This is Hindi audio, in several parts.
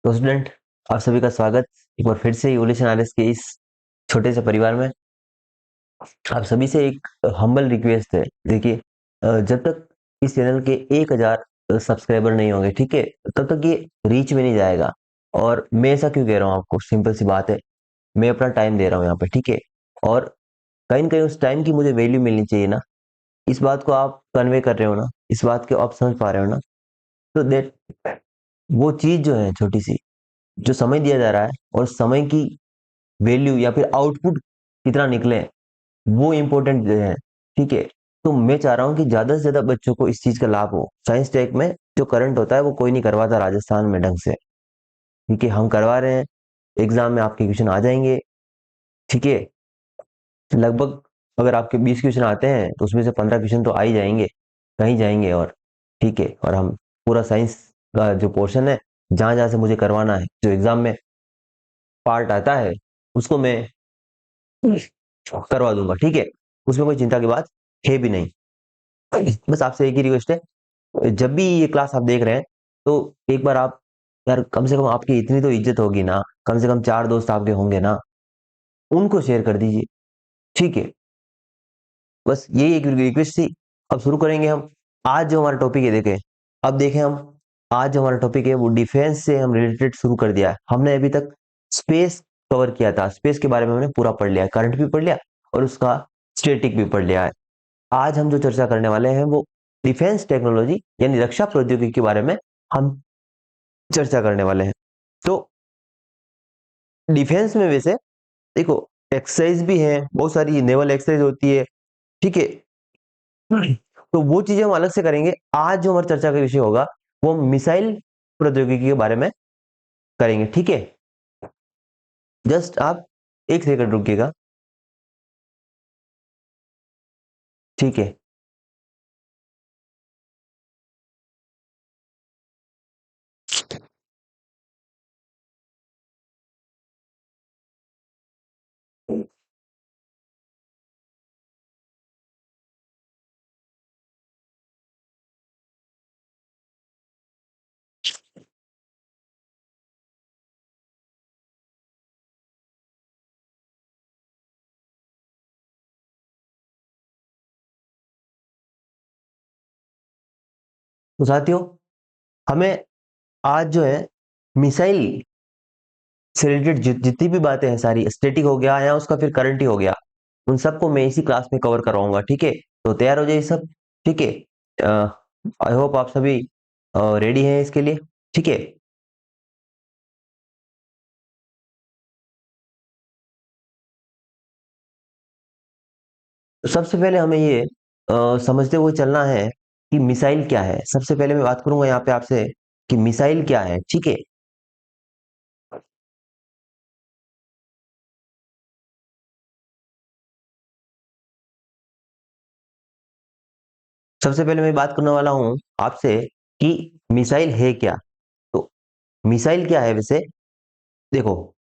तो स्टूडेंट, आप सभी का स्वागत एक बार फिर से इवोल्यूशन आरएस के इस छोटे से परिवार में। आप सभी से एक हम्बल रिक्वेस्ट है। देखिए, जब तक इस चैनल के 1000 सब्सक्राइबर नहीं होंगे, ठीक है, तब तक ये रीच में नहीं जाएगा। और मैं ऐसा क्यों कह रहा हूँ आपको, सिंपल सी बात है। मैं अपना टाइम दे रहा हूँ यहाँ पे, ठीक है, और कहीं ना कहीं उस टाइम की मुझे वैल्यू मिलनी चाहिए ना। इस बात को आप कन्वे कर रहे हो ना, इस बात को आप समझ पा रहे हो ना। तो देट वो चीज जो है छोटी सी, जो समय दिया जा रहा है और समय की वैल्यू या फिर आउटपुट कितना निकले, वो इंपॉर्टेंट है। ठीक है, तो मैं चाह रहा हूँ कि ज्यादा से ज्यादा बच्चों को इस चीज का लाभ हो। साइंस टेक में जो करंट होता है वो कोई नहीं करवाता राजस्थान में ढंग से, ठीक है, हम करवा रहे हैं। एग्जाम में आपके क्वेश्चन आ जाएंगे, ठीक है, लगभग अगर आपके 20 क्वेश्चन आते हैं तो उसमें से 15 क्वेश्चन तो आ ही जाएंगे, कहीं जाएंगे। और ठीक है, और हम पूरा साइंस का जो पोर्शन है, जहां जहां से मुझे करवाना है, जो एग्जाम में पार्ट आता है, उसको मैं करवा दूंगा, ठीक है। उसमें कोई चिंता की बात है भी नहीं। बस आपसे एक ही रिक्वेस्ट है, जब भी ये क्लास आप देख रहे हैं तो एक बार आप, यार कम से कम आपकी इतनी तो इज्जत होगी ना, कम से कम 4 दोस्त आपके होंगे ना, उनको शेयर कर दीजिए, ठीक है। बस यही एक रिक्वेस्ट थी। अब शुरू करेंगे हम। आज जो हमारा टॉपिक है, देखें, अब देखें हम, आज जो हमारा टॉपिक है वो डिफेंस से हम रिलेटेड शुरू कर दिया है। हमने अभी तक स्पेस कवर किया था, स्पेस के बारे में हमने पूरा पढ़ लिया, करंट भी पढ़ लिया और उसका स्टेटिक भी पढ़ लिया है। आज हम जो चर्चा करने वाले हैं वो डिफेंस टेक्नोलॉजी यानी रक्षा प्रौद्योगिकी के बारे में हम चर्चा करने वाले हैं। तो डिफेंस में वैसे देखो, एक्सरसाइज भी है, बहुत सारी नेवल एक्सरसाइज होती है, ठीक है। तो वो चीजें हम अलग से करेंगे। आज जो हमारी चर्चा का विषय होगा वो मिसाइल प्रौद्योगिकी के बारे में करेंगे, ठीक है। जस्ट आप एक सेकंड रुकिएगा, ठीक है। तो साथियों, हमें आज जो है मिसाइल से रिलेटेड जितनी भी बातें हैं, सारी स्टैटिक हो गया या उसका फिर करंट ही हो गया, उन सबको मैं इसी क्लास में कवर करवाऊंगा, ठीक है। तो तैयार हो जाइए सब, ठीक है। आई होप आप सभी रेडी हैं इसके लिए, ठीक है। तो सबसे पहले हमें ये समझते हुए चलना है कि मिसाइल क्या है। सबसे पहले मैं बात करूंगा यहाँ पे आपसे कि मिसाइल क्या है, ठीक है। सबसे पहले मैं बात करने वाला हूं आपसे कि मिसाइल है क्या। तो मिसाइल क्या है वैसे, देखो,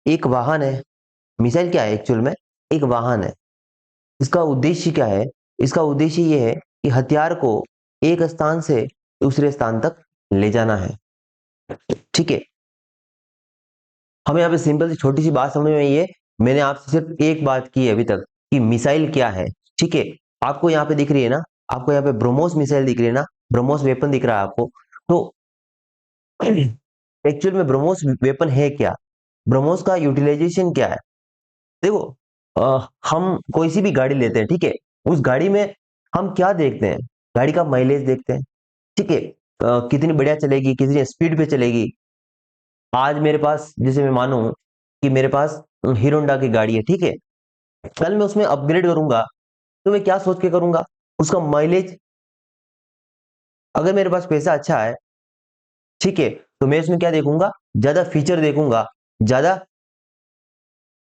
एक वाहन है। मिसाइल क्या है एक्चुअल में, एक वाहन है। इसका उद्देश्य क्या है, इसका उद्देश्य ये है कि हथियार को एक स्थान से दूसरे स्थान तक ले जाना है, ठीक है। हमें यहाँ पे सिंपल सी छोटी सी बात समझ में आई है। मैंने आपसे सिर्फ एक बात की है अभी तक कि मिसाइल क्या है, ठीक है। आपको यहाँ पे दिख रही है ना, आपको यहाँ पे ब्रह्मोस मिसाइल दिख रही है ना, ब्रह्मोस वेपन दिख रहा है आपको। तो एक्चुअल में ब्रह्मोस वेपन है क्या, ब्रह्मोस का यूटिलाइजेशन क्या है। देखो, हम कोई सी भी गाड़ी लेते हैं, ठीक है, उस गाड़ी में हम क्या देखते हैं, गाड़ी का माइलेज देखते हैं, ठीक है। कितनी बढ़िया चलेगी, कितनी स्पीड पे चलेगी। आज मेरे पास, जैसे मैं मानूं कि मेरे पास हीरो होंडा की गाड़ी है, ठीक है, कल मैं उसमें अपग्रेड करूंगा तो मैं क्या सोच के करूंगा, उसका माइलेज। अगर मेरे पास पैसा अच्छा है, ठीक है, तो मैं इसमें क्या देखूंगा, ज्यादा फीचर देखूंगा, ज्यादा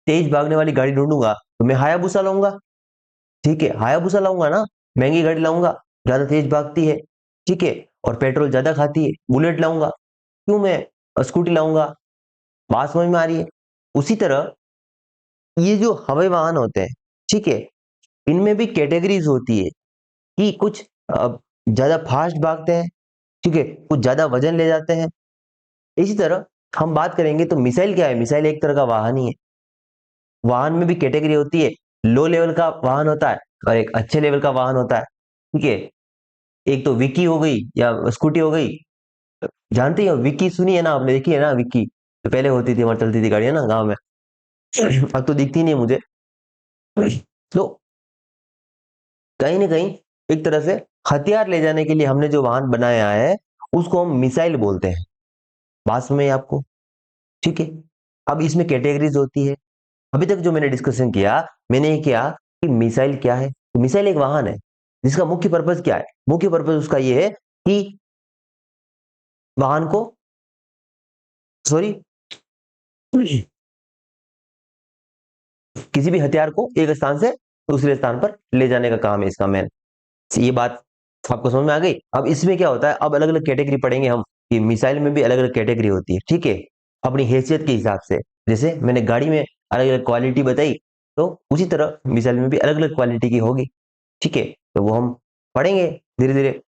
तेज भागने वाली गाड़ी ढूंढूंगा, तो मैं हायाबुसा लाऊंगा, ठीक है, हायाबुसा लाऊंगा ना, महंगी गाड़ी लाऊंगा, ज्यादा तेज भागती है, ठीक है, और पेट्रोल ज्यादा खाती है, बुलेट लाऊंगा। क्यों मैं स्कूटी लाऊंगा, बात समझ में आ रही है। उसी तरह ये जो हवाई वाहन होते हैं, ठीक है, इनमें भी कैटेगरीज होती है कि कुछ ज्यादा फास्ट भागते हैं, ठीक है, कुछ ज्यादा वजन ले जाते हैं। इसी तरह हम बात करेंगे तो मिसाइल क्या है, मिसाइल एक तरह का वाहन ही है। वाहन में भी कैटेगरी होती है, लो लेवल का वाहन होता है और एक अच्छे लेवल का वाहन होता है। ठीक है, एक तो विकी हो गई या स्कूटी हो गई, जानते हो विक्की, सुनी है ना आपने, देखी है ना विक्की, तो पहले होती थी हमारी, चलती थी गाड़ियां ना गांव में। अब तो दिखती नहीं है मुझे। तो कहीं ना कहीं एक तरह से हथियार ले जाने के लिए हमने जो वाहन बनाया है उसको हम मिसाइल बोलते हैं। बात समझ में आई आपको? ठीक है, अब इसमें कैटेगरीज होती है। अभी तक जो मैंने डिस्कशन किया, मैंने ये किया कि मिसाइल क्या है। तो मिसाइल एक वाहन है जिसका मुख्य पर्पज क्या है, मुख्य पर्पज उसका ये है कि वाहन को, सॉरी, किसी भी हथियार को एक स्थान से दूसरे स्थान पर ले जाने का काम है इसका मेन। ये बात आपको समझ में आ गई? अब इसमें क्या होता है, अब अलग अलग कैटेगरी पढ़ेंगे हम कि मिसाइल में भी अलग अलग कैटेगरी होती है। ठीक है, अपनी हैसियत के हिसाब से, जैसे मैंने गाड़ी में अलग अलग क्वालिटी बताई, तो उसी तरह मिसाइल में भी अलग अलग क्वालिटी की होगी। ठीक है, तो वो हम पढ़ेंगे धीरे धीरे।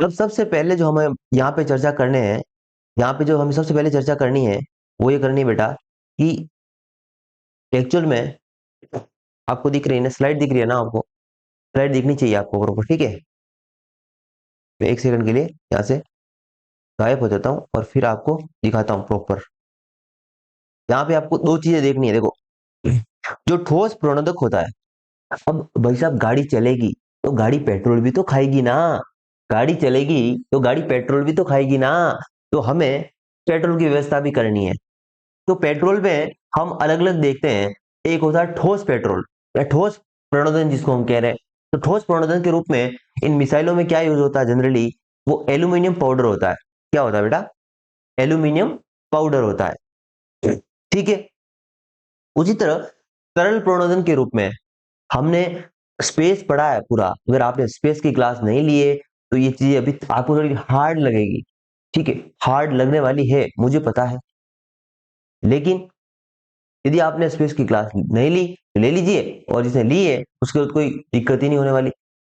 अब सबसे पहले जो हमें यहाँ पे चर्चा करने हैं, यहाँ पे जो हमें सबसे पहले चर्चा करनी है वो ये करनी है बेटा कि एक्चुअल में आपको दिख रही है ना, स्लाइड दिख रही है ना आपको? स्लाइड दिखनी चाहिए आपको बरोबर। ठीक है, मैं एक सेकंड के लिए यहाँ से गायब हो जाता हूँ और फिर आपको दिखाता हूँ प्रॉपर। यहाँ पे आपको दो चीजें देखनी है, देखो। जो ठोस प्रणोदक होता है, अब भाई साहब गाड़ी चलेगी तो गाड़ी पेट्रोल भी तो खाएगी ना, गाड़ी चलेगी तो गाड़ी पेट्रोल भी तो खाएगी ना, तो हमें पेट्रोल की व्यवस्था भी करनी है। तो पेट्रोल में हम अलग अलग देखते हैं। एक होता है ठोस पेट्रोल या ठोस प्रणोदन जिसको हम कह रहे हैं। तो ठोस प्रणोदन के रूप में इन मिसाइलों में क्या यूज होता है जनरली, वो एल्यूमिनियम पाउडर होता है। क्या होता है बेटा? एल्यूमिनियम पाउडर होता है। ठीक है, उसी तरह तरल प्रणोदन के रूप में हमने स्पेस पढ़ा है पूरा। अगर आपने स्पेस की क्लास नहीं ली है तो ये चीजें अभी आपको थोड़ी हार्ड लगेगी। ठीक है, हार्ड लगने वाली है मुझे पता है, लेकिन यदि आपने स्पेस की क्लास नहीं ली तो ले लीजिए, और जिसने ली है उसके बाद कोई दिक्कत ही नहीं होने वाली।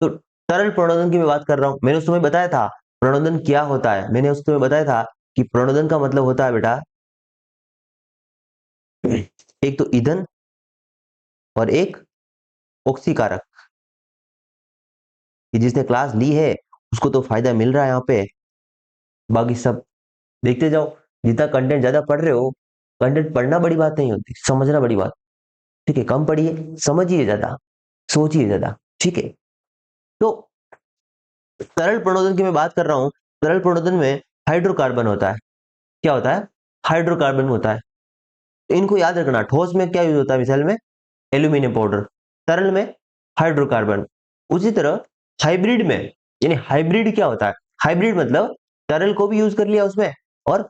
तो तरल प्रणोदन की मैं बात कर रहा हूं, मैंने उस समय बताया था प्रणोदन क्या होता है। मैंने उस समय बताया था कि प्रणोदन का मतलब होता है बेटा, एक तो ईंधन और एक ऑक्सीकारक। कि जिसने क्लास ली है उसको तो फायदा मिल रहा है यहाँ पे, बाकी सब देखते जाओ। जितना कंटेंट ज्यादा पढ़ रहे हो, कंटेंट पढ़ना बड़ी बात नहीं होती, समझना बड़ी बात। ठीक है, कम पढ़िए, समझिए ज्यादा, सोचिए ज्यादा। ठीक है, तो तरल प्रणोदन की मैं बात कर रहा हूं। तरल प्रणोदन में हाइड्रोकार्बन होता है। क्या होता है? हाइड्रोकार्बन होता है। तो इनको याद रखना, ठोस में क्या यूज होता है मिसाइल में? Aluminium powder. तरल में हाइड्रोकार्बन। उसी तरह हाइब्रिड में, यानी हाइब्रिड क्या होता है? हाइब्रिड मतलब तरल को भी यूज कर लिया उसमें और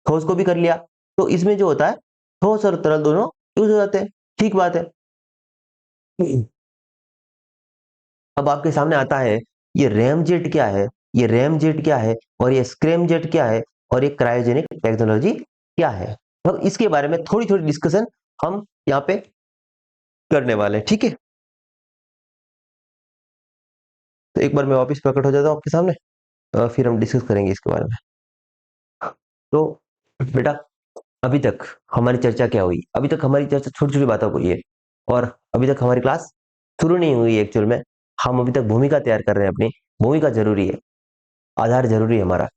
ठोस को भी कर लिया। तो इसमें जो होता है ठोस और तरल दोनों यूज हो जाते हैं। ठीक बात है। अब आपके सामने आता है ये रैम जेट क्या है, ये रैम जेट क्या है, और ये स्क्रैम जेट क्या है, और ये क्रायोजेनिक टेक्नोलॉजी क्या है। अब इसके बारे में थोड़ी थोड़ी डिस्कशन हम यहाँ पे करने वाले हैं। ठीक है, तो एक बार मैं वापस प्रकट हो जाता हूँ आपके सामने, फिर हम डिस्कस करेंगे इसके बारे में। तो बेटा, अभी तक हमारी चर्चा क्या हुई? अभी तक हमारी चर्चा छोटी छोटी बातों को हुई है, और अभी तक हमारी क्लास शुरू नहीं हुई एक्चुअल में। हम अभी तक भूमिका तैयार कर रहे हैं अपनी। भूमिका जरूरी है, आधार जरूरी है हमारा।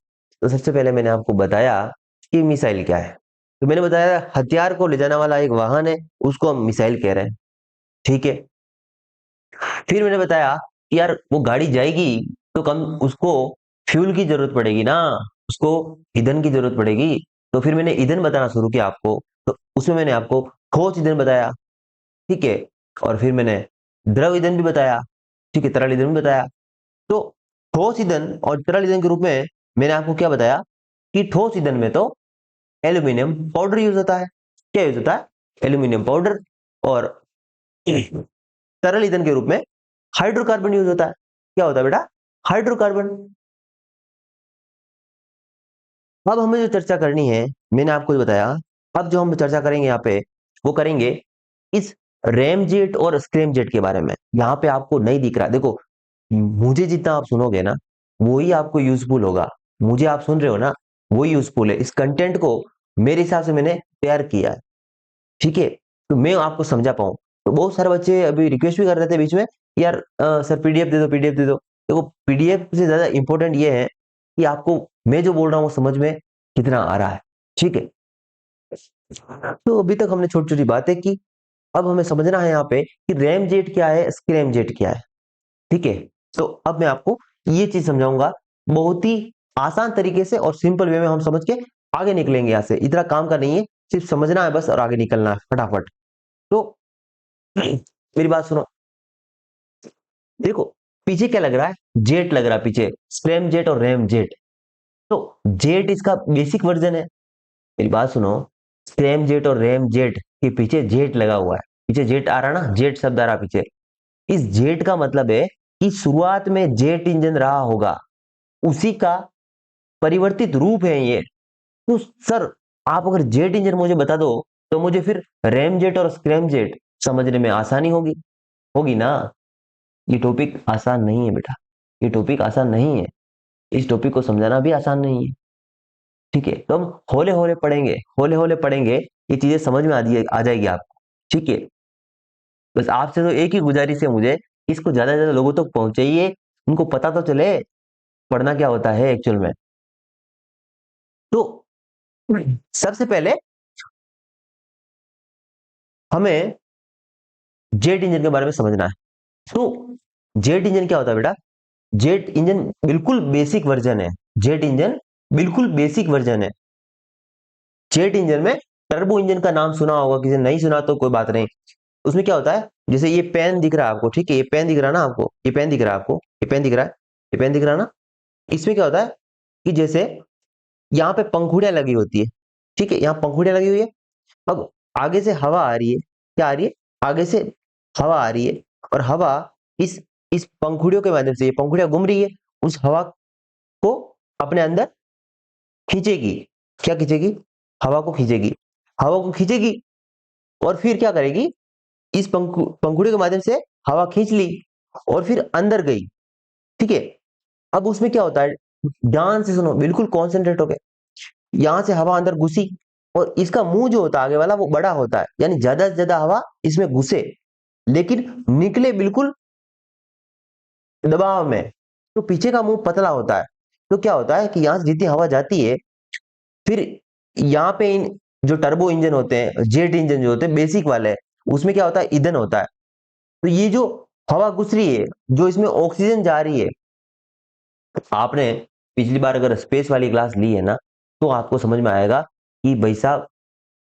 तो सबसे पहले मैंने आपको बताया कि मिसाइल क्या है। तो मैंने बताया हथियार को ले जाने वाला एक वाहन है, उसको हम मिसाइल कह रहे हैं। ठीक है, फिर मैंने बताया कि यार वो गाड़ी जाएगी तो कम उसको फ्यूल की जरूरत पड़ेगी ना, उसको ईंधन की जरूरत पड़ेगी। तो फिर मैंने ईंधन बताना शुरू किया आपको। तो उसमें मैंने आपको ठोस ईंधन बताया। ठीक है, और फिर मैंने द्रव ईंधन भी बताया। ठीक है, तरल ईंधन भी बताया। तो ठोस ईंधन और तरल ईंधन के रूप में मैंने आपको क्या बताया कि ठोस ईंधन में तो एल्यूमिनियम पाउडर यूज होता है। क्या यूज होता है? Aluminium powder. और तरल ईंधन के रूप में हाइड्रोकार्बन यूज होता है। क्या होता है बेटा? हाइड्रोकार्बन। अब हमें जो चर्चा करनी है, मैंने आपको बताया, अब जो हम चर्चा करेंगे यहाँ पे वो करेंगे इस रैम जेट और स्क्रैम जेट के बारे में। यहाँ पे आपको नहीं दिख रहा, देखो मुझे जितना आप सुनोगे ना वही आपको यूजफुल होगा। मुझे आप सुन रहे हो ना, वही यूजफुल है। इस कंटेंट को मेरे हिसाब से मैंने तैयार किया है, ठीक है, तो मैं आपको समझा पाऊं। तो बहुत सारे बच्चे अभी रिक्वेस्ट भी कर रहे थे बीच में, यार सर पीडीएफ दे दो, पीडीएफ दे दो। देखो पीडीएफ से ज्यादा इंपॉर्टेंट ये है कि आपको मैं जो बोल रहा हूँ वो समझ में कितना आ रहा है, ठीक है। तो अभी तक हमने छोटी छोटी बातें की, अब हमें समझना है यहाँ पे कि रैम जेट क्या है, स्क्रैम जेट क्या है, ठीक है। तो अब मैं आपको ये चीज समझाऊंगा बहुत ही आसान तरीके से और सिंपल वे में, हम समझ के आगे निकलेंगे यहाँ से। इतना काम का नहीं है, सिर्फ समझना है बस और आगे निकलना है फटाफट। तो मेरी बात सुनो, देखो पीछे क्या लग रहा है, जेट लग रहा है पीछे, स्क्रैम जेट और रैम जेट। तो जेट इसका बेसिक वर्जन है। मेरी बात सुनो, स्क्रैम जेट और रैम जेट के पीछे जेट लगा हुआ है, पीछे जेट आ रहा ना, जेट शब्द आ रहा पीछे। इस जेट का मतलब है कि शुरुआत में जेट इंजन रहा होगा, उसी का परिवर्तित रूप है ये। तो सर आप अगर जेट इंजन मुझे बता दो तो मुझे फिर रैम जेट और स्क्रैम जेट समझने में आसानी होगी, होगी ना। ये टॉपिक आसान नहीं है बेटा, ये टॉपिक आसान नहीं है, इस टॉपिक को समझाना भी आसान नहीं है, ठीक है। तो हम होले होले पढ़ेंगे, होले होले पढ़ेंगे, ये चीजें समझ में आ जाएगी आपको, ठीक है। बस आपसे तो एक ही गुजारिश है मुझे, इसको ज्यादा से ज्यादा लोगों तक पहुंचाइए, उनको पता तो चले पढ़ना क्या होता है एक्चुअल में। तो सबसे पहले हमें जेट इंजन के बारे में समझना है। तो जेट इंजन क्या होता है बेटा, जेट इंजन बिल्कुल बेसिक वर्जन है, जेट इंजन बिल्कुल बेसिक वर्जन है। जेट इंजन में टर्बो इंजन का नाम सुना होगा, किसी ने नहीं सुना तो कोई बात नहीं। उसमें क्या होता है, जैसे ये पेन दिख रहा है आपको, ठीक है, ये पेन दिख रहा है ना आपको, ये पेन दिख रहा है आपको, ये पेन दिख रहा है, ये पेन दिख रहा है ना। इसमें क्या होता है कि जैसे यहाँ पे पंखुड़ियां लगी होती है, ठीक है, यहाँ पंखुड़ियां लगी हुई है। अब आगे से हवा आ रही है, क्या आ रही है, आगे से हवा आ रही है, और हवा इस इस पंखुड़ियों के माध्यम से, ये पंखुड़ियां घूम रही है, उस हवा को अपने अंदर खींचेगी। क्या खींचेगी, हवा को खींचेगी, हवा को खींचेगी, और फिर क्या करेगी, इस पंखुड़ी के माध्यम से हवा खींच ली और फिर अंदर गई, ठीक है। अब उसमें क्या होता है, ध्यान से सुनो, बिल्कुल कॉन्सेंट्रेट हो गए। यहां से हवा अंदर घुसी, और इसका मुंह जो होता है आगे वाला वो बड़ा होता है, यानी ज्यादा से ज्यादा हवा इसमें घुसे, लेकिन निकले बिल्कुल दबाव में। तो पीछे का मुंह पतला होता है। तो क्या होता है कि यहां से जितनी हवा जाती है, फिर यहाँ पे इन जो टर्बो इंजन होते हैं, जेट इंजन जो होते हैं बेसिक वाले, उसमें क्या होता है, ईंधन होता है। तो ये जो हवा घुस रही है, जो इसमें ऑक्सीजन जा रही है, आपने पिछली बार अगर स्पेस वाली क्लास ली है ना, तो आपको समझ में आएगा कि भाई साहब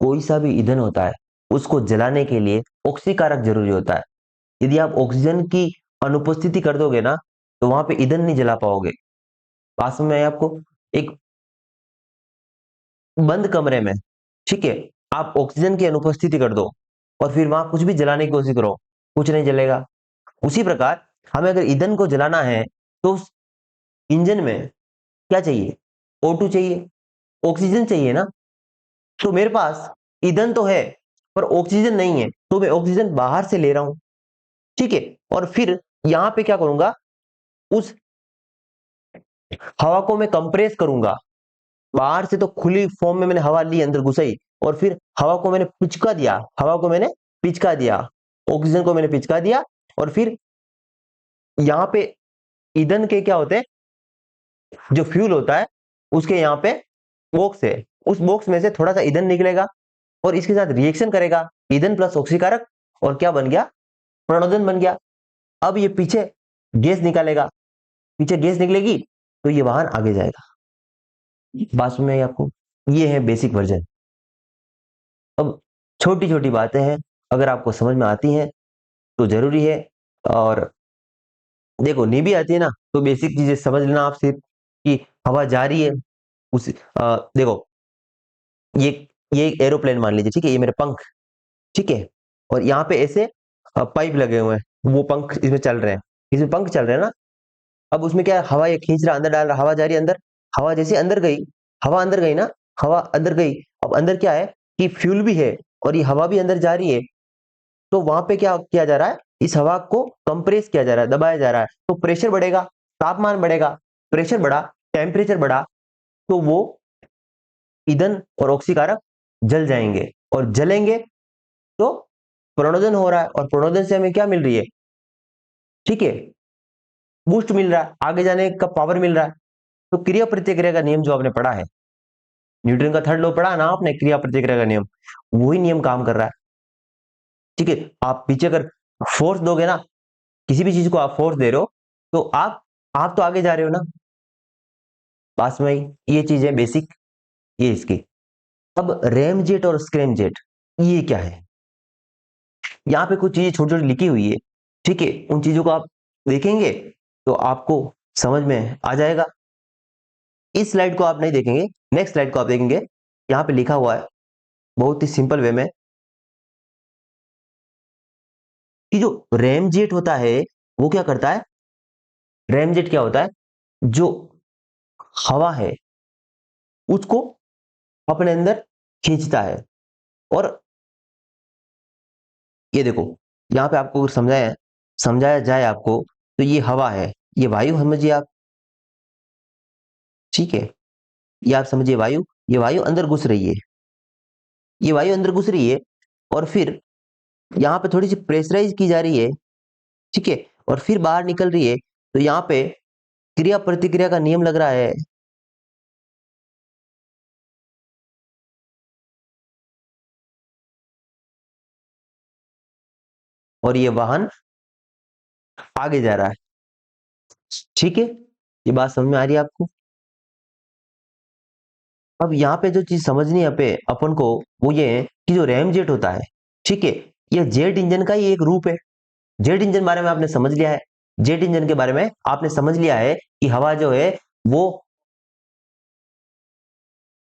कोई सा भी ईंधन होता है, उसको जलाने के लिए ऑक्सीकारक जरूरी होता है। यदि आप ऑक्सीजन की अनुपस्थिति कर दोगे ना, तो वहां पे ईंधन नहीं जला पाओगे। पास में आपको एक बंद कमरे में, ठीक है, आप ऑक्सीजन की अनुपस्थिति कर दो और फिर वहां कुछ भी जलाने की कोशिश करो, कुछ नहीं जलेगा। उसी प्रकार हमें अगर ईंधन को जलाना है, तो उस इंजन में क्या चाहिए, O2 चाहिए, ऑक्सीजन चाहिए ना। तो मेरे पास ईंधन तो है पर ऑक्सीजन नहीं है, तो मैं ऑक्सीजन बाहर से ले रहा हूं, ठीक है। और फिर यहां पे क्या करूंगा, उस हवा को मैं कंप्रेस करूंगा। बाहर से तो खुली फॉर्म में मैंने हवा ली, अंदर घुसाई, और फिर हवा को मैंने पिचका दिया, हवा को मैंने पिचका दिया, ऑक्सीजन को मैंने पिचका दिया, और फिर यहाँ पे ईंधन के क्या होते हैं, जो फ्यूल होता है, उसके यहाँ पे बॉक्स है, उस बॉक्स में से थोड़ा सा ईंधन निकलेगा और इसके साथ रिएक्शन करेगा, ईंधन प्लस ऑक्सीकारक, और क्या बन गया, प्रणोदन बन गया। अब ये पीछे गैस निकालेगा, पीछे गैस निकलेगी, तो ये वाहन आगे जाएगा। बात में आपको, ये है बेसिक वर्जन। अब छोटी छोटी बातें हैं, अगर आपको समझ में आती हैं तो जरूरी है, और देखो नहीं भी आती है ना, तो बेसिक चीजें समझ लेना आप सिर्फ, कि हवा जा रही है, उस देखो ये ये एक एरोप्लेन मान लीजिए, ठीक है, ये मेरे पंख, ठीक है, और यहाँ पे ऐसे पाइप लगे हुए हैं, वो पंख इसमें चल रहे हैं, इसमें पंख चल रहे हैं ना। अब उसमें क्या है, हवा ये खींच रहा, अंदर डाल रहा, हवा जा रही है अंदर, हवा जैसे अंदर गई, हवा अंदर गई ना, हवा अंदर गई। अब अंदर क्या है कि फ्यूल भी है और ये हवा भी अंदर जा रही है, तो वहां पे क्या किया जा रहा है, इस हवा को कंप्रेस किया जा रहा है, दबाया जा रहा है, तो प्रेशर बढ़ेगा, तापमान बढ़ेगा, प्रेशर बढ़ा, टेम्परेचर बढ़ा, तो वो ईंधन और ऑक्सीकारक जल जाएंगे, और जलेंगे तो प्रणोदन हो रहा है, और प्रणोदन से हमें क्या मिल रही है, ठीक है, बूस्ट मिल रहा है, आगे जाने का पावर मिल रहा है। तो क्रिया प्रतिक्रिया का नियम जो आपने पढ़ा है, न्यूटन का थर्ड लॉ पढ़ा ना आपने, क्रिया प्रतिक्रिया का नियम, वही नियम काम कर रहा है। ठीक है, आप पीछे अगर फोर्स दोगे ना, किसी भी चीज को आप फोर्स दे रहे हो, तो आप तो आगे जा रहे हो ना, पास में ही ये चीज है बेसिक, ये इसकी। अब रैम जेट और स्क्रैम जेट, ये क्या है, यहाँ पे कुछ चीजें छोटी छोटी लिखी हुई है, ठीक है, उन चीजों को आप देखेंगे तो आपको समझ में आ जाएगा। इस स्लाइड को आप नहीं देखेंगे, नेक्स्ट स्लाइड को आप देखेंगे, यहाँ पे लिखा हुआ है बहुत ही सिंपल वे में कि जो रैम जेट होता है वो क्या करता है, रैम जेट क्या होता है, जो हवा है उसको अपने अंदर खींचता है। और ये देखो, यहाँ पे आपको समझाया जाए आपको, तो ये हवा है, ये वायु समझिए आप, ठीक है, ये आप समझिए वायु, ये वायु अंदर घुस रही है, ये वायु अंदर घुस रही है, और फिर यहाँ पे थोड़ी सी प्रेशराइज की जा रही है, ठीक है, और फिर बाहर निकल रही है, तो यहाँ पे क्रिया प्रतिक्रिया का नियम लग रहा है। और ये वाहन आगे जा रहा है, ठीक है, ये बात समझ में आ रही है आपको। अब यहाँ पे जो चीज समझनी है पे अपन को, वो ये है कि जो रैम जेट होता है, ठीक है, ये जेट इंजन का ही एक रूप है। जेट इंजन बारे में आपने समझ लिया है, जेट इंजन के बारे में आपने समझ लिया है कि हवा जो है वो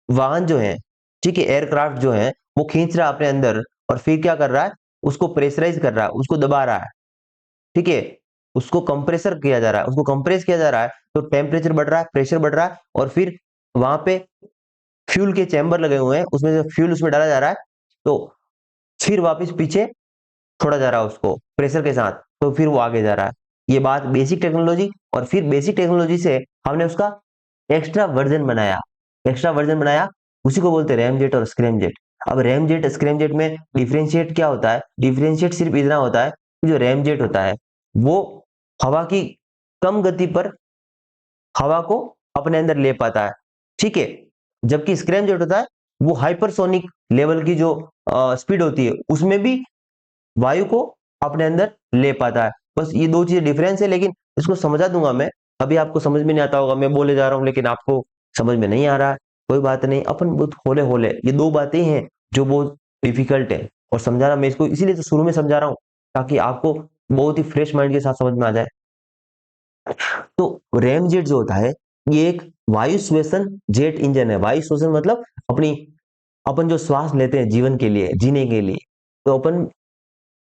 वाहन जो है, ठीक है, एयरक्राफ्ट जो है वो खींच रहा है अपने अंदर, और फिर क्या कर रहा है, उसको प्रेशराइज कर रहा है, उसको दबा रहा है, ठीक है, उसको कंप्रेसर किया जा रहा है, उसको कंप्रेस किया जा रहा है, तो टेम्परेचर बढ़ रहा है, प्रेशर बढ़ रहा है, और फिर वहां पे फ्यूल के चैम्बर लगे हुए हैं, उसमें से फ्यूल उसमें डाला जा रहा है, तो फिर वापस पीछे छोड़ा जा रहा है उसको प्रेशर के साथ, तो फिर वो आगे जा रहा है। ये बात बेसिक टेक्नोलॉजी, और फिर बेसिक टेक्नोलॉजी से हमने उसका एक्स्ट्रा वर्जन बनाया, एक्स्ट्रा वर्जन बनाया, उसी को बोलते हैं रैम जेट और स्क्रैम जेट। अब रैम जेट स्क्रैम जेट में डिफरेंशिएट क्या होता है, डिफरेंशिएट सिर्फ इतना होता है कि जो रैम जेट होता है वो हवा की कम गति पर हवा को अपने अंदर ले पाता है, ठीक है, जबकि स्क्रैम जेट होता है वो हाइपरसोनिक लेवल की जो स्पीड होती है उसमें भी वायु को अपने अंदर ले पाता है। बस ये दो चीजें डिफरेंस है, लेकिन इसको समझा दूंगा मैं, अभी आपको समझ में नहीं आता होगा, मैं बोले जा रहा हूँ लेकिन आपको समझ में नहीं आ रहा है, कोई बात नहीं, अपन बहुत होले होले, ये दो बातें हैं जो बहुत डिफिकल्ट है, और समझाना मैं इसको इसीलिए तो शुरू में समझा रहा हूँ, ताकि आपको बहुत ही फ्रेश माइंड के साथ समझ में आ जाए। तो रैम जेट जो होता है ये एक वायु श्वसन जेट इंजन है। वायु श्वसन मतलब अपनी अपन जो श्वास लेते हैं जीवन के लिए, जीने के लिए, तो अपन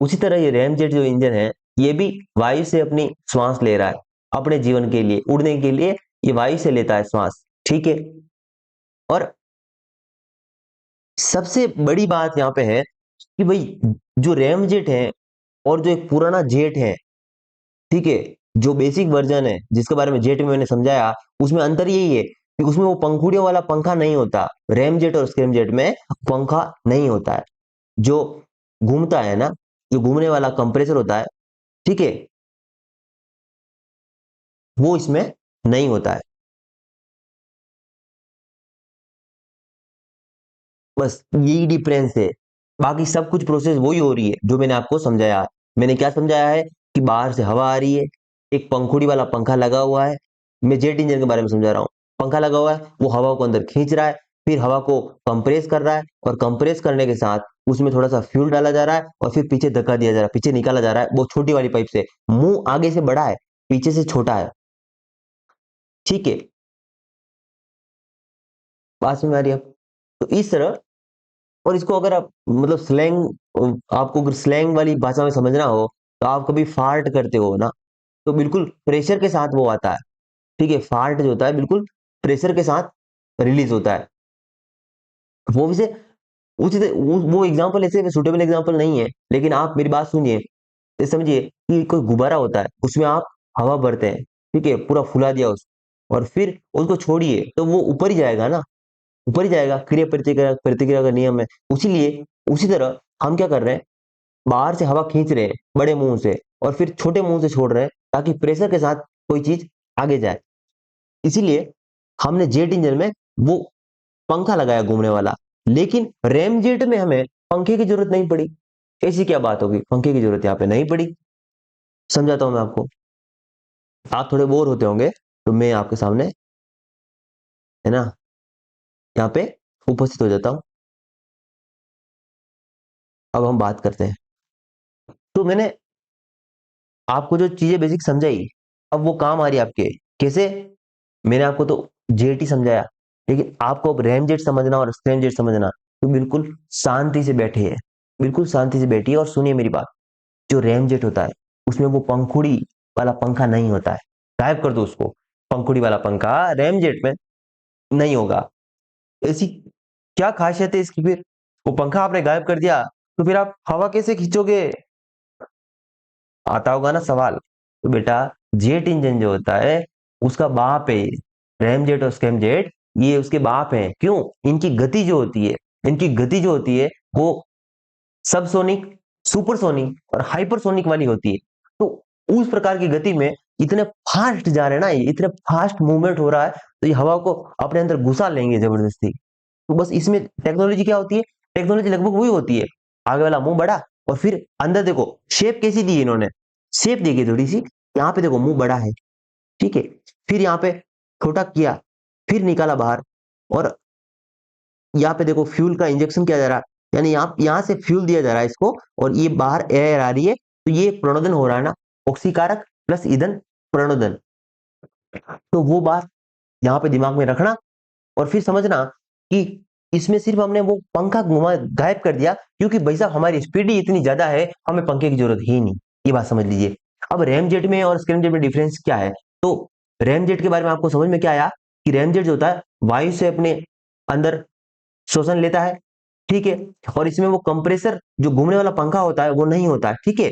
उसी तरह ये रैम जेट जो इंजन है ये भी वायु से अपनी श्वास ले रहा है, अपने जीवन के लिए, उड़ने के लिए ये वायु से लेता है श्वास, ठीक है। और सबसे बड़ी बात यहाँ पे है कि भाई जो रैम जेट है और जो एक पुराना जेट है, ठीक है, जो बेसिक वर्जन है जिसके बारे में जेट में मैंने समझाया, उसमें अंतर यही है कि उसमें वो पंखुड़ियों वाला पंखा नहीं होता, रैम जेट और स्क्रैम जेट में पंखा नहीं होता है, जो घूमता है ना, जो घूमने वाला कंप्रेसर होता है, ठीक है, वो इसमें नहीं होता है। बस यही डिफरेंस है, बाकी सब कुछ प्रोसेस वही हो रही है जो मैंने आपको समझाया। मैंने क्या समझाया है कि बाहर से हवा आ रही है, एक पंखुड़ी वाला पंखा लगा हुआ है, मैं जेट इंजन के बारे में समझा रहा हूँ, पंखा लगा हुआ है, वो हवा को अंदर खींच रहा है, फिर हवा को कंप्रेस कर रहा है, और कंप्रेस करने के साथ उसमें थोड़ा सा फ्यूल डाला जा रहा है, और फिर पीछे धक्का दिया जा रहा है, पीछे निकाला जा रहा है, वो छोटी वाली पाइप से, मुंह आगे से बड़ा है, पीछे से छोटा है, ठीक है, बात समझ में आ रही है आप? तो इस तरह, और इसको अगर आप मतलब स्लैंग, आपको अगर स्लैंग वाली भाषा में समझना हो, तो आप कभी फार्ट करते हो ना, तो बिल्कुल प्रेशर के साथ वो आता है, ठीक है, फार्ट जो होता है बिल्कुल प्रेशर के साथ रिलीज होता है, वो भी से वो एग्जाम्पल ऐसे सुटेबल एग्जाम्पल नहीं है, लेकिन आप मेरी बात सुनिए, तो समझिए कि कोई गुब्बारा होता है, उसमें आप हवा भरते हैं, ठीक है, पूरा फुला दिया उसको, और फिर उसको छोड़िए तो वो ऊपर ही जाएगा ना, ऊपर ही जाएगा, क्रिया प्रतिक्रिया प्रतिक्रिया का नियम है। उसीलिए उसी तरह हम क्या कर रहे हैं, बाहर से हवा खींच रहे हैं बड़े मुंह से, और फिर छोटे मुंह से छोड़ रहे हैं, ताकि प्रेशर के साथ कोई चीज आगे जाए। इसीलिए हमने जेट इंजन में वो पंखा लगाया घूमने वाला, लेकिन रैम जेट में हमें पंखे की जरूरत नहीं पड़ी। ऐसी क्या बात होगी, पंखे की जरूरत यहाँ पे नहीं पड़ी। समझाता हूं मैं आपको, आप थोड़े बोर होते होंगे, तो मैं आपके सामने, है ना, यहाँ पे उपस्थित हो जाता हूँ। अब हम बात करते हैं। तो मैंने आपको जो चीजें बेसिक समझाई, अब वो काम आ रही है आपके। कैसे? मैंने आपको तो जेट ही समझाया, लेकिन आपको अब रैम जेट समझना और स्क्रैम जेट समझना, तो बिल्कुल शांति से बैठे हैं, बिल्कुल शांति से बैठिए और सुनिए मेरी बात। जो रैम जेट होता है, उसमें वो पंखुड़ी वाला पंखा नहीं होता है, गायब कर दो उसको। पंखुड़ी वाला पंखा रैम जेट में नहीं होगा। ऐसी क्या खासियत है इसकी फिर? वो पंखा आपने गायब कर दिया, तो फिर आप हवा कैसे खींचोगे? आता होगा ना सवाल। तो बेटा, जेट इंजन जो होता है, उसका बाप है रैम जेट और स्कैम जेट, ये उसके बाप हैं। क्यों? इनकी गति जो होती है, इनकी गति जो होती है, वो सबसोनिक, सुपरसोनिक और हाइपरसोनिक वाली होती है। तो उस प्रकार की गति में इतने फास्ट जा रहे हैं ना, ये इतने फास्ट मूवमेंट हो रहा है, तो ये हवा को अपने अंदर घुसा लेंगे जबरदस्ती। तो बस इसमें टेक्नोलॉजी क्या होती है? टेक्नोलॉजी लगभग वही होती है, आगे वाला मुंह बड़ा, और फिर अंदर देखो शेप कैसी दी है इन्होंने, शेप देखिए थोड़ी सी। यहाँ पे देखो मुंह बड़ा है, ठीक है, फिर यहाँ पे छोटा किया, फिर निकाला बाहर, और यहाँ पे देखो फ्यूल का इंजेक्शन किया जा रहा है, यानी यहाँ से फ्यूल दिया जा रहा है इसको, और ये बाहर एयर आ रही है, तो ये प्रणोदन हो रहा है ना, ऑक्सीकारक प्लस ईंधन प्रणोदन। तो वो बात यहाँ पे दिमाग में रखना, और फिर समझना कि इसमें सिर्फ हमने वो पंखा घुमा गायब कर दिया, क्योंकि भाई साहब हमारी स्पीड ही इतनी ज्यादा है, हमें पंखे की जरूरत ही नहीं। ये बात समझ लीजिए। अब रैम जेट में और स्क्रैम जेट में डिफरेंस क्या है? तो रैम जेट के बारे में आपको समझ में क्या आया, कि रैम जेट जो होता है, वायु से अपने अंदर शोषण लेता है, ठीक है, और इसमें वो कंप्रेसर जो घूमने वाला पंखा होता है वो नहीं होता है, ठीक है।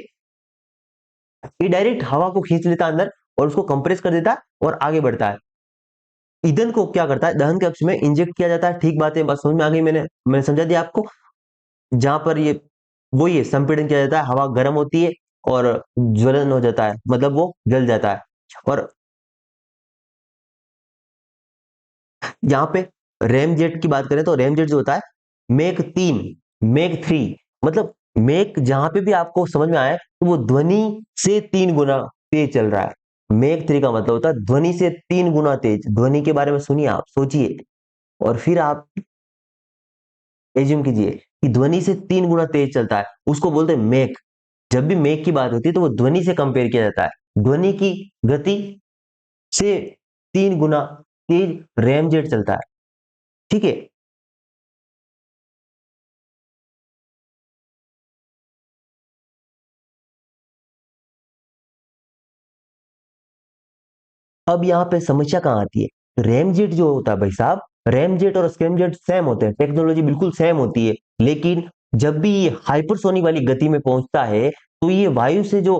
ये डायरेक्ट हवा को खींच लेता है अंदर, और उसको कंप्रेस कर देता है और आगे बढ़ता है। ईंधन को क्या करता है, दहन कक्ष में इंजेक्ट किया जाता है, ठीक बात है, बस समझ में आ गई। मैंने समझा दिया आपको। जहां पर ये वही है, संपीड़न किया जाता है, हवा गर्म होती है और ज्वलन हो जाता है, मतलब वो जल जाता है। और यहाँ पे रैम जेट की बात करें, तो रैम जेट जो होता है, मेक 3, मेक 3, मतलब मेक जहां पे भी आपको समझ में आए, तो वो ध्वनि से 3 गुना तेज चल रहा है। मेक 3 का मतलब होता है ध्वनि से 3 गुना तेज। ध्वनि के बारे में सुनिए, आप सोचिए, और फिर आप एज्यूम कीजिए कि ध्वनि से 3 गुना तेज चलता है, उसको बोलते हैं मेक। जब भी मेक की बात होती है, तो वो ध्वनि से कंपेयर किया जाता है। ध्वनि की गति से 3 गुना तेज रैम जेट चलता है, ठीक है। अब यहाँ पे समस्या कहाँ आती है? रैम जेट जो होता है भाई साहब, रैम जेट और स्क्रैम जेट सेम होते हैं, टेक्नोलॉजी बिल्कुल सेम होती है, लेकिन जब भी ये हाइपरसोनिक वाली गति में पहुंचता है, तो ये वायु से जो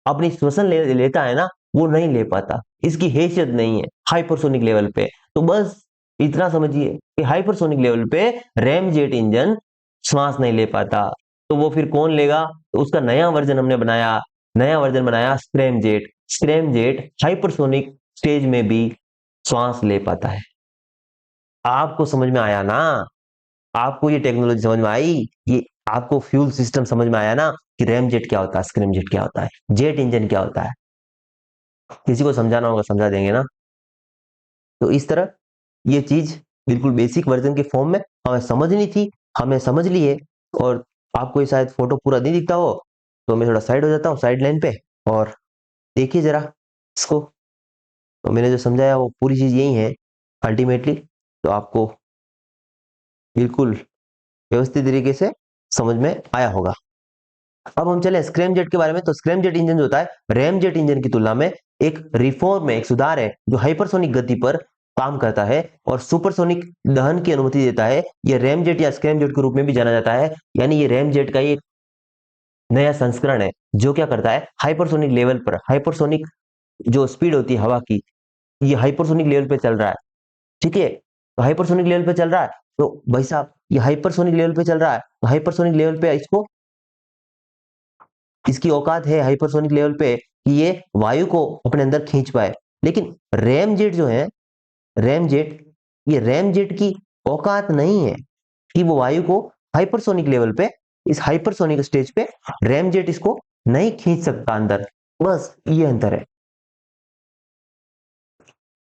अपनी श्वसन लेता है ना, वो नहीं ले पाता, इसकी हैसियत नहीं है हाइपरसोनिक लेवल पे। तो बस इतना समझिए कि हाइपरसोनिक लेवल पे रैम जेट इंजन श्वास नहीं ले पाता। तो वो फिर कौन लेगा? तो उसका नया वर्जन हमने बनाया, नया वर्जन बनाया scrum jet. Scrum jet hypersonic stage में भी श्वास ले पाता है। आपको समझ में आया ना? आपको ये टेक्नोलॉजी समझ में आई? ये आपको फ्यूल सिस्टम समझ में आया ना, कि रैम जेट क्या होता है, स्क्रैम जेट क्या होता है, जेट इंजन क्या होता है? किसी को समझाना होगा समझा देंगे ना। तो इस तरह ये चीज बिल्कुल बेसिक वर्जन के फॉर्म में हमें समझनी थी, हमें समझ ली है। और आपको ये शायद फोटो पूरा नहीं दिखता हो, तो मैं थोड़ा साइड हो जाता हूँ, साइड लाइन पे, और देखिए जरा इसको। तो मैंने जो समझाया वो पूरी चीज यही है अल्टीमेटली। तो आपको बिल्कुल व्यवस्थित तरीके से समझ में आया होगा। अब हम चले स्क्रैम जेट के बारे में। तो स्क्रैम जेट इंजन जो होता है, रैम जेट इंजन की तुलना में एक रिफॉर्म है, एक सुधार है, जो हाइपरसोनिक गति पर काम करता है और सुपरसोनिक दहन की अनुमति देता है। यह रैमजेट या स्क्रैमजेट के रूप में भी जाना जाता है, यानी ये रैमजेट का एक नया संस्करण है जो क्या करता है, हाइपरसोनिक लेवल पर, हाइपरसोनिक जो स्पीड होती है हवा की, ये हाइपरसोनिक लेवल पे चल रहा है। ठीक है, तो हाइपरसोनिक लेवल पे चल रहा है, तो भाई साहब ये हाइपरसोनिक लेवल पे चल रहा है, तो हाइपरसोनिक लेवल पे इसको, इसकी औकात है हाइपरसोनिक लेवल पे कि ये वायु को अपने अंदर खींच पाए। लेकिन रैम जेट जो है, रैम जेट, ये रैम जेट की औकात नहीं है कि वो वायु को हाइपरसोनिक लेवल पे, इस हाइपरसोनिक स्टेज पे रैम जेट इसको नहीं खींच सकता अंदर। बस ये अंतर है।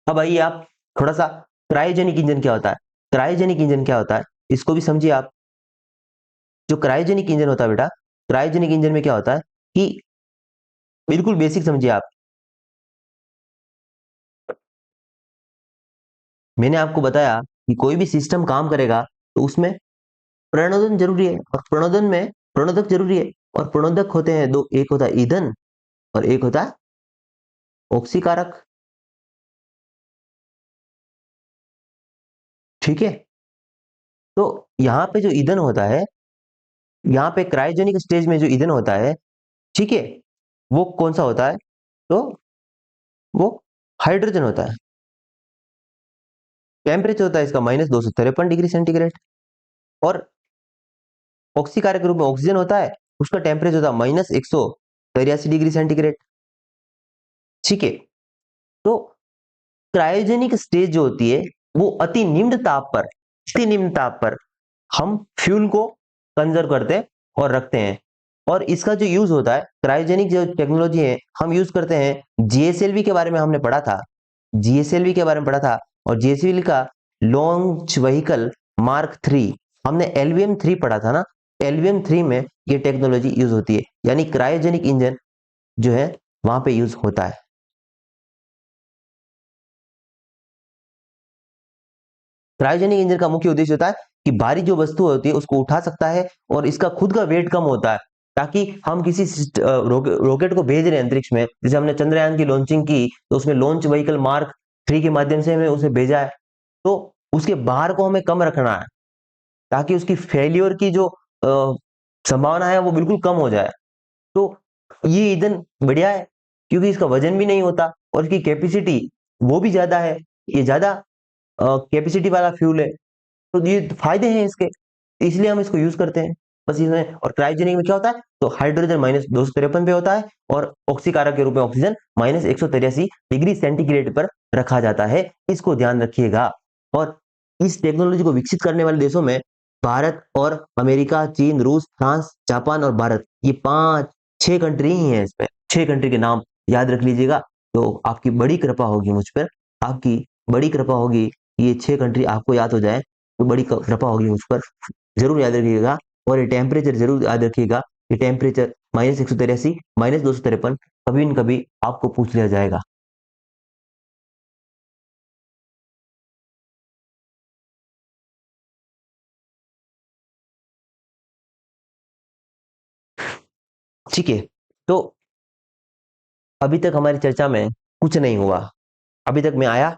अब आइए आप थोड़ा सा, क्रायोजेनिक इंजन क्या होता है, क्रायोजेनिक इंजन क्या होता है इसको भी समझिए आप। जो क्रायोजेनिक इंजन होता है बेटा, क्रायोजेनिक इंजन में क्या होता है कि बिल्कुल बेसिक समझिए आप। मैंने आपको बताया कि कोई भी सिस्टम काम करेगा तो उसमें प्रणोदन जरूरी है, और प्रणोदन में प्रणोदक जरूरी है, और प्रणोदक होते हैं दो, एक होता है ईंधन और एक होता है ऑक्सीकारक। ठीक है, तो यहाँ पे जो ईंधन होता है, यहाँ पे क्रायोजेनिक स्टेज में जो ईंधन होता है, ठीक है, वो कौन सा होता है, तो वो हाइड्रोजन होता है। टेम्परेचर होता है इसका -253 डिग्री सेंटीग्रेड। और ऑक्सीकारक के रूप में ऑक्सीजन होता है, उसका टेम्परेचर होता है -183 डिग्री सेंटीग्रेड। ठीक है, तो क्रायोजेनिक स्टेज जो होती है वो अति निम्न ताप पर, अति निम्न ताप पर हम फ्यूल को कंजर्व करते हैं और रखते हैं। और इसका जो यूज होता है, क्रायोजेनिक जो टेक्नोलॉजी है हम यूज करते हैं, जीएसएलवी के बारे में हमने पढ़ा था, जीएसएलवी के बारे में पढ़ा था, और जीएसएलवी का लॉन्च व्हीकल मार्क 3, हमने LVM 3 पढ़ा था ना, LVM 3 में ये टेक्नोलॉजी यूज होती है, यानी क्रायोजेनिक इंजन जो है वहां पे यूज होता है। क्रायोजेनिक इंजन का मुख्य उद्देश्य होता है कि भारी जो वस्तु होती है उसको उठा सकता है, और इसका खुद का वेट कम होता है, ताकि हम किसी रॉकेट को भेज रहे हैं अंतरिक्ष में, जैसे हमने चंद्रयान की लॉन्चिंग की तो उसमें लॉन्च व्हीकल मार्क 3 के माध्यम से हमें उसे भेजा है, तो उसके भार को हमें कम रखना है, ताकि उसकी फेल्योर की जो संभावना है वो बिल्कुल कम हो जाए। तो ये ईंधन बढ़िया है, क्योंकि इसका वजन भी नहीं होता और इसकी कैपेसिटी वो भी ज्यादा है, ये ज्यादा कैपेसिटी वाला फ्यूल है, तो ये फायदे हैं इसके, इसलिए हम इसको यूज करते हैं। बस इसमें, और क्रायोजेनिक में क्या होता है, तो हाइड्रोजन -253 पे होता है, और ऑक्सीकारक के रूप में ऑक्सीजन -183 डिग्री सेंटीग्रेड पर रखा जाता है, इसको ध्यान रखिएगा। और इस टेक्नोलॉजी को विकसित करने वाले देशों में भारत और अमेरिका, चीन, रूस, फ्रांस, जापान और भारत, ये 5-6 कंट्री ही हैं। इसमें 6 कंट्री के नाम याद रख लीजिएगा, तो आपकी बड़ी कृपा होगी मुझ पर, आपकी बड़ी कृपा होगी, ये 6 कंट्री आपको याद हो जाए तो बड़ी कृपा होगी मुझ पर। जरूर याद रखिएगा, और ये टेम्परेचर जरूर याद रखिएगा, ये टेम्परेचर -183, -253 कभी न कभी आपको पूछ लिया जाएगा। ठीक है, तो अभी तक हमारी चर्चा में कुछ नहीं हुआ, अभी तक मैं आया,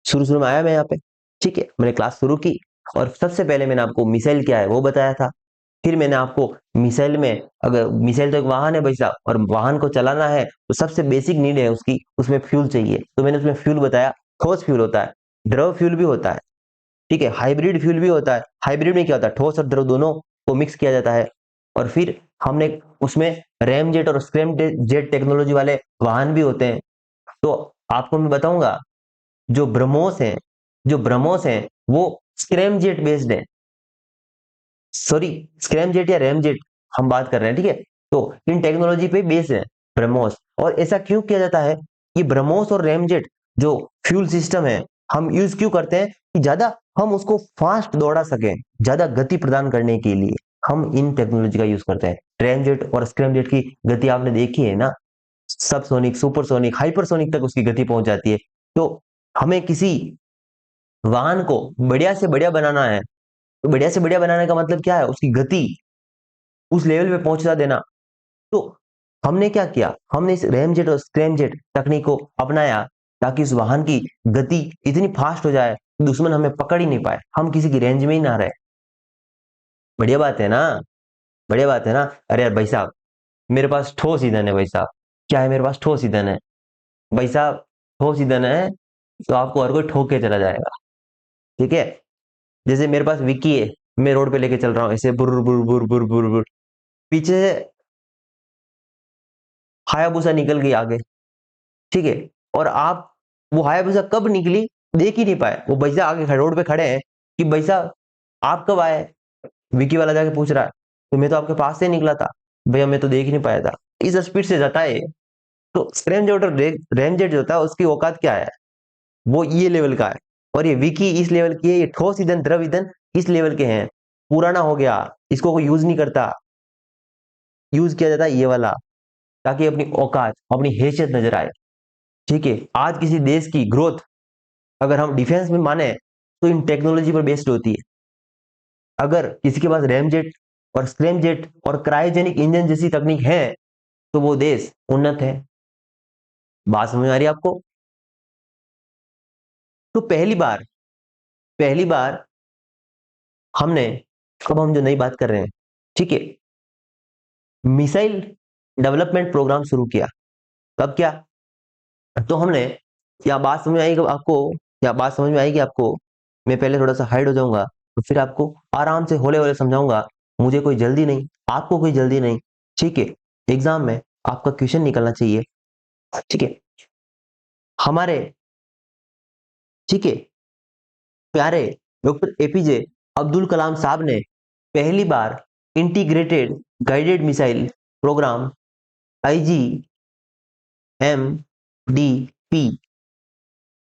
शुरू शुरू में आया मैं यहाँ पे, ठीक है, मैंने क्लास शुरू की, और सबसे पहले मैंने आपको मिसाइल क्या है वो बताया था। फिर मैंने आपको मिसाइल में, अगर मिसाइल तो एक वाहन है भाई साहब, और वाहन को चलाना है तो सबसे बेसिक नीड है उसकी, उसमें फ्यूल चाहिए, तो मैंने उसमें फ्यूल बताया, ठोस फ्यूल होता है, द्रव फ्यूल भी होता है, ठीक है, हाइब्रिड फ्यूल भी होता है। हाइब्रिड में क्या होता है, ठोस और द्रव दोनों को मिक्स किया जाता है। और फिर हमने उसमें रैम जेट और स्क्रैम जेट टेक्नोलॉजी वाले वाहन भी होते हैं। तो आपको मैं बताऊंगा, जो ब्रह्मोस है, जो ब्रह्मोस है वो स्क्रैम जेट बेस्ड है, सॉरी, स्क्रैम जेट या रैम जेट हम बात कर रहे हैं, ठीक है, तो इन टेक्नोलॉजी पे बेस है ब्रह्मोस। और ऐसा क्यों किया जाता है, ये ब्रह्मोस और रैम जेट जो फ्यूल सिस्टम है हम यूज क्यों करते हैं, कि ज्यादा हम उसको फास्ट दौड़ा सकें, ज्यादा गति प्रदान करने के लिए हम इन टेक्नोलॉजी का यूज करते हैं। रैम जेट और स्क्रैम जेट की गति आपने देखी है ना, सबसोनिक, सुपरसोनिक, हाइपरसोनिक तक उसकी गति पहुंच जाती है। तो हमें किसी वाहन को बढ़िया से बढ़िया बनाना है, तो बढ़िया से बढ़िया बनाने का मतलब क्या है, उसकी गति उस लेवल पे पहुंचा देना। तो हमने क्या किया, हमने इस रैमजेट और स्क्रैमजेट तकनीक को अपनाया, ताकि उस वाहन की गति इतनी फास्ट हो जाए दुश्मन हमें पकड़ ही नहीं पाए, हम किसी की रेंज में ही ना रहे। बढ़िया बात है ना, बढ़िया बात है ना। अरे यार भाई साहब, मेरे पास ठोस ईंधन है भाई साहब। क्या है मेरे पास? ठोस ईंधन है भाई साहब। ठोस ईंधन है तो आपको हर कोई ठोक के चला जाएगा। ठीक है, जैसे मेरे पास विक्की है, मैं रोड पे लेके चल रहा हूँ ऐसे बुर बुर बुर बुर बुर बुर, पीछे से हायाबुसा निकल गई आगे। ठीक है, और आप वो हायाबुसा कब निकली देख ही नहीं पाए। वो भैया आगे रोड पे खड़े हैं कि भाई साहब आप कब आए? विकी वाला जाके पूछ रहा है, तो मैं तो आपके पास से निकला था भैया, मैं तो देख ही नहीं पाया था, इस स्पीड से जाता है। तो रेमजेट और रेमजेट जो होता है उसकी औकात क्या है? वो ये लेवल का है। और ये विकी इस लेवल की है, ये ठोस ईंधन द्रव ईंधन इस लेवल के हैं। पुराना हो गया, इसको कोई यूज नहीं करता। यूज किया जाता है ये वाला, ताकि अपनी औकात अपनी हैसियत नजर आए। ठीक है, आज किसी देश की ग्रोथ अगर हम डिफेंस में माने तो इन टेक्नोलॉजी पर बेस्ड होती है। अगर किसी के पास रैमजेट और स्क्रैमजेट और क्रायोजेनिक इंजन जैसी तकनीक है तो वो देश उन्नत है। बात समझ में आ रही है आपको? तो पहली बार हमने, अब हम जो नई बात कर रहे हैं, ठीक है, मिसाइल डेवलपमेंट प्रोग्राम शुरू किया। कब क्या? तो हमने, क्या बात समझ में आएगी आपको? क्या बात समझ में आएगी आपको? मैं पहले थोड़ा सा हाइड हो जाऊंगा तो फिर आपको आराम से होले होले समझाऊंगा। मुझे कोई जल्दी नहीं, आपको कोई जल्दी नहीं। ठीक है, एग्जाम में आपका क्वेश्चन निकलना चाहिए। ठीक है, हमारे, ठीक है, प्यारे डॉक्टर एपीजे अब्दुल कलाम साहब ने पहली बार integrated guided missile programme IGMDP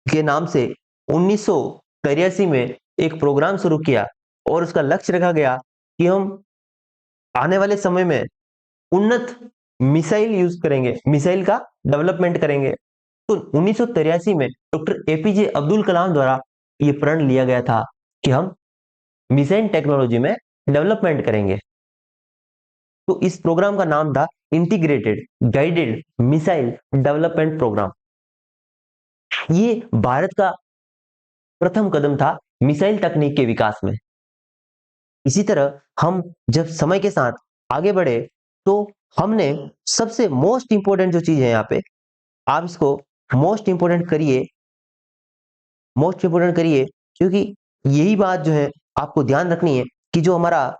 के नाम से 1983 में एक प्रोग्राम शुरू किया। और उसका लक्ष्य रखा गया कि हम आने वाले समय में उन्नत मिसाइल यूज करेंगे, मिसाइल का डेवलपमेंट करेंगे। तो 1983 में डॉक्टर एपीजे अब्दुल कलाम द्वारा यह प्रण लिया गया था कि हम मिसाइल टेक्नोलॉजी में डेवलपमेंट करेंगे। तो इस प्रोग्राम का नाम था integrated guided missile development program. ये भारत का प्रथम कदम था मिसाइल तकनीक के विकास में। इसी तरह हम जब समय के साथ आगे बढ़े तो हमने सबसे मोस्ट इंपोर्टेंट जो चीज है यहाँ पे, आप इसको मोस्ट इंपोर्टेंट करिए, मोस्ट इंपोर्टेंट करिए, क्योंकि यही बात जो है आपको ध्यान रखनी है कि जो हमारा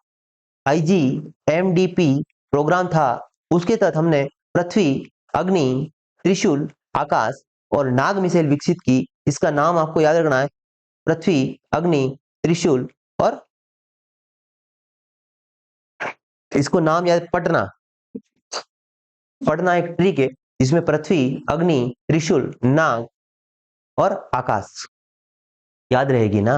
IGMDP प्रोग्राम था उसके तहत हमने पृथ्वी, अग्नि, त्रिशूल, आकाश और नाग मिसाइल विकसित की। इसका नाम आपको याद रखना है, पृथ्वी, अग्नि, त्रिशूल और, इसको नाम याद, पटना। पटना एक ट्रिक है जिसमें पृथ्वी, अग्नि, त्रिशूल, नाग और आकाश याद रहेगी ना।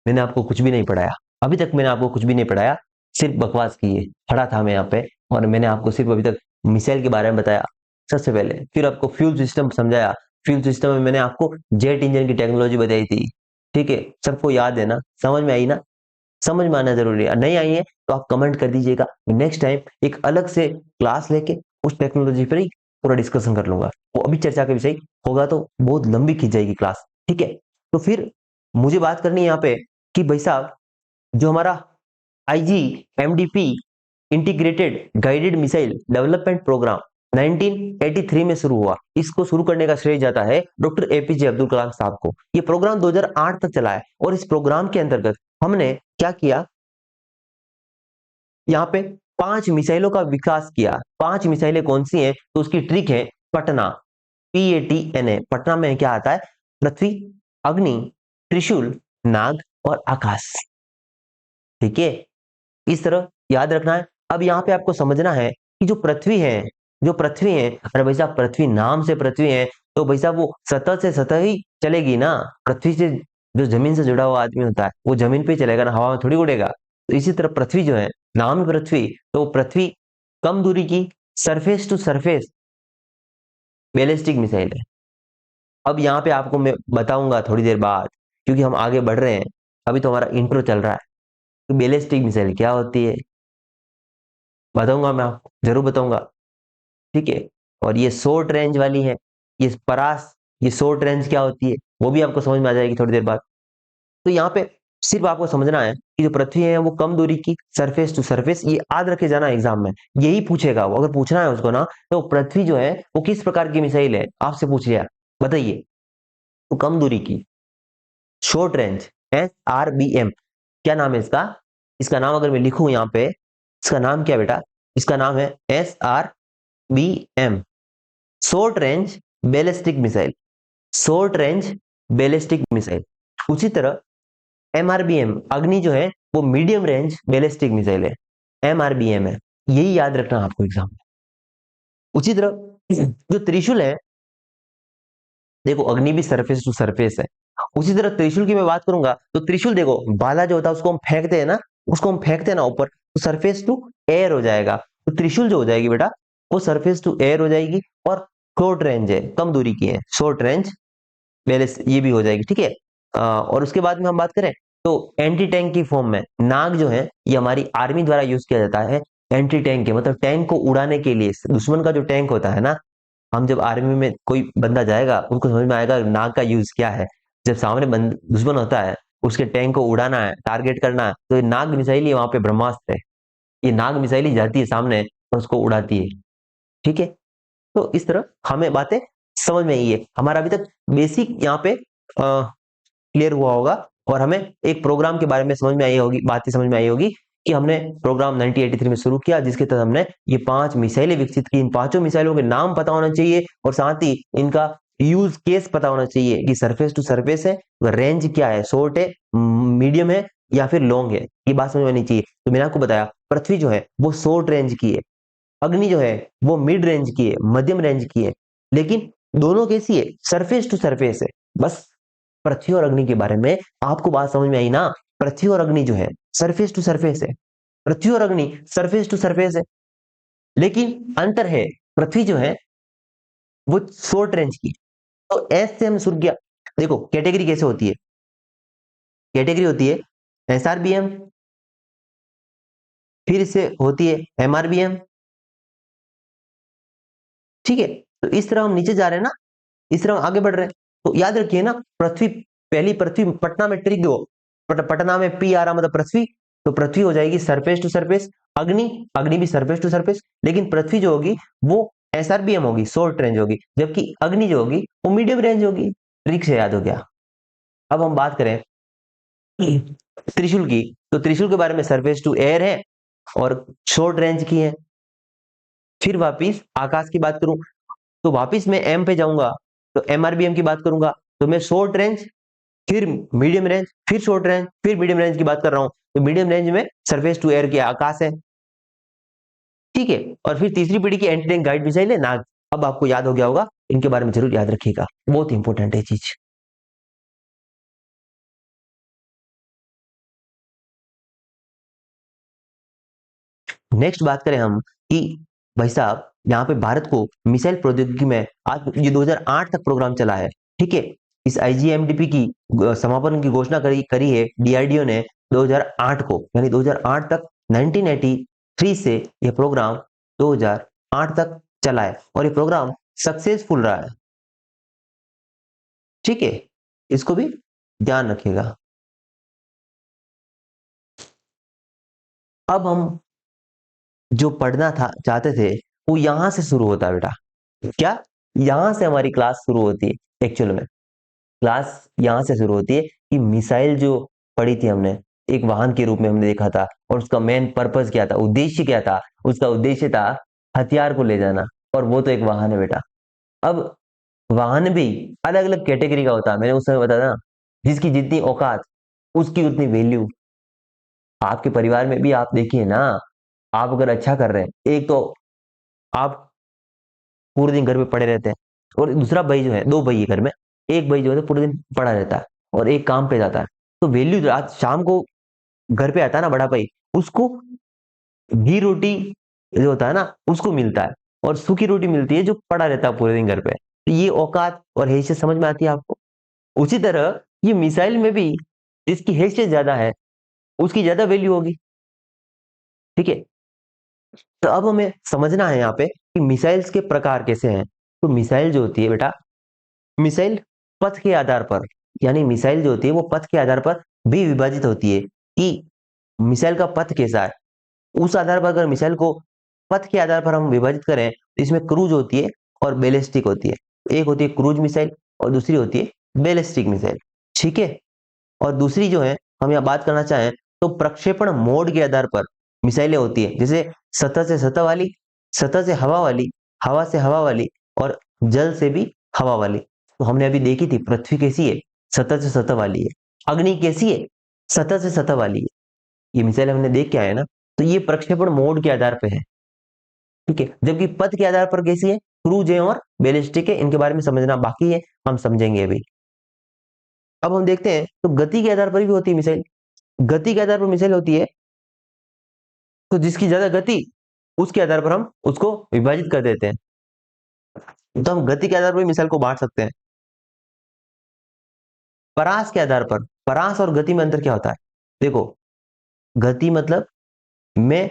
मैंने आपको कुछ भी नहीं पढ़ाया, अभी तक मैंने आपको कुछ भी नहीं पढ़ाया, सिर्फ बकवास की है। खड़ा था मैं यहाँ पे और मैंने आपको सिर्फ अभी तक मिसाइल के बारे में बताया सबसे पहले, फिर आपको फ्यूल सिस्टम समझाया। फ्यूल सिस्टम में मैंने आपको जेट इंजन की टेक्नोलॉजी बताई थी। ठीक है, सबको याद है ना? समझ में आई ना? समझ में आना जरूरी है। नहीं आई है तो आप कमेंट कर दीजिएगा, नेक्स्ट टाइम एक अलग से क्लास लेके उस टेक्नोलॉजी पर ही पूरा डिस्कशन कर लूंगा। वो अभी चर्चा का विषय होगा तो बहुत लंबी खींच जाएगी क्लास। ठीक है, तो फिर मुझे बात करनी है यहाँ पे कि भाई साहब जो हमारा IGMDP integrated guided missile development program 1983 में शुरू हुआ, इसको शुरू करने का श्रेय जाता है डॉक्टर एपीजे अब्दुल कलाम साहब को। ये प्रोग्राम 2008 तक चला है और इस प्रोग्राम के अंतर्गत हमने क्या किया, यहाँ पे 5 मिसाइलों का विकास किया। 5 मिसाइलें कौन सी हैं? तो उसकी ट्रिक है पटना, PATNA। पटना में क्या आता है? पृथ्वी, अग्नि, त्रिशूल, नाग और आकाश। ठीक है, इस तरह याद रखना है। अब यहाँ पे आपको समझना है कि जो पृथ्वी है, जो पृथ्वी है, अरे भाई साहब पृथ्वी नाम से पृथ्वी है तो भाई साहब वो सतह से सतह ही चलेगी ना। पृथ्वी से, जो जमीन से जुड़ा हुआ आदमी होता है वो जमीन पे ही चलेगा ना, हवा में थोड़ी उड़ेगा। तो इसी तरह पृथ्वी जो है, नाम है पृथ्वी, तो पृथ्वी कम दूरी की surface to surface ballistic missile है। अब यहाँ पे आपको मैं बताऊंगा थोड़ी देर बाद, क्योंकि हम आगे बढ़ रहे हैं, अभी तो हमारा इंट्रो चल रहा है। तो बैलिस्टिक मिसाइल क्या होती है बताऊंगा, मैं आपको जरूर बताऊंगा। ठीक है, और ये शॉर्ट रेंज वाली है, ये परास, ये शॉर्ट रेंज क्या होती है वो भी आपको समझ में आ जाएगी थोड़ी देर बाद। तो यहाँ पे सिर्फ आपको समझना है कि जो पृथ्वी है वो कम दूरी की, सरफेस टू सरफेस, ये याद रखे जाना एग्जाम में, यही पूछेगा वो, अगर पूछना है उसको ना, तो पृथ्वी जो है वो किस प्रकार की मिसाइल है आपसे पूछ लिया, बताइए। तो कम दूरी की, शॉर्ट रेंज, SRBM, क्या नाम है इसका? इसका नाम अगर मैं लिखूं यहाँ पे, इसका नाम क्या बेटा? इसका नाम है SRBM, short range ballistic missile, short range ballistic missile. उसी तरह MRBM, अग्नि जो है वो मीडियम रेंज बैलिस्टिक मिसाइल है, MRBM है, यही याद रखना आपको एग्जाम में। उसी तरह जो त्रिशूल है, देखो अग्नि भी सरफेस टू सरफेस है, उसी तरह त्रिशूल की मैं बात करूंगा तो त्रिशूल देखो, भाला जो होता है उसको हम फेंकते हैं ना, उसको हम फेंकते हैं ना ऊपर, तो सरफेस टू एयर हो जाएगा। तो त्रिशूल जो हो जाएगी बेटा वो सरफेस टू एयर हो जाएगी, और शॉर्ट रेंज है, कम दूरी की है, शॉर्ट रेंज पहले ये भी हो जाएगी, ठीक है। और उसके बाद में हम बात करें तो एंटी टैंक की फॉर्म में नाग जो है ये हमारी आर्मी द्वारा यूज किया जाता है, एंटी टैंक के मतलब टैंक को उड़ाने के लिए, दुश्मन का जो टैंक होता है ना, हम जब आर्मी में कोई बंदा जाएगा उनको समझ में आएगा नाग का यूज क्या है। जब सामने दुश्मन होता है, उसके टैंक को उड़ाना है, टारगेट करना है, तो ये नाग मिसाइल ही वहां पे ब्रह्मास्त्र है, ये नाग मिसाइल ही जाती है सामने और उसको उड़ाती है, ठीक है। तो इस तरह हमें बातें समझ में आई है, हमारा अभी तक बेसिक यहाँ पे क्लियर हुआ होगा, और हमें एक प्रोग्राम के बारे में समझ में आई होगी, बातें समझ में आई होगी कि हमने प्रोग्राम 1983 में शुरू किया, जिसके तहत हमने ये 5 मिसाइलें विकसित की। इन पांचों मिसाइलों के नाम पता होना चाहिए, और साथ ही इनका यूज केस पता होना चाहिए कि सरफेस टू सरफेस है, रेंज क्या है, शॉर्ट है, मीडियम है या फिर लॉन्ग है, ये बात समझ में आनी चाहिए। तो मैंने आपको बताया पृथ्वी जो है वो शॉर्ट रेंज की है, अग्नि जो है वो मिड रेंज की है, मध्यम रेंज की है, लेकिन दोनों कैसी है? सरफेस टू सरफेस है। बस पृथ्वी और अग्नि के बारे में आपको बात समझ में आई ना? पृथ्वी और अग्नि जो है सरफेस टू सरफेस है, पृथ्वी और अग्नि सरफेस टू सरफेस है, लेकिन अंतर है, पृथ्वी जो है वो शॉर्ट रेंज की। तो एस से हम शुरू किया, देखो कैटेगरी कैसे होती है, कैटेगरी होती है SRBM, फिर इससे होती है MRBM, ठीक है। तो इस तरह हम नीचे जा रहे हैं ना, इस तरह हम आगे बढ़ रहे हैं। तो याद रखिए ना, पृथ्वी, पहली पृथ्वी, पटना में ट्रिक दो, पटना में P आ रहा मतलब पृथ्वी, तो पृथ्वी हो जाएगी सरफेस टू सरफेस, अग्नि, अग्नि भी सरफेस टू सरफेस, लेकिन पृथ्वी जो होगी वो SRBM होगी, शॉर्ट रेंज होगी, जबकि अग्नि जो होगी वो मीडियम रेंज होगी। ट्रिक से याद हो गया। अब हम बात करें त्रिशूल की, तो त्रिशूल के बारे में सरफेस टू एयर है और शॉर्ट रेंज की है। फिर वापिस आकाश की बात करूं तो वापिस मैं एम पे जाऊंगा, तो MRBM की बात करूंगा, तो मैं शॉर्ट रेंज, फिर मीडियम रेंज, फिर शॉर्ट रेंज, फिर मीडियम रेंज की बात कर रहा हूं, तो मीडियम रेंज में सरफेस टू एयर के आकाश है, ठीक है। और फिर तीसरी पीढ़ी की एंटी टैंक गाइड मिसाइल है नाग। अब आपको याद हो गया होगा, इनके बारे में जरूर याद रखिएगा, बहुत इंपॉर्टेंट है चीज। नेक्स्ट बात करें हम कि भाई साहब यहाँ पे भारत को मिसाइल प्रौद्योगिकी में आज ये 2008 तक प्रोग्राम चला है, ठीक है। इस IGMDP की समापन की घोषणा करी है DRDO ने 2008 को, यानी 2008 तक, 1983 से यह प्रोग्राम 2008 तक चला है, और ये प्रोग्राम सक्सेसफुल रहा है, ठीक है। इसको भी ध्यान रखिएगा। अब हम जो पढ़ना था चाहते थे वो यहां से शुरू होता है बेटा, क्या? यहां से हमारी क्लास शुरू होती है, एक्चुअल में क्लास यहां से शुरू होती है कि मिसाइल जो पढ़ी थी हमने, एक वाहन के रूप में हमने देखा था, और उसका मेन पर्पस क्या था, उद्देश्य क्या था? उसका उद्देश्य था हथियार को ले जाना, और वो तो एक वाहन है बेटा। अब वाहन भी अलग अलग कैटेगरी का होता है, मैंने उस समय बताया ना, जिसकी जितनी औकात उसकी उतनी वैल्यू। आपके परिवार में भी आप देखिए ना, आप अगर अच्छा कर रहे हैं, एक तो आप पूरे दिन घर पे पड़े रहते हैं, और दूसरा भाई जो है, दो भाई है घर में, एक भाई जो है पूरे दिन पड़ा रहता है और एक काम पे जाता है, तो वैल्यू रात शाम को घर पे आता है ना बड़ा भाई, उसको घी रोटी जो होता है ना उसको मिलता है, और सूखी रोटी मिलती है जो पड़ा रहता है पूरे दिन घर पे। तो ये औकात और हैसियत समझ में आती है आपको? उसी तरह ये मिसाइल में भी जिसकी हैसियत ज्यादा है उसकी ज्यादा वैल्यू होगी, ठीक है। तो अब हमें समझना है यहाँ पे कि मिसाइल्स के प्रकार कैसे हैं। तो मिसाइल जो होती है बेटा, मिसाइल पथ के आधार पर, यानी मिसाइल जो होती है वो पथ के आधार पर भी विभाजित होती है कि मिसाइल का पथ कैसा है। उस आधार पर अगर मिसाइल को पथ के आधार पर हम विभाजित करें तो इसमें क्रूज होती है और बैलिस्टिक होती है। एक होती है क्रूज मिसाइल और दूसरी होती है बैलिस्टिक मिसाइल। ठीक है। और दूसरी जो है हम यहाँ बात करना चाहें तो प्रक्षेपण मोड के आधार पर मिसाइलें होती है, जैसे सतह से सतह वाली, सतह से हवा वाली, हवा से हवा वाली और जल से भी हवा वाली। तो हमने अभी देखी थी पृथ्वी कैसी है, सतह से सतह वाली है। अग्नि कैसी है, सतह से सतह वाली है। ये मिसाइल हमने देख के आए ना। तो ये प्रक्षेपण मोड के आधार पर है। ठीक है। जबकि पथ के आधार पर कैसी है, क्रूज है और बैलिस्टिक है। इनके बारे में समझना बाकी है, हम समझेंगे अभी। अब हम देखते हैं तो गति के आधार पर भी होती है मिसाइल। गति के आधार पर मिसाइल होती है, तो जिसकी ज्यादा गति उसके आधार पर हम उसको विभाजित कर देते हैं। तो हम गति के आधार पर मिसाइल को बांट सकते हैं। परास के आधार पर, परास और गति में अंतर क्या होता है? देखो, गति मतलब मैं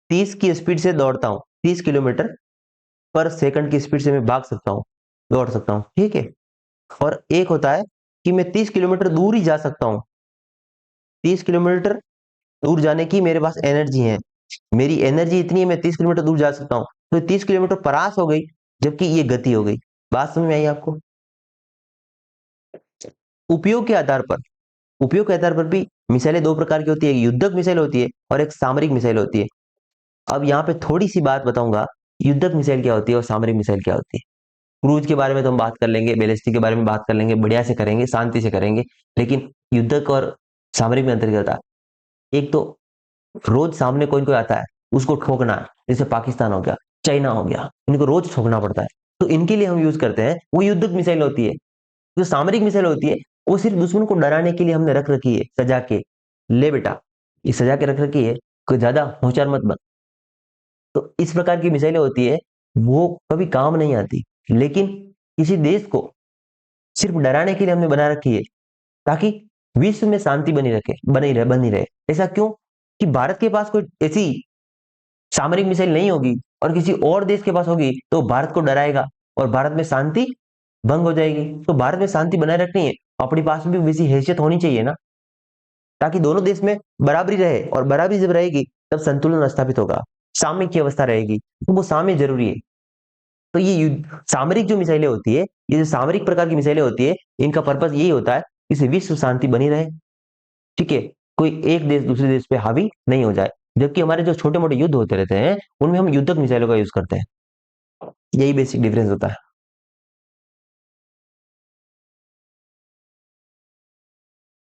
30 की स्पीड से दौड़ता हूं, 30 किलोमीटर पर सेकंड की स्पीड से मैं भाग सकता हूं, दौड़ सकता हूं। ठीक है। और एक होता है कि मैं 30 किलोमीटर दूर ही जा सकता हूं, 30 किलोमीटर दूर जाने की मेरे पास एनर्जी है, मेरी एनर्जी इतनी है, मैं 30 किलोमीटर दूर जा सकता हूँ। तो 30 किलोमीटर परास हो गई, जबकि ये गति हो गई। बात समझ में आई आपको? उपयोग के आधार पर, उपयोग के आधार पर भी मिसाइलें दो प्रकार की होती है, एक युद्धक मिसाइल होती है और एक सामरिक मिसाइल होती है। अब यहाँ पे थोड़ी सी बात बताऊंगा, युद्धक मिसाइल क्या होती है और सामरिक मिसाइल क्या होती है। क्रूज के बारे में तो हम बात कर लेंगे, बैलिस्टिक के बारे में बात कर लेंगे, बढ़िया से करेंगे, शांति से करेंगे। लेकिन युद्धक और सामरिक में अंतर क्या होता है? एक तो रोज सामने कोई कोई आता है, उसको ठोकना है, जैसे पाकिस्तान हो गया, चाइना हो गया, इनको रोज ठोकना पड़ता है। तो इनके लिए हम यूज करते हैं वो युद्धक मिसाइल होती है। जो सामरिक मिसाइल होती है वो सिर्फ दुश्मन को डराने के लिए हमने रख रखी है, सजा के। ले बेटा, ये सजा के रख रखी है, कोई ज्यादा होशियार मत बन। तो इस प्रकार की मिसाइलें होती है, वो कभी काम नहीं आती, लेकिन किसी देश को सिर्फ डराने के लिए हमने बना रखी है, ताकि विश्व में शांति बनी रहे। ऐसा क्यों? कि भारत के पास कोई ऐसी सामरिक मिसाइल नहीं होगी और किसी और देश के पास होगी तो भारत को डराएगा और भारत में शांति भंग हो जाएगी। तो भारत में शांति बनाए रखनी है, अपने पास भी वैसी हैसियत होनी चाहिए ना, ताकि दोनों देश में बराबरी रहे। और बराबरी जब रहेगी तब संतुलन स्थापित होगा, साम्य की अवस्था रहेगी। तो वो साम्य जरूरी है। तो ये सामरिक जो मिसाइलें होती है, ये जो सामरिक प्रकार की मिसाइलें होती है, इनका पर्पज यही होता है कि इसे विश्व शांति बनी रहे। ठीक है। कोई एक देश दूसरे देश पे हावी नहीं हो जाए। जबकि हमारे जो छोटे मोटे युद्ध होते रहते हैं उनमें हम युद्धक मिसाइलों का यूज करते हैं। यही बेसिक डिफरेंस होता है।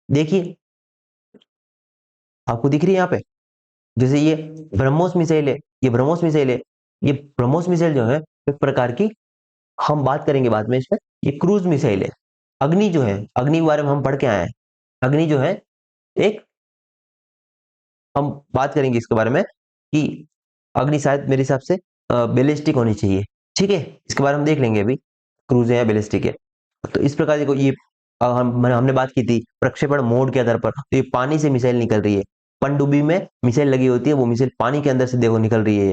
देखिए, आपको दिख रही है यहाँ पे, जैसे ये ब्रह्मोस मिसाइल है, ये ब्रह्मोस मिसाइल है। ये ब्रह्मोस मिसाइल जो है एक प्रकार की, हम बात करेंगे बाद में इसमें, ये क्रूज मिसाइल है। अग्नि जो है, अग्नि के बारे में हम पढ़ के आए हैं। अग्नि जो है एक, हम बात करेंगे इसके बारे में कि अग्नि शायद मेरे हिसाब से बैलिस्टिक होनी चाहिए। ठीक है। इसके बारे में हम देख लेंगे अभी, क्रूज है या बैलिस्टिक है। तो इस प्रकार देखो, ये हमने बात की थी प्रक्षेपण मोड के आधार पर। तो ये पानी से मिसाइल निकल रही है, पनडुब्बी में मिसाइल लगी होती है, वो मिसाइल पानी के अंदर से देखो निकल रही है,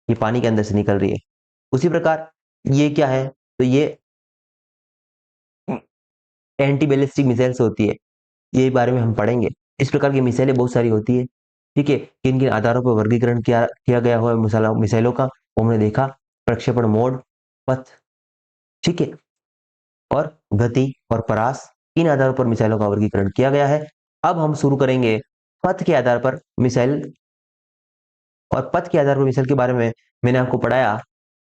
ये पानी के अंदर से निकल रही है। उसी प्रकार ये क्या है, तो ये एंटी बैलिस्टिक मिसाइल्स होती है, ये बारे में हम पढ़ेंगे। इस प्रकार की मिसाइलें बहुत सारी होती है। ठीक है। किन किन आधारों पर वर्गीकरण किया किया गया हुआ है मिसाइलों का, वो हमने देखा। प्रक्षेपण मोड, पथ, ठीक है, और गति और परास, इन आधारों पर मिसाइलों का वर्गीकरण किया गया है। अब हम शुरू करेंगे पथ के आधार पर मिसाइल। और पथ के आधार पर मिसाइल के बारे में मैंने आपको पढ़ाया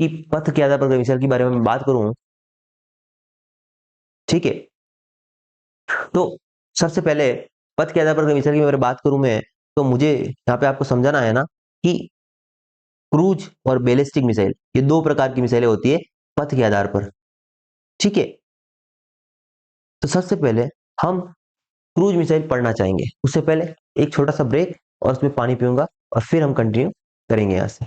कि पथ के आधार पर मिसाइल के बारे में मैं बात करूं। ठीक है। तो सबसे पहले पथ के आधार पर मिसाइल की अगर बात करूं मैं, तो मुझे यहाँ पे आपको समझाना है ना कि क्रूज और बैलिस्टिक मिसाइल, ये दो प्रकार की मिसाइलें होती है पथ के आधार पर। ठीक है। तो सबसे पहले हम क्रूज मिसाइल पढ़ना चाहेंगे। उससे पहले एक छोटा सा ब्रेक, और उसमें पानी पीऊंगा, और फिर हम कंटिन्यू करेंगे यहाँ से।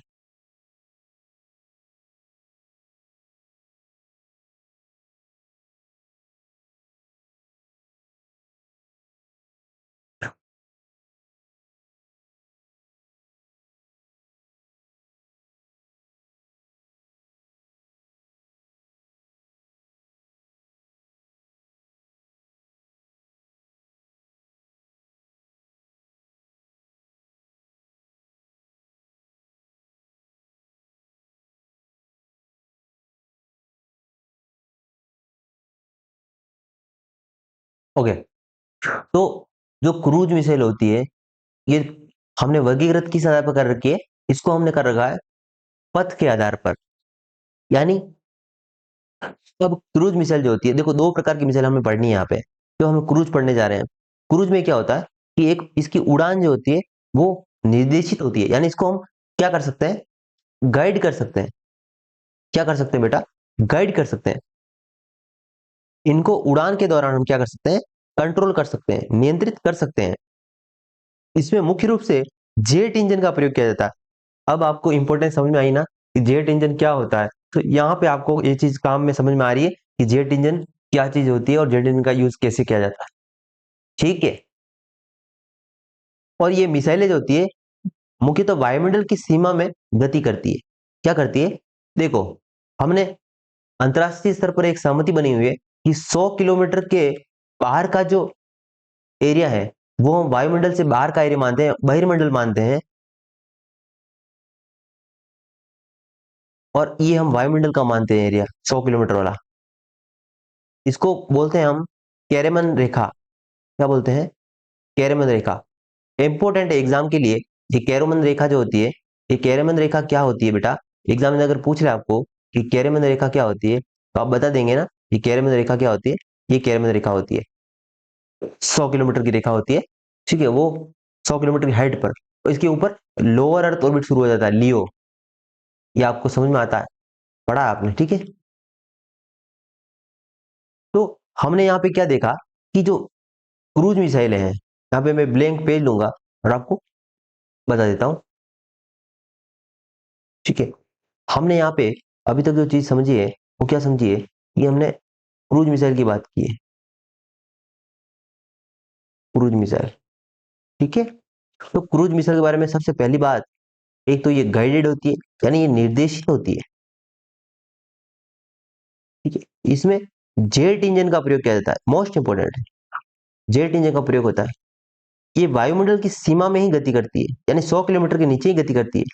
ओके, तो जो क्रूज मिसाइल होती है, ये हमने वर्गीकृत किस आधार पर कर रखी है? इसको हमने कर रखा है पथ के आधार पर। यानी अब क्रूज मिसाइल जो होती है, देखो दो प्रकार की मिसाइल हमें पढ़नी है यहाँ पे, जो हम क्रूज पढ़ने जा रहे हैं। क्रूज में क्या होता है कि एक इसकी उड़ान जो होती है वो निर्देशित होती है, यानी इसको हम क्या कर सकते हैं? गाइड कर सकते हैं। क्या कर सकते हैं बेटा? गाइड कर सकते हैं। इनको उड़ान के दौरान हम क्या कर सकते हैं? कंट्रोल कर सकते हैं, नियंत्रित कर सकते हैं। इसमें मुख्य रूप से जेट इंजन का प्रयोग किया जाता है। अब आपको इंपॉर्टेंस समझ में आई ना कि जेट इंजन क्या होता है? तो यहाँ पे आपको ये चीज काम में समझ में आ रही है कि जेट इंजन क्या चीज होती है और जेट इंजन का यूज कैसे किया जाता है। ठीक है। और ये मिसाइलें जो होती है मुख्यतः वायुमंडल की सीमा में गति करती है। क्या करती है? देखो, हमने अंतरराष्ट्रीय स्तर पर एक सहमति बनी हुई है कि 100 किलोमीटर के बाहर का जो एरिया है वो हम वायुमंडल से बाहर का एरिया मानते हैं, बहिर्मंडल मानते हैं। और ये हम वायुमंडल का मानते हैं एरिया 100 किलोमीटर वाला। इसको बोलते हैं हम कैरेमन रेखा। क्या बोलते हैं? कैरेमन रेखा। इंपोर्टेंट है एग्जाम के लिए। ये कैरेमन रेखा जो होती है, ये कैरेमन रेखा क्या होती है बेटा? एग्जाम में अगर पूछ रहे आपको कि कैरेमन रेखा क्या होती है, तो आप बता देंगे ना ये कैरेमन रेखा क्या होती है? ये कैरेमन रेखा होती है 100 किलोमीटर की रेखा होती है। ठीक है, वो 100 किलोमीटर की हाइट पर, तो इसके ऊपर लोअर अर्थ ऑर्बिट शुरू हो जाता है, लियो। ये आपको समझ में आता है, पढ़ा है आपने? ठीक है। तो हमने यहाँ पे क्या देखा कि जो क्रूज मिसाइलें हैं, यहाँ पे मैं ब्लैंक पेज लूंगा और आपको बता देता हूँ। ठीक है, हमने यहाँ पे अभी तक जो चीज समझी है वो क्या समझी है? कि हमने क्रूज मिसाइल की बात की है। क्रूज मिसाइल, ठीक है। तो क्रूज मिसाइल के बारे में सबसे पहली बात, एक तो ये गाइडेड होती है, यानी ये निर्देशित होती है। ठीक है, इसमें जेट इंजन का प्रयोग किया जाता है, मोस्ट इंपोर्टेंट है। जेट इंजन का प्रयोग होता है। ये वायुमंडल की सीमा में ही गति करती है, यानी 100 किलोमीटर के नीचे ही गति करती है।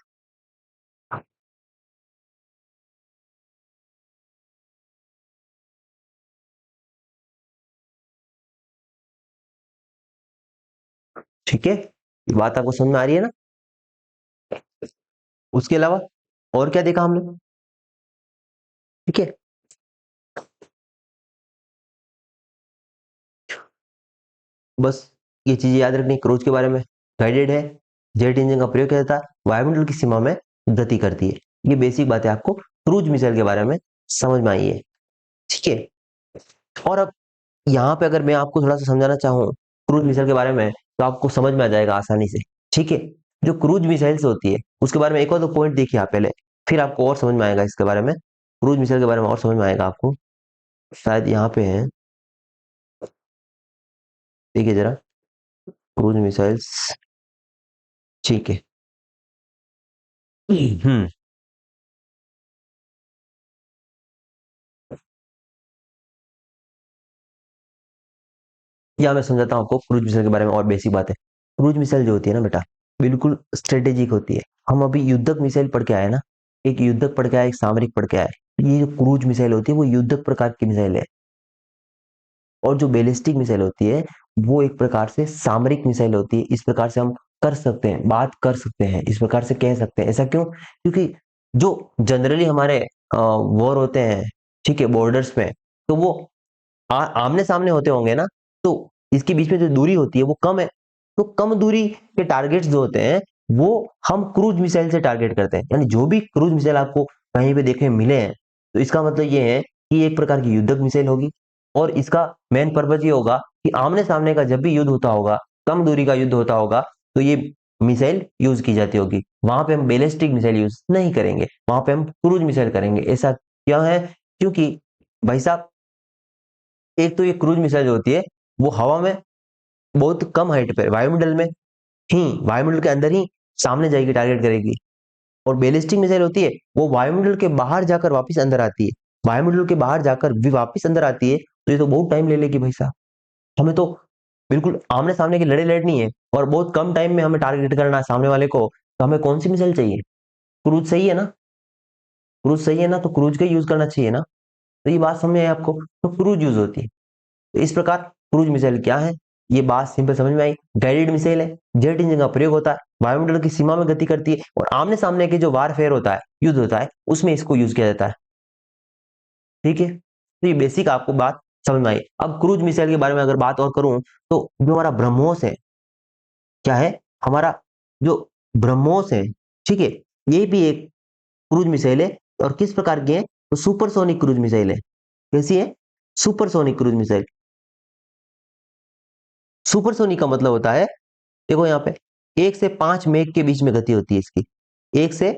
ठीक है, ये बात आपको समझ में आ रही है ना? उसके अलावा और क्या देखा हमने? ठीक है, बस ये चीजें याद रखनी क्रूज के बारे में। गाइडेड है, जेट इंजन का प्रयोग किया जाता है, वायुमंडल की सीमा में गति करती है। ये बेसिक बातें आपको क्रूज मिसाइल के बारे में समझ में आई है। ठीक है। और अब यहाँ पे अगर मैं आपको थोड़ा सा समझाना चाहूँ क्रूज मिसाइल के बारे में, तो आपको समझ में आ जाएगा आसानी से। ठीक है, जो क्रूज मिसाइल्स होती है उसके बारे में एक और दो पॉइंट देखिए आप पहले, फिर आपको और समझ में आएगा इसके बारे में। क्रूज मिसाइल के बारे में और समझ में आएगा आपको। शायद यहाँ पे है, देखिए जरा, क्रूज मिसाइल्स। ठीक है। हम्म, या मैं समझाता हूँ आपको क्रूज मिसाइल के बारे में और बेसिक बात है। क्रूज मिसाइल जो होती है ना बेटा, बिल्कुल स्ट्रेटेजिक होती है। हम अभी युद्धक मिसाइल पढ़ के आए ना, एक युद्धक पढ़ के आए, एक सामरिक पढ़ के आए। ये जो क्रूज मिसाइल होती है वो युद्धक प्रकार की मिसाइल है। और जो बैलिस्टिक मिसाइल होती है वो एक प्रकार से सामरिक मिसाइल होती है। इस प्रकार से हम कर सकते हैं, बात कर सकते हैं, इस प्रकार से कह सकते हैं। ऐसा क्यों? क्योंकि जो जनरली हमारे वॉर होते हैं, ठीक है, बॉर्डर्स में, तो वो आमने सामने होते होंगे ना, तो इसके बीच में जो दूरी होती है वो कम है। तो कम दूरी के टारगेट्स जो होते हैं वो हम क्रूज मिसाइल से टारगेट करते हैं। यानी जो भी क्रूज मिसाइल आपको कहीं पे देखने मिले हैं, तो इसका मतलब ये है कि एक प्रकार की युद्धक मिसाइल होगी। और इसका मेन पर्पज ये होगा कि आमने सामने का जब भी युद्ध होता होगा, कम दूरी का युद्ध होता होगा, तो ये मिसाइल यूज की जाती होगी। वहां पे हम बैलिस्टिक मिसाइल यूज नहीं करेंगे, वहां पे हम क्रूज मिसाइल करेंगे। ऐसा क्यों है? क्योंकि भाई साहब, एक तो ये क्रूज मिसाइल जो होती है वो हवा में बहुत कम हाइट पे, वायुमंडल में ही, वायुमंडल के अंदर ही सामने जाएगी, टारगेट करेगी। और बैलिस्टिक मिसाइल होती है वो वायुमंडल के बाहर जाकर वापस अंदर आती है। वायुमंडल के बाहर जाकर भी वापस अंदर आती है, तो ये तो बहुत टाइम ले लेगी भाई साहब। हमें तो बिल्कुल आमने सामने की लड़ाई लड़नी है और बहुत कम टाइम में हमें टारगेट करना है सामने वाले को, तो हमें कौन सी मिसाइल चाहिए? क्रूज सही है ना? क्रूज सही है ना? तो क्रूज का यूज करना चाहिए ना। तो ये बात समझ में आई आपको? तो क्रूज यूज होती है। तो इस प्रकार क्रूज मिसाइल क्या है, ये बात सिंपल समझ में आई। गाइडेड मिसाइल है, जेट इंजन का प्रयोग होता है, वायुमंडल की सीमा में गति करती है और आमने सामने के जो वारफेयर होता है, युद्ध होता है, उसमें इसको यूज किया जाता है। ठीक है, तो ये बेसिक आपको बात समझ में आई। अब क्रूज मिसाइल के बारे में अगर बात और करूं, तो जो हमारा ब्रह्मोस है, क्या है हमारा जो ब्रह्मोस है, ठीक है, ये भी एक क्रूज मिसाइल है। और किस प्रकार की है, तो सुपरसोनिक क्रूज मिसाइल है। कैसी है, सुपरसोनिक क्रूज मिसाइल। सुपरसोनिक का मतलब होता है, देखो यहाँ पे 1 से 5 मेघ के बीच में गति होती है इसकी। 1 से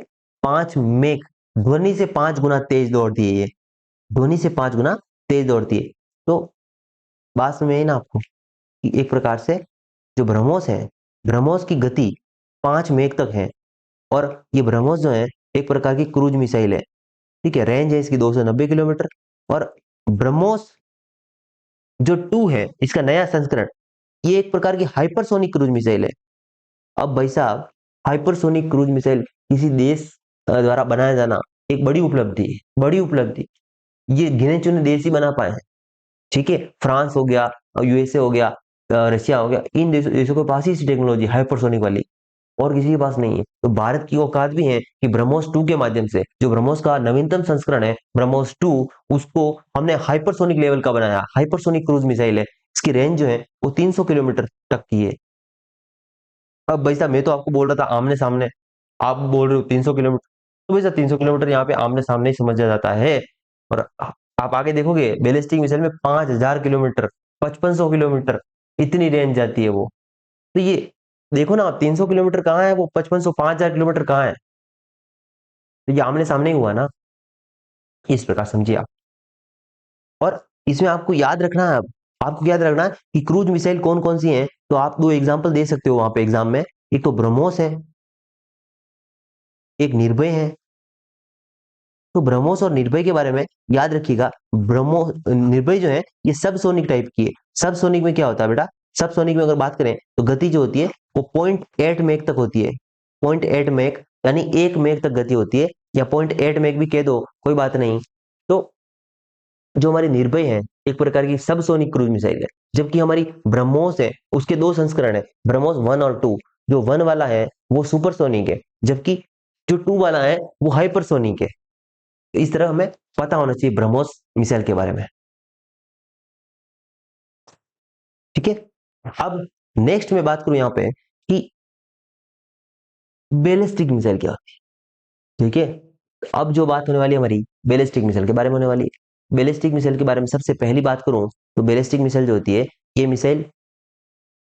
5 मेघ, ध्वनि से 5 गुना तेज दौड़ती है ये, ध्वनि से 5 गुना तेज दौड़ती है। तो बात में है ना आपको कि एक प्रकार से जो ब्रह्मोस है, ब्रह्मोस की गति 5 मेघ तक है। और ये ब्रह्मोस जो है एक प्रकार की क्रूज मिसाइल है। ठीक है, रेंज है इसकी 290 किलोमीटर। और ब्रह्मोस जो 2 है, इसका नया संस्करण, ये एक प्रकार की हाइपरसोनिक क्रूज मिसाइल है। अब भाई साहब, हाइपरसोनिक क्रूज मिसाइल किसी देश द्वारा बनाया जाना एक बड़ी उपलब्धि है, बड़ी उपलब्धि। ये गिने चुने देश ही बना पाए हैं। ठीक है, फ्रांस हो गया, यूएसए हो गया, रशिया हो गया, इन देशों के पास ही इसी टेक्नोलॉजी हाइपरसोनिक वाली, और किसी के पास नहीं है। तो भारत की औकात भी है कि ब्रह्मोस 2 के माध्यम से, जो ब्रह्मोस का नवीनतम संस्करण है ब्रह्मोस 2, उसको हमने हाइपरसोनिक लेवल का बनाया। हाइपरसोनिक क्रूज मिसाइल है, इसकी रेंज जो है वो 300 किलोमीटर तक की है। अब भाई साहब, मैं तो आपको बोल रहा था आमने सामने, आप बोल रहे हो 300 किलोमीटर, तो भाई साहब 300 किलोमीटर यहाँ पे आमने सामने ही समझा जाता है। और आप आगे देखोगे बैलिस्टिक मिसाइल में 5000 किलोमीटर, 5500 किलोमीटर, इतनी रेंज जाती है वो। तो ये देखो ना, 300 किलोमीटर कहाँ है, वो 5500 5000 किलोमीटर कहाँ है। तो ये आमने सामने ही हुआ ना, इस प्रकार समझिए आप। और इसमें आपको याद रखना है, आपको याद रखना है कि क्रूज मिसाइल कौन कौन सी हैं। तो आप 2 एग्जाम्पल दे सकते हो वहां पे एग्जाम में। एक तो ब्रह्मोस है, एक निर्भय है। तो ब्रह्मोस और निर्भय के बारे में याद रखिएगा। ब्रह्मो निर्भय जो है ये सब सोनिक टाइप की है। सब सोनिक में क्या होता है बेटा, सब सोनिक में अगर बात करें तो गति जो होती है वो 0.8 मेघ तक होती है। 0.8 मेघ, यानी 1 मेघ तक गति होती है, या 0.8 मेघ भी कह दो, कोई बात नहीं। तो जो हमारी निर्भय है एक प्रकार की सब सोनिक क्रूज मिसाइल है। जबकि हमारी ब्रह्मोस है, उसके 2 संस्करण है, ब्रह्मोस 1 और 2। जो 1 वाला है वो सुपरसोनिक है, जबकि जो 2 वाला है वो हाइपरसोनिक है। इस तरह हमें पता होना चाहिए ब्रह्मोस मिसाइल के बारे में। ठीक है, अब नेक्स्ट में बात करूं यहाँ पे कि बैलिस्टिक मिसाइल क्या होती है। ठीक है, अब जो बात होने वाली है हमारी बैलिस्टिक मिसाइल के बारे में होने वाली है। बैलिस्टिक मिसाइल के बारे में सबसे पहली बात करूं, तो बैलिस्टिक मिसाइल जो होती है, ये मिसाइल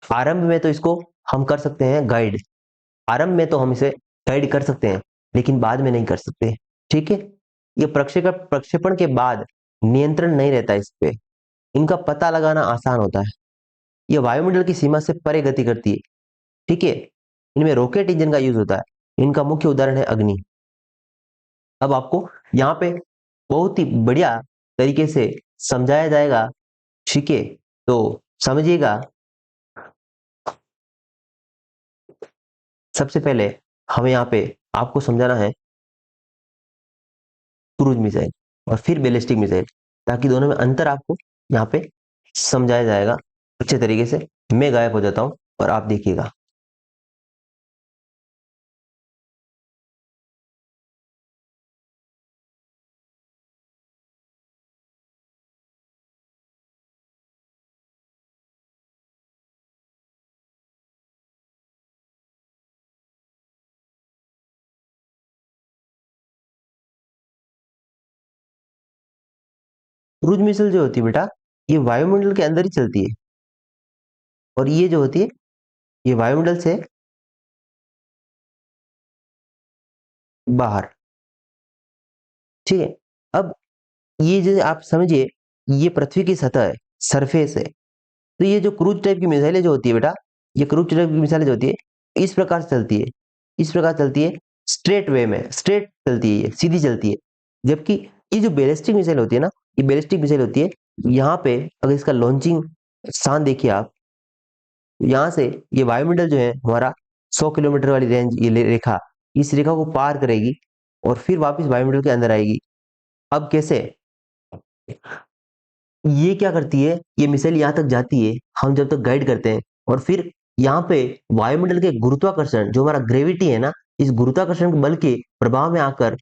आरंभ में तो इसको हम कर सकते हैं गाइड, आरंभ में तो हम इसे गाइड कर सकते हैं, लेकिन बाद में नहीं कर सकते। ठीक है, ये प्रक्षेपण प्रक्षेपण के बाद नियंत्रण नहीं रहता इस पे, इनका पता लगाना आसान होता है। ये वायुमंडल की सीमा से परे गति करती है। ठीक है, इनमें रॉकेट इंजन का यूज होता है। इनका मुख्य उदाहरण है अग्नि। अब आपको यहाँ पे बहुत ही बढ़िया तरीके से समझाया जाएगा। ठीक है, तो समझिएगा। सबसे पहले हमें यहाँ पे आपको समझाना है क्रूज मिसाइल और फिर बैलिस्टिक मिसाइल, ताकि दोनों में अंतर आपको यहाँ पे समझाया जाएगा अच्छे तरीके से। मैं गायब हो जाता हूँ और आप देखिएगा। क्रूज मिसाइल जो होती है बेटा, ये वायुमंडल के अंदर ही चलती है। और ये जो होती है, ये वायुमंडल से बाहर। ठीक है, अब ये जो आप समझिए, ये पृथ्वी की सतह है, सरफेस है। तो ये जो क्रूज टाइप की मिसाइलें जो होती है बेटा, ये क्रूज टाइप की मिसाइलें जो होती है, इस प्रकार से चलती है, इस प्रकार चलती है, स्ट्रेट वे में, स्ट्रेट चलती है, ये सीधी चलती है। जबकि ये जो बैलिस्टिक मिसाइल होती है ना, ये बैलिस्टिक मिसाइल होती है, यहाँ पे अगर इसका लॉन्चिंग स्थान देखिए आप, यहाँ से ये वायुमंडल जो है हमारा 100 किलोमीटर वाली रेंज, ये रेखा, इस रेखा को पार करेगी और फिर वापस वायुमंडल के अंदर आएगी। अब कैसे, ये क्या करती है, ये मिसाइल यहाँ तक जाती है, हम जब तक गाइड करते हैं, और फिर यहाँ पे वायुमंडल के गुरुत्वाकर्षण, जो हमारा ग्रेविटी है ना, इस गुरुत्वाकर्षण के बल के प्रभाव में आकर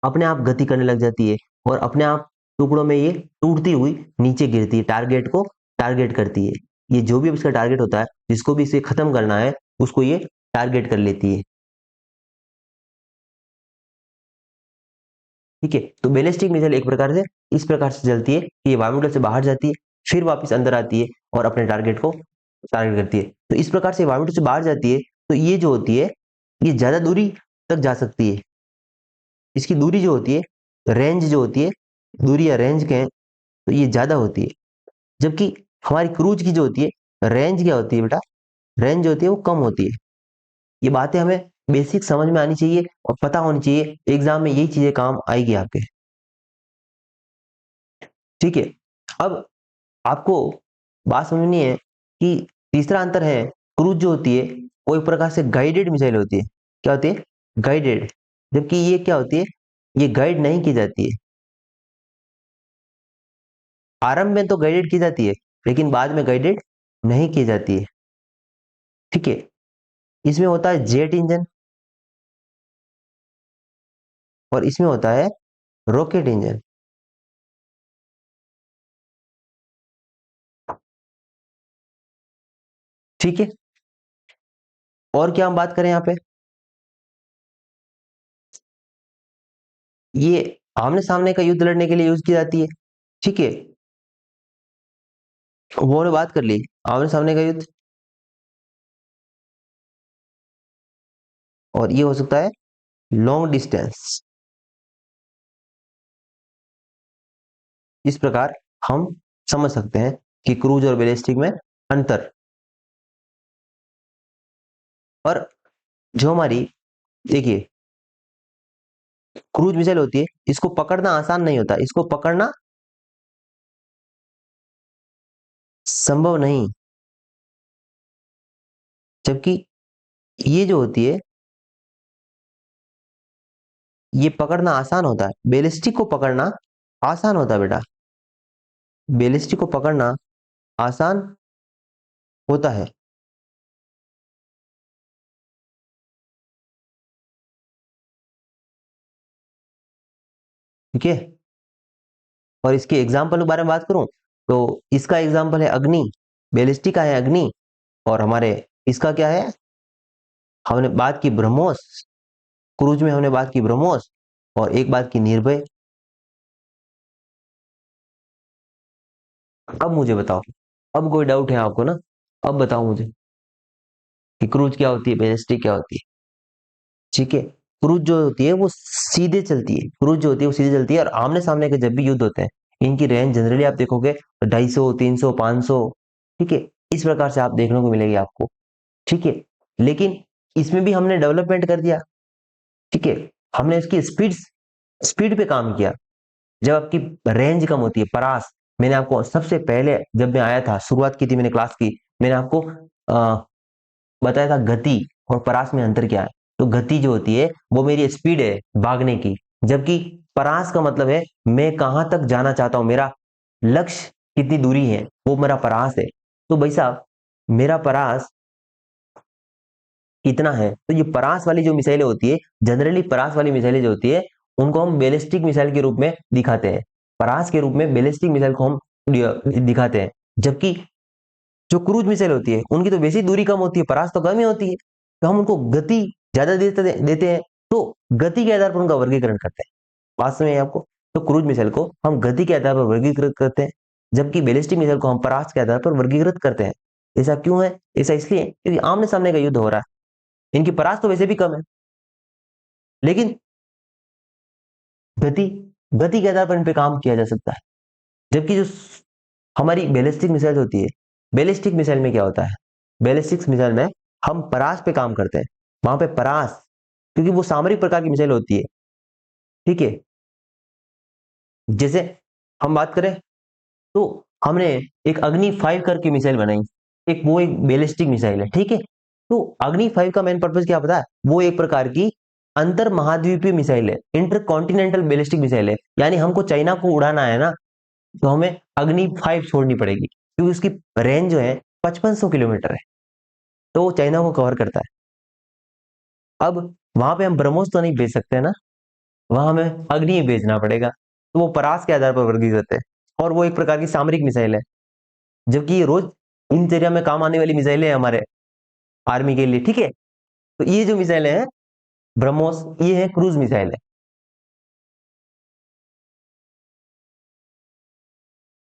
अपने आप गति करने लग जाती है, और अपने आप टुकड़ों में ये टूटती हुई नीचे गिरती है, टारगेट को टारगेट करती है। ये जो भी इसका टारगेट होता है, जिसको भी इसे खत्म करना है, उसको ये टारगेट कर लेती है। ठीक है, तो बैलिस्टिक मिसाइल एक प्रकार से इस प्रकार से चलती है कि ये वायुमंडल से बाहर जाती है, फिर वापस अंदर आती है और अपने टारगेट को टारगेट करती है। तो इस प्रकार से वायुमंडल से बाहर जाती है, तो ये जो होती है, ये ज्यादा दूरी तक जा सकती है। इसकी दूरी जो होती है, रेंज जो होती है, दूरी या रेंज कहें तो ये ज्यादा होती है। जबकि हमारी क्रूज की जो होती है, रेंज क्या होती है बेटा, रेंज जो होती है वो कम होती है। ये बातें हमें बेसिक समझ में आनी चाहिए और पता होनी चाहिए, एग्जाम में यही चीजें काम आएगी आपके। ठीक है, अब आपको बात समझनी है कि तीसरा अंतर है, क्रूज जो होती है वो एक प्रकार से गाइडेड मिसाइल होती है। क्या होती है, गाइडेड। जबकि ये क्या होती है, ये गाइड नहीं की जाती है। आरंभ में तो गाइडेड की जाती है, लेकिन बाद में गाइडेड नहीं की जाती है। ठीक है, इसमें होता है जेट इंजन और इसमें होता है रॉकेट इंजन। ठीक है, और क्या हम बात करें यहाँ पे, ये आमने सामने का युद्ध लड़ने के लिए यूज की जाती है। ठीक है, वो हमने बात कर ली, आमने सामने का युद्ध। और ये हो सकता है लॉन्ग डिस्टेंस। इस प्रकार हम समझ सकते हैं कि क्रूज और बैलिस्टिक में अंतर। और जो हमारी, देखिए, क्रूज मिसाइल होती है, इसको पकड़ना आसान नहीं होता, इसको पकड़ना संभव नहीं। जबकि ये जो होती है, ये पकड़ना आसान होता है, बैलिस्टिक को पकड़ना आसान होता है बेटा, बैलिस्टिक को पकड़ना आसान होता है। ठीक है, और इसके एग्जाम्पल के बारे में बात करूं, तो इसका एग्जाम्पल है अग्नि, बैलिस्टिक का है अग्नि, और हमारे इसका क्या है, हमने बात की ब्रह्मोस, क्रूज में हमने बात की ब्रह्मोस, और एक बात की निर्भय। अब मुझे बताओ, अब कोई डाउट है आपको ना, अब बताओ मुझे कि क्रूज क्या होती है, बैलिस्टिक क्या होती है। ठीक है, क्रूज जो होती है वो सीधे चलती है, क्रूज जो होती है वो सीधे चलती है, और आमने सामने के जब भी युद्ध होते हैं, इनकी रेंज जनरली आप देखोगे 250, 300, 500। ठीक है, इस प्रकार से आप देखने को मिलेगी आपको। ठीक है, लेकिन इसमें भी हमने डेवलपमेंट कर दिया। ठीक है, हमने इसकी स्पीड स्पीड पे काम किया। जब आपकी रेंज कम होती है, परास, मैंने आपको सबसे पहले जब मैं आया था, शुरुआत की थी मैंने क्लास की, मैंने आपको बताया था गति और परास में अंतर क्या है। तो गति जो होती है वो मेरी स्पीड है भागने की, जबकि परास का मतलब है मैं कहां तक जाना चाहता हूं, मेरा लक्ष्य कितनी दूरी है, वो मेरा परास है। तो भाई साहब, मेरा परास इतना है, तो ये परास वाली जो मिसाइलें होती है, जनरली परास वाली मिसाइलें जो होती है, उनको हम बैलिस्टिक मिसाइल के रूप में दिखाते हैं, परास के रूप में बैलिस्टिक मिसाइल को हम दिखाते हैं। जबकि जो क्रूज मिसाइल होती है उनकी तो वैसी दूरी कम होती है, परास तो कम ही होती है, तो हम उनको गति ज्यादा देते हैं, तो गति के आधार पर उनका वर्गीकरण करते हैं। बात समझ आई आपको, तो क्रूज मिसाइल को हम गति के आधार पर वर्गीकृत करते हैं, जबकि बैलिस्टिक मिसाइल को हम परास के आधार पर वर्गीकृत करते हैं। ऐसा क्यों है, ऐसा इसलिए क्योंकि आमने सामने का युद्ध हो रहा है, इनकी परास तो वैसे भी कम है, लेकिन गति गति के आधार पर इन पे काम किया जा सकता है। जबकि जो हमारी बैलिस्टिक मिसाइल होती है, बैलिस्टिक मिसाइल में क्या होता है, बैलिस्टिक मिसाइल में हम परास पे काम करते हैं, वहां पे परास, क्योंकि वो सामरिक प्रकार की मिसाइल होती है। ठीक है, जैसे हम बात करें, तो हमने एक अग्नि 5 करके मिसाइल बनाई, एक वो एक बैलिस्टिक मिसाइल है। ठीक है, तो अग्नि 5 का मेन पर्पस क्या पता है, वो एक प्रकार की अंतर महाद्वीपीय मिसाइल है, इंटर कॉन्टिनेंटल बैलिस्टिक मिसाइल है, यानी हमको चाइना को उड़ाना है ना, तो हमें अग्नि 5 छोड़नी पड़ेगी, क्योंकि उसकी रेंज जो है 5500 किलोमीटर है, तो वो चाइना को कवर करता है। अब वहां पे हम ब्रह्मोस तो नहीं भेज सकते ना, वहां हमें अग्नि ही भेजना पड़ेगा। तो वो परास के आधार पर वर्गीकृत है, और वो एक प्रकार की सामरिक मिसाइल है, जबकि ये रोज इन एरिया में काम आने वाली मिसाइलें हैं हमारे आर्मी के लिए, ठीक है। तो ये जो मिसाइलें हैं ब्रह्मोस, ये है क्रूज मिसाइल है।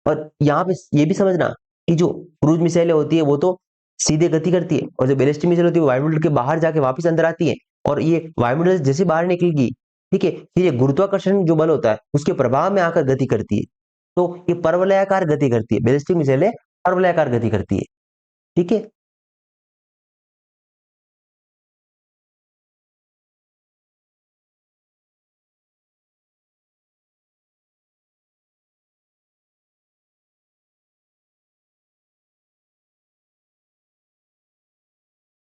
और यहाँ पे ये भी समझना कि जो क्रूज मिसाइलें होती है वो तो सीधे गति करती है, और जो बैलिस्टिक मिसाइल होती है वो वायुमंडल के बाहर जाके वापस अंदर आती है, और ये वायुमंडल से जैसे बाहर निकलेगी, ठीक है, फिर ये गुरुत्वाकर्षण जो बल होता है उसके प्रभाव में आकर गति करती है। तो ये परवलयाकार गति करती है, बैलिस्टिक मिसाइलें परवलयाकार गति करती है, ठीक है।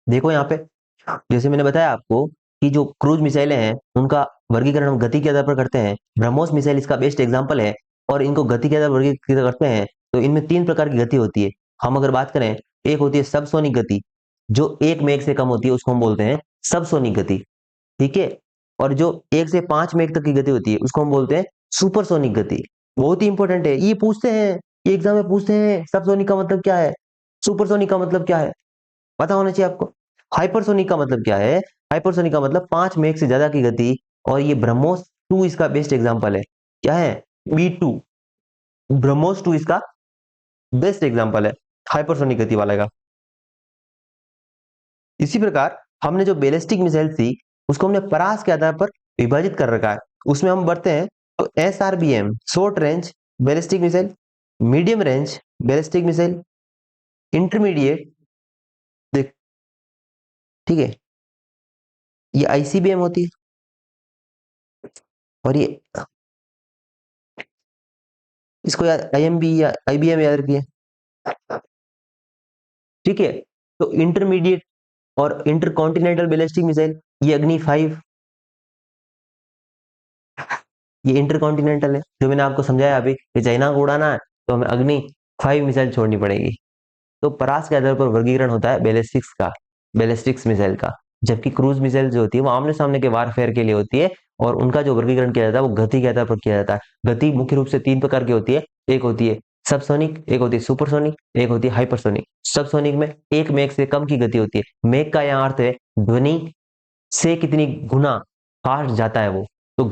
देखो यहाँ पे जैसे मैंने बताया आपको कि जो क्रूज मिसाइलें हैं उनका वर्गीकरण हम गति के आधार पर करते हैं। ब्रह्मोस मिसाइल इसका बेस्ट एग्जांपल है, और इनको गति के आधार पर वर्गीकृत करते हैं। तो इनमें तीन प्रकार की गति होती है। हम अगर बात करें, एक होती है सबसोनिक गति, जो 1 मेघ से कम होती है उसको हम बोलते हैं सबसोनिक गति, ठीक है। और जो 1 से 5 मेघ तक की गति होती है उसको हम बोलते हैं सुपरसोनिक गति। बहुत ही इंपॉर्टेंट है, ये पूछते हैं, ये एग्जाम में पूछते हैं सबसोनिक का मतलब क्या है, सुपरसोनिक का मतलब क्या है, पता होना चाहिए आपको। हाइपरसोनिक का मतलब क्या है, हाइपरसोनिक का मतलब 5 मेघ से ज्यादा की गति, और ये ब्रह्मोस 2 इसका बेस्ट एग्जांपल है। क्या है, B2, ब्रह्मोस 2 इसका बेस्ट एग्जांपल है हाइपरसोनिक गति वाला का। इसी प्रकार हमने जो बैलिस्टिक मिसाइल थी उसको हमने परास के आधार पर विभाजित कर रखा है। उसमें हम बढ़ते हैं तो SRBM short range ballistic missile, medium range ballistic missile, intermediate, ठीक है, ये ICBM होती है, और ये इसको याद IMB या IBM याद रखिए, ठीक है। तो इंटरमीडिएट और इंटरकॉन्टिनेंटल बैलिस्टिक मिसाइल, ये अग्नि 5, ये इंटरकॉन्टिनेंटल है। जो मैंने आपको समझाया अभी कि चाइना को उड़ाना है तो हमें अग्नि 5 मिसाइल छोड़नी पड़ेगी। तो परास के आधार पर वर्गीकरण होता है बैलिस्टिक्स का, बैलिस्टिक्स मिसाइल का। जबकि क्रूज मिसाइल जो होती है वो आमने सामने के वारफेयर के लिए होती है, और उनका जो वर्गीकरण किया जाता है वो गति के आधार पर किया जाता है। गति मुख्य रूप से 3 प्रकार की होती है, एक होती है सबसोनिक, एक होती है सुपरसोनिक, एक होती है हाइपरसोनिक। सबसोनिक में 1 मेघ से कम की गति होती है। मेघ का यहाँ अर्थ है ध्वनि से कितनी गुना फास्ट जाता है वो। तो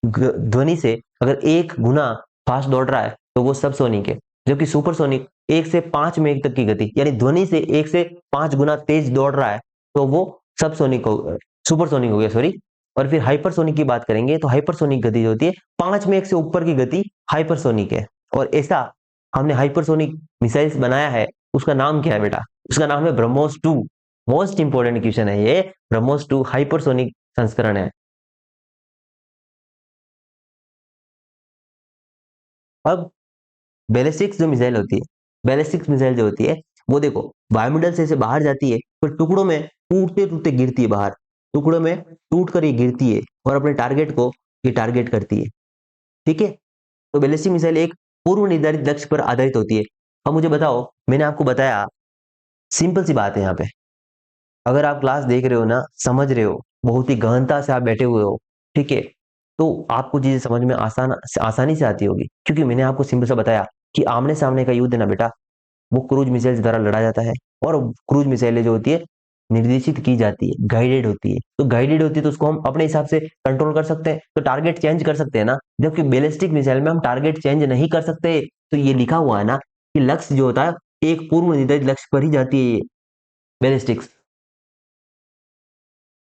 ध्वनि से अगर 1 गुना फास्ट दौड़ रहा है तो वो सबसोनिक है। जबकि सुपरसोनिक 1 से 5 मेघ तक की गति, यानी ध्वनि से 1 से 5 गुना तेज दौड़ रहा है, तो वो सबसोनिक हो, सुपरसोनिक हो गया, सॉरी। और फिर हाइपरसोनिक की बात करेंगे तो हाइपरसोनिक गति जो होती है 5 मेघ से ऊपर की गति हाइपरसोनिक है। और ऐसा हमने हाइपरसोनिक मिसाइल्स बनाया है, उसका नाम क्या है बेटा, उसका नाम है ब्रह्मोस 2। मोस्ट इंपोर्टेंट क्वेश्चन है ये, ब्रह्मोस 2 हाइपरसोनिक संस्करण है। अब बैलिस्टिक्स जो मिसाइल होती है, बैलिस्टिक्स मिसाइल जो होती है वो देखो वायुमंडल से बाहर जाती है, फिर टुकड़ों में टूटते टूटते गिरती है बाहर, टुकड़ों में टूट कर ये गिरती है और अपने टारगेट को ये टारगेट करती है, ठीक है। तो बैलिस्टिक मिसाइल एक पूर्व निर्धारित लक्ष्य पर आधारित होती है। अब मुझे बताओ, मैंने आपको बताया, सिंपल सी बात है यहाँ पे, अगर आप क्लास देख रहे हो ना, समझ रहे हो, बहुत ही गहनता से आप बैठे हुए हो, ठीक है, तो आपको चीजें समझ में आसानी से आती होगी, क्योंकि मैंने आपको सिंपल सा बताया कि आमने सामने का युद्ध है ना बेटा, वो क्रूज मिसाइल द्वारा लड़ा जाता है। और क्रूज मिसाइलें जो होती है निर्देशित की जाती है, गाइडेड होती है। तो गाइडेड होती है तो उसको हम अपने हिसाब से कंट्रोल कर सकते हैं, तो टारगेट चेंज कर सकते हैं ना। जबकि बैलिस्टिक मिसाइल में हम टारगेट चेंज नहीं कर सकते। तो ये लिखा हुआ है ना कि लक्ष्य जो होता है एक पूर्व निर्धारित लक्ष्य पर ही जाती है बैलिस्टिक्स।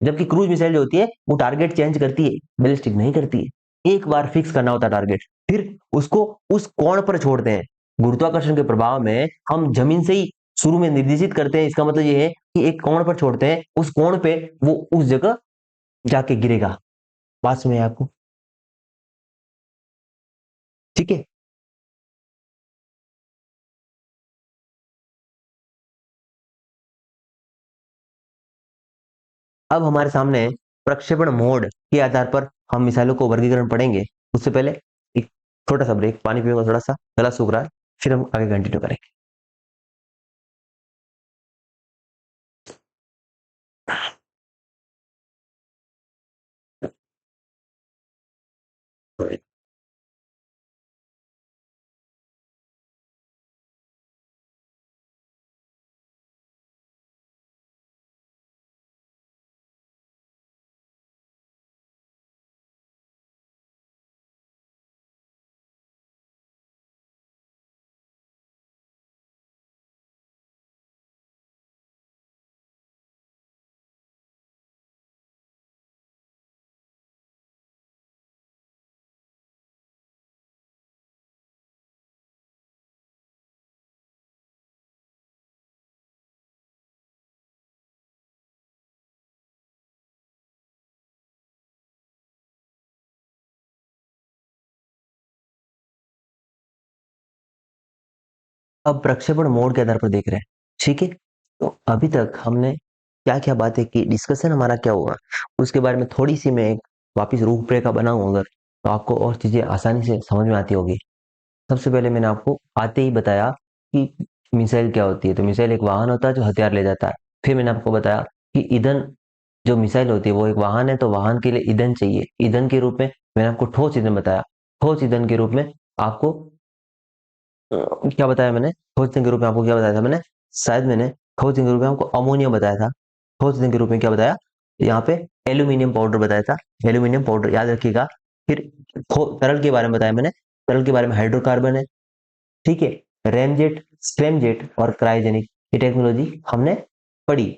जबकि क्रूज मिसाइल जो होती है वो टारगेट चेंज करती है, बैलिस्टिक नहीं करती है। एक बार फिक्स करना होता है टारगेट, फिर उसको उस कोण पर छोड़ते हैं। गुरुत्वाकर्षण के प्रभाव में हम जमीन से ही शुरू में निर्देशित करते हैं, इसका मतलब ये है कि एक कोण पर छोड़ते हैं, उस कोण पे वो उस जगह जाके गिरेगा। बात सुनिए आपको, ठीक है। अब हमारे सामने प्रक्षेपण मोड के आधार पर हम मिसाइलों को वर्गीकरण पढ़ेंगे। उससे पहले एक छोटा सा ब्रेक, पानी पीऊंगा, थोड़ा सा गला सूख रहा है, फिर हम आगे कंटिन्यू करेंगे। अब प्रक्षेपण मोड के आधार पर देख रहे हैं, ठीक है। तो अभी तक हमने क्या क्या बातें की, डिस्कशन हमारा क्या हुआ, उसके बारे में थोड़ी सी मैं एक वापिस रूपरेखा बनाऊं अगर, तो आपको और चीजें आसानी से समझ में आती होगी। सबसे पहले मैंने आपको आते ही बताया कि मिसाइल क्या होती है। तो मिसाइल एक वाहन होता है जो हथियार ले जाता है। फिर मैंने आपको बताया कि ईंधन, जो मिसाइल होती है वो एक वाहन है, तो वाहन के लिए ईंधन चाहिए। ईंधन के रूप में मैंने आपको ठोस ईंधन बताया। ठोस ईंधन के रूप में आपको क्या बताया मैंने, ठोस ईंधन के रूप में आपको क्या बताया था मैंने, शायद मैंने ठोस ईंधन के रूप में आपको अमोनिया बताया था। ठोस ईंधन के रूप में क्या बताया, यहाँ पे एल्यूमिनियम पाउडर बताया था। एल्यूमिनियम पाउडर याद रखिएगा। फिर तरल के बारे में बताया मैंने, तरल के बारे में हाइड्रोकार्बन है, ठीक है। रैमजेट, स्क्रैमजेट और क्रायोजेनिक, ये टेक्नोलॉजी हमने पढ़ी,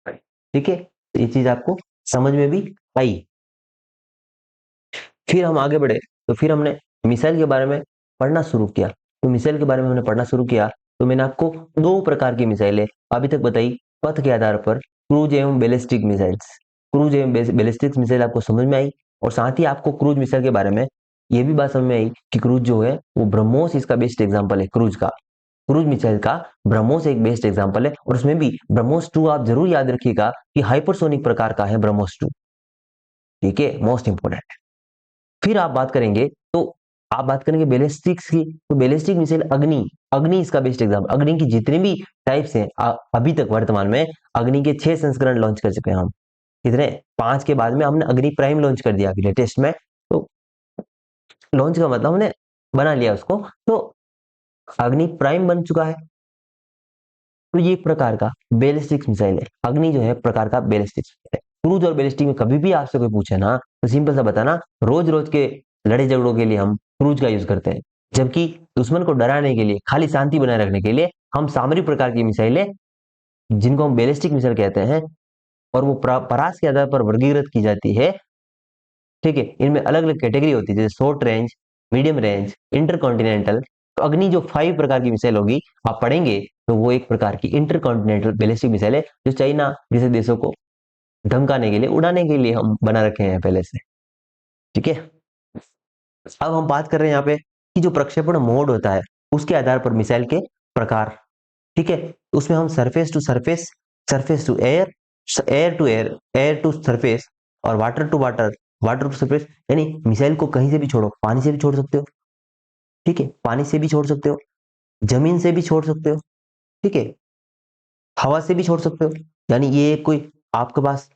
ठीक है। ये चीज आपको समझ में भी आई। फिर हम आगे बढ़े, तो फिर हमने मिसाइल के बारे में पढ़ना शुरू किया। तो मिसाइल के बारे में हमने पढ़ना शुरू किया, तो मैंने आपको दो प्रकार की मिसाइलें अभी तक बताई पथ के आधार पर, क्रूज एवं बैलिस्टिक मिसाइल्स। क्रूज एवं बैलिस्टिक मिसाइल आपको समझ में आई, और साथ ही आपको क्रूज मिसाइल के बारे में ये भी बात समझ में आई कि क्रूज जो है वो ब्रह्मोस इसका बेस्ट एग्जाम्पल है। क्रूज का, क्रूज मिसाइल का ब्रह्मोस एक बेस्ट एग्जाम्पल है, और उसमें भी ब्रह्मोस 2 आप जरूर याद रखिएगा कि हाइपरसोनिक प्रकार का है ब्रह्मोस 2, ठीक है, मोस्ट इंपोर्टेंट। फिर आप बात करेंगे, तो आप बात करेंगे बैलिस्टिक्स की, तो बैलिस्टिक मिसाइल अग्नि, अग्नि इसका बेस्ट एग्जाम्पल। अग्नि की जितने भी टाइप्स हैं अभी तक वर्तमान में, अग्नि के 6 संस्करण लॉन्च कर चुके हैं हम। कितने, 5 के बाद में हमने अग्नि प्राइम लॉन्च कर दिया अभी लेटेस्ट में। तो लॉन्च का मतलब हमने बना लिया उसको, तो अग्नि प्राइम बन चुका है। तो ये एक प्रकार का बैलिस्टिक मिसाइल है। अग्नि जो है प्रकार का बैलिस्टिक है। क्रूज और बैलिस्टिक में कभी भी आपसे कोई पूछे ना, तो सिंपल सा बताना, रोज रोज के लड़ाई झगड़ों के लिए हम क्रूज का यूज करते हैं, जबकि दुश्मन को डराने के लिए, खाली शांति बनाए रखने के लिए हम सामरिक प्रकार की मिसाइलें, जिनको हम बैलिस्टिक मिसाइल कहते हैं, और वो परास के आधार पर वर्गीकृत की जाती है, ठीक है। इनमें अलग अलग कैटेगरी होती है, जैसे short range, medium range, intercontinental. तो अग्नि जो 5 प्रकार की मिसाइल होगी आप पढ़ेंगे, तो वो एक प्रकार की इंटरकॉन्टिनेंटल बैलिस्टिक मिसाइल है, जो चाइना जैसे देशों को धमकाने के लिए, उड़ाने के लिए हम बना रखे हैं पहले से, ठीक है। अब हम बात कर रहे हैं यहाँ पे कि जो प्रक्षेपण मोड होता है उसके आधार पर मिसाइल के प्रकार, ठीक है। उसमें हम surface to surface, surface to air, air to air, air to surface, और water to water, water to surface, यानी मिसाइल को कहीं से भी छोड़ो, पानी से भी छोड़ सकते हो, ठीक है, पानी से भी छोड़ सकते हो, जमीन से भी छोड़ सकते हो, ठीक है, हवा से भी छोड़ सकते हो। यानी ये कोई आपके पास,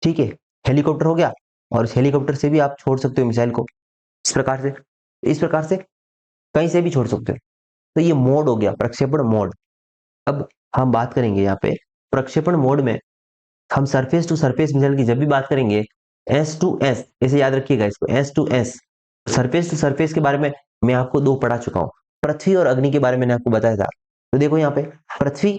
ठीक है, हेलीकॉप्टर हो गया, और इस हेलीकॉप्टर से भी आप छोड़ सकते हो मिसाइल को, इस प्रकार से कहीं से भी छोड़ सकते हो। तो ये मोड हो गया, प्रक्षेपण मोड। अब हम बात करेंगे यहाँ पे प्रक्षेपण मोड में, हम सरफेस टू सरफेस मिसाइल की जब भी बात करेंगे, एस टू एस, ऐसे याद रखिएगा इसको, S to S, surface to surface के बारे में मैं आपको दो पढ़ा चुका हूँ। पृथ्वी और अग्नि के बारे में मैंने आपको बताया था। तो देखो यहाँ पे पृथ्वी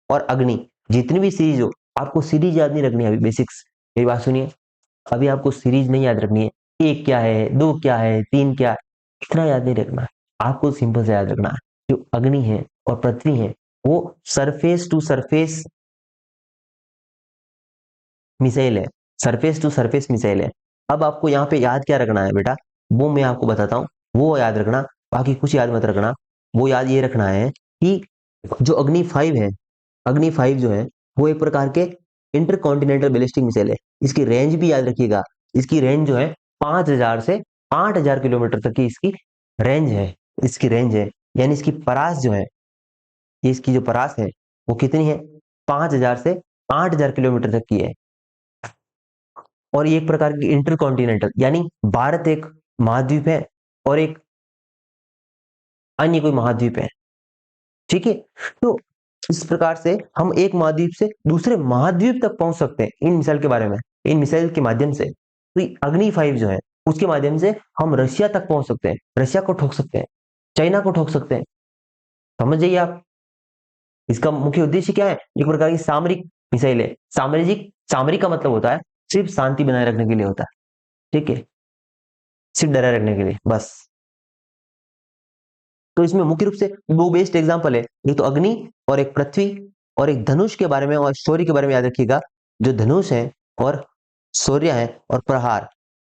और अग्नि, जितनी भी सीरीज हो, आपको सीरीज याद नहीं रखनी है अभी, बेसिक्स, मेरी बात सुनिए, अभी आपको सीरीज नहीं याद रखनी है, एक क्या है, दो क्या है, तीन क्या है, इतना याद नहीं रखना है। आपको सिंपल से याद रखना है, जो अग्नि है और पृथ्वी है वो सरफेस टू सरफेस मिसाइल है, सरफेस टू सरफेस मिसाइल है। अब आपको यहाँ पे याद क्या रखना है बेटा, वो मैं आपको बताता हूँ, वो याद रखना, बाकी कुछ याद मत रखना। वो याद ये रखना है कि जो अग्नि 5 है, अग्नि 5 जो है वो एक प्रकार के इंटरकॉन्टिनेंटल बैलिस्टिक मिसाइल है। इसकी रेंज भी याद रखिएगा, इसकी रेंज जो है 5000 से 8,000 किलोमीटर तक की इसकी रेंज है, यानी इसकी परास जो है, ये इसकी जो परास है वो कितनी है, 5,000 से 8,000 किलोमीटर तक की है। और ये एक प्रकार की इंटरकॉन्टिनेंटल, यानी भारत एक महाद्वीप है और एक अन्य कोई महाद्वीप है। ठीक है, तो इस प्रकार से हम एक महाद्वीप से दूसरे महाद्वीप तक पहुंच सकते हैं इन मिसाइल के बारे में, इन मिसाइल के माध्यम से। तो अग्नि 5 जो है उसके माध्यम से हम रशिया तक पहुंच सकते हैं, रशिया को ठोक सकते हैं, चाइना को ठोक सकते हैं। समझ जाइए आप, इसका मुख्य उद्देश्य क्या है, एक प्रकार की सामरिक मिसाइल है। सामरिक का मतलब होता है सिर्फ शांति बनाए रखने के लिए होता है, ठीक है, सिर्फ डराए रखने के लिए बस। तो इसमें मुख्य रूप से दो बेस्ट एग्जांपल है, एक तो अग्नि और एक पृथ्वी, और एक धनुष के बारे में और शौर्य के बारे में याद रखिएगा। जो धनुष है और शौर्य है और प्रहार,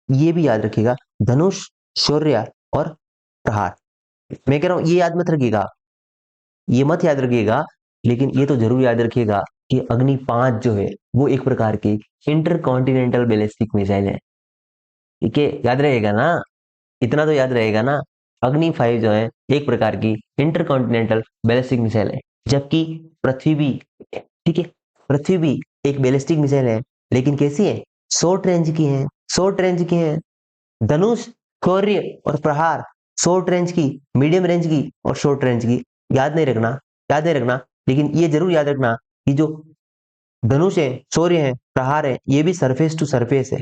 ये भी याद रखिएगा, धनुष, शौर्य और प्रहार। मैं कह रहा हूं ये याद मत रखिएगा, ये मत याद रखिएगा, लेकिन ये तो जरूर याद रखिएगा कि अग्नि 5 जो है वो एक प्रकार की इंटरकॉन्टिनेंटल बैलिस्टिक मिसाइल है। ठीक है, याद रहेगा ना, इतना तो याद रहेगा ना। अग्नि 5 जो है एक प्रकार की इंटरकॉन्टिनेंटल बैलिस्टिक मिसाइल है, जबकि पृथ्वी भी, ठीक है, पृथ्वी भी एक बैलिस्टिक मिसाइल है, लेकिन कैसी है, शॉर्ट रेंज की है, शॉर्ट रेंज की है। धनुष, शौर्य और प्रहार शॉर्ट रेंज की, मीडियम रेंज की और शॉर्ट रेंज की। याद नहीं रखना, याद नहीं रखना, लेकिन ये जरूर याद रखना कि जो धनुष है, शौर्य है, प्रहार है, ये भी सरफेस टू सरफेस है।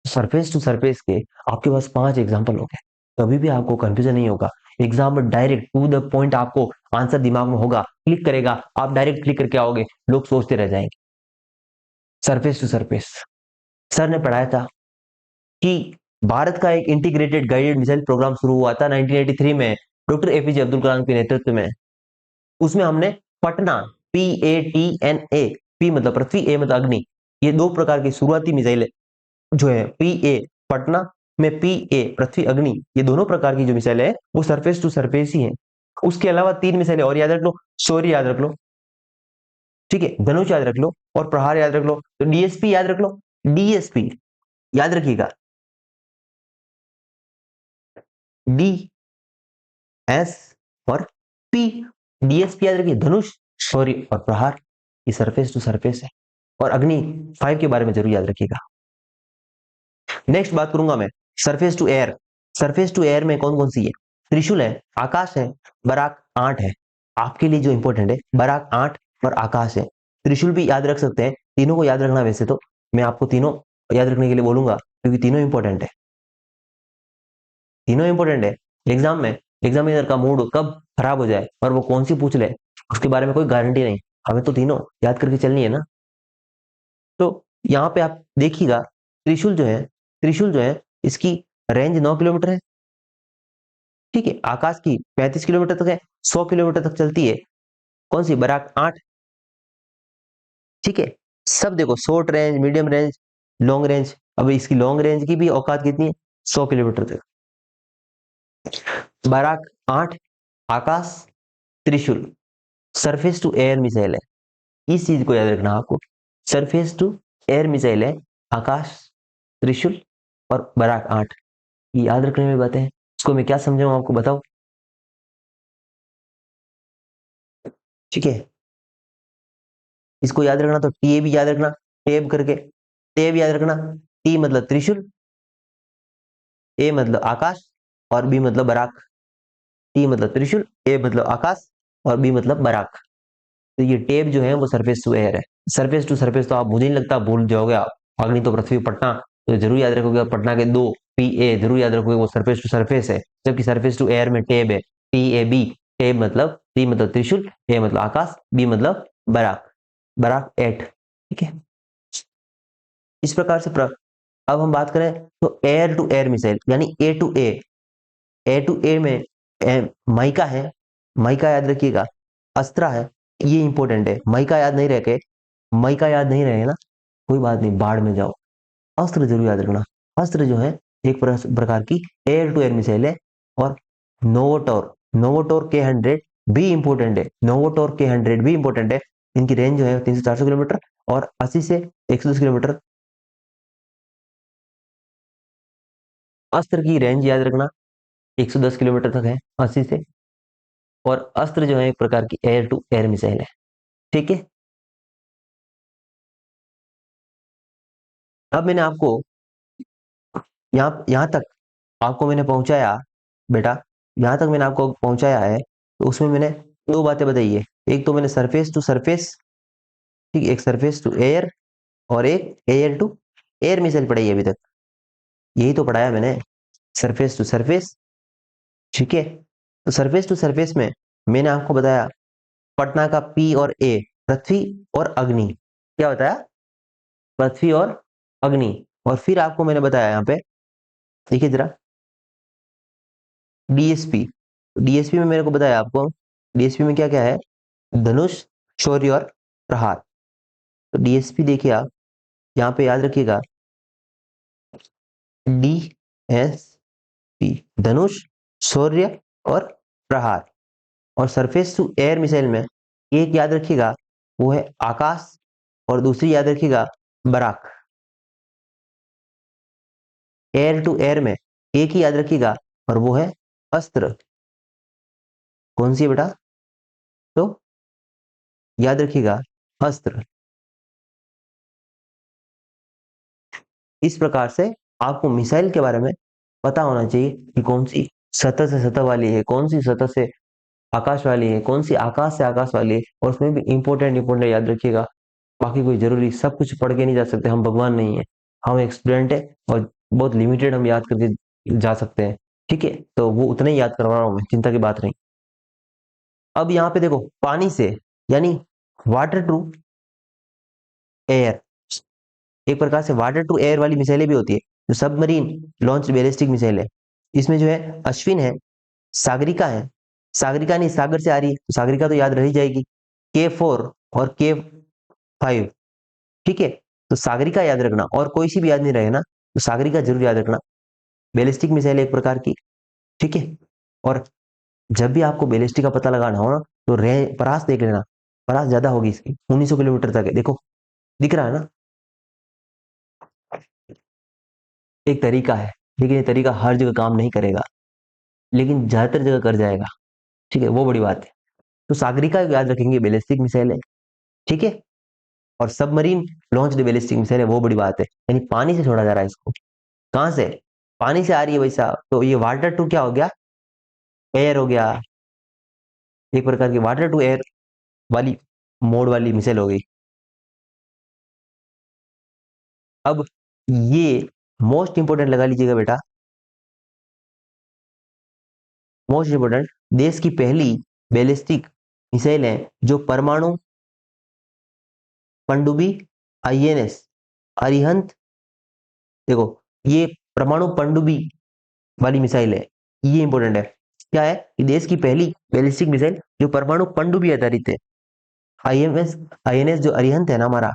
सरफेस टू सरफेस के आपके पास 5 एग्जाम्पल हो गए, कभी भी आपको कंफ्यूजन नहीं होगा। एग्जाम में डायरेक्ट टू द पॉइंट आपको आंसर दिमाग में होगा, क्लिक करेगा, आप डायरेक्ट क्लिक करके आओगे, लोग सोचते रह जाएंगे। सरफेस टू सरफेस, सर ने पढ़ाया था कि भारत का एक इंटीग्रेटेड गाइडेड मिसाइल प्रोग्राम शुरू हुआ था 1983 में, डॉक्टर एपीजे अब्दुल कलाम के नेतृत्व में। उसमें हमने पटना, PATNA, पी मतलब पृथ्वी, ए मतलब अग्नि, ये दो प्रकार की शुरुआती मिसाइल जो है, PA पटना में, PA पृथ्वी, अग्नि, ये दोनों प्रकार की जो मिसाइल है वो सरफेस टू सरफेस ही है। उसके अलावा 3 मिसाइलें और याद रख लो, शौर्य याद रख लो, ठीक है, धनुष याद रख लो और प्रहार याद रख लो। तो DSP याद रख लो, DSP याद रखिएगा, DS और P, DSP याद रखिए, धनुष, शौर्य और प्रहार, ये सरफेस टू सरफेस है। और अग्नि 5 के बारे में जरूर याद रखिएगा। नेक्स्ट बात करूंगा मैं surface to air. Surface to air में कौन कौन सी है, त्रिशूल है, आकाश है, बराक 8 है। आपके लिए जो इंपॉर्टेंट है, बराक 8 और आकाश है। त्रिशूल भी याद रख सकते हैं, तीनों को याद रखना। वैसे तो मैं आपको तीनों याद रखने के लिए बोलूंगा, क्योंकि तीनों इंपॉर्टेंट है, तीनों इंपॉर्टेंट है। एग्जामिनर का मूड कब खराब हो जाए और वो कौन सी पूछ ले, उसके बारे में कोई गारंटी नहीं। हमें तो तीनों याद करके चलनी है ना। तो यहाँ पे आप देखिएगा, त्रिशूल जो है इसकी रेंज 9 किलोमीटर है, ठीक है, आकाश की 35 किलोमीटर तक है, 100 किलोमीटर तक चलती है। कौन सी, बराक 8, ठीक है। सब देखो, short range, medium range, long range. अब इसकी लॉन्ग रेंज की भी औकात कितनी है, 100 किलोमीटर तक। बराक 8, आकाश, त्रिशूल, सरफेस टू एयर मिसाइल है। इस चीज को याद रखना आपको, सरफेस टू एयर मिसाइल है, आकाश, त्रिशूल और बराक 8। ये याद रखने में बातें हैं, इसको मैं क्या समझाऊं आपको, बताओ। ठीक है, इसको याद रखना, तो टी भी याद रखना, टेब करके, टेब याद रखना। टी मतलब त्रिशूल, ए मतलब आकाश और बी मतलब बराक। टी मतलब त्रिशूल, ए मतलब आकाश और बी मतलब बराक। तो ये टेब जो है वो सरफेस टू एयर है। सरफेस टू सरफेस तो आप, मुझे नहीं लगता भूल जाओगे आप। अग्नि तो पृथ्वी, पटना तो जरूर याद रखोगे, पटना के 2 PA जरूर याद रखोगे, वो सरफेस टू सरफेस है। जबकि सरफेस टू एयर में टेब है, TAB। टेब मतलब, टी मतलब त्रिशूल, ए मतलब आकाश, बी मतलब बराक, बराक 8, ठीक है। इस प्रकार से अब हम बात करें तो एयर टू एयर मिसाइल, यानी A to A में माइका है, माइका याद रखिएगा, अस्त्रा है, ये इंपॉर्टेंट है। माइका याद नहीं रखे, माइका याद नहीं रहे ना, कोई बात नहीं, बाढ़ में जाओ। अस्त्र जरूर याद रखना। अस्त्र जो है एक प्रकार की एयर टू एयर मिसाइल है। और नोवोटोर K100 भी इंपॉर्टेंट है, नोवोटोर K100 भी इंपॉर्टेंट है। इनकी रेंज जो है 300-400 किलोमीटर और 80 से 110 किलोमीटर अस्त्र की रेंज याद रखना 110 किलोमीटर तक है 80 से। और अस्त्र जो है एक प्रकार की एयर टू एयर मिसाइल है। ठीक है, अब मैंने आपको यहाँ यहाँ तक आपको मैंने पहुंचाया बेटा, यहाँ तक मैंने आपको पहुंचाया है, तो उसमें मैंने दो बातें बताई है। एक तो मैंने सरफेस टू सरफेस, ठीक, एक सरफेस टू एयर और एक एयर टू एयर मिसाइल पढ़ाई है अभी तक, यही तो पढ़ाया मैंने, सरफेस टू सरफेस। ठीक है, तो सरफेस टू सरफेस में मैंने आपको बताया पटना का पी और ए, पृथ्वी और अग्नि। क्या बताया? पृथ्वी और अग्नि। और फिर आपको मैंने बताया यहाँ पे, देखिए जरा, डीएसपी। डीएसपी में मेरे को बताया आपको, डीएसपी में क्या क्या है, धनुष, शौर्य और प्रहार। तो डीएसपी देखिए आप यहाँ पे याद रखिएगा, डी एस पी, धनुष, शौर्य और प्रहार। और सरफेस टू एयर मिसाइल में एक याद रखिएगा, वो है आकाश, और दूसरी याद रखिएगा बराक। एयर टू एयर में एक ही याद रखिएगा, और वो है अस्त्र। कौन सी है बेटा? तो याद रखिएगा अस्त्र। इस प्रकार से आपको मिसाइल के बारे में पता होना चाहिए कि कौन सी सतह से सतह वाली है, कौन सी सतह से आकाश वाली है, कौन सी आकाश से आकाश वाली है। और उसमें भी इंपॉर्टेंट इंपॉर्टेंट याद रखिएगा। बाकी कोई जरूरी सब कुछ पढ़ के नहीं जा सकते, हम भगवान नहीं है, हम एक स्टूडेंट है, और बहुत लिमिटेड हम याद करके जा सकते हैं। ठीक है, तो वो उतना ही याद करवा रहा हूँ मैं, चिंता की बात नहीं। अब यहाँ पे देखो, पानी से यानी वाटर टू एयर, एक प्रकार से वाटर टू एयर वाली मिसाइलें भी होती है, जो सबमरीन लॉन्च बैलिस्टिक मिसाइल है। इसमें जो है अश्विन है, सागरिका है, सागरिका नहीं सागर से आ रही है, तो सागरिका तो याद रह जाएगी, K4 और K5। ठीक है, तो सागरिका याद रखना, और कोई सी भी याद नहीं रहे ना, तो सागरिका जरूर याद रखना। बैलिस्टिक मिसाइल एक प्रकार की। ठीक है, और जब भी आपको बैलिस्टिक का पता लगाना हो ना, तो परास देख लेना, परास ज्यादा होगी इसकी, 1900 किलोमीटर तक है, देखो दिख रहा है ना। एक तरीका है, लेकिन ये तरीका हर जगह काम नहीं करेगा, लेकिन ज्यादातर जगह कर जाएगा। ठीक है, वो बड़ी बात है। तो सागरिका को याद रखेंगे, बैलिस्टिक मिसाइल है। ठीक है, और सबमरीन लॉन्च बैलिस्टिक मिसाइल है, वो बड़ी बात है, यानी पानी से छोड़ा जा रहा है इसको। कहां से? पानी से आ रही है भाई साहब, तो ये वाटर टू क्या हो गया, एयर हो गया, एक प्रकार की वाटर टू एयर वाली मोड वाली मिसाइल हो गई। अब ये मोस्ट इंपोर्टेंट लगा लीजिएगा बेटा, मोस्ट इंपोर्टेंट, देश की पहली बैलिस्टिक मिसाइल है जो परमाणु पनडुब्बी आईएनएस अरिहंत। देखो, ये परमाणु पनडुब्बी वाली मिसाइल है, ये इंपॉर्टेंट है। क्या है कि देश की पहली बैलिस्टिक मिसाइल जो परमाणु पनडुब्बी आधारित है, आईएमएस आईएनएस जो अरिहंत है ना हमारा।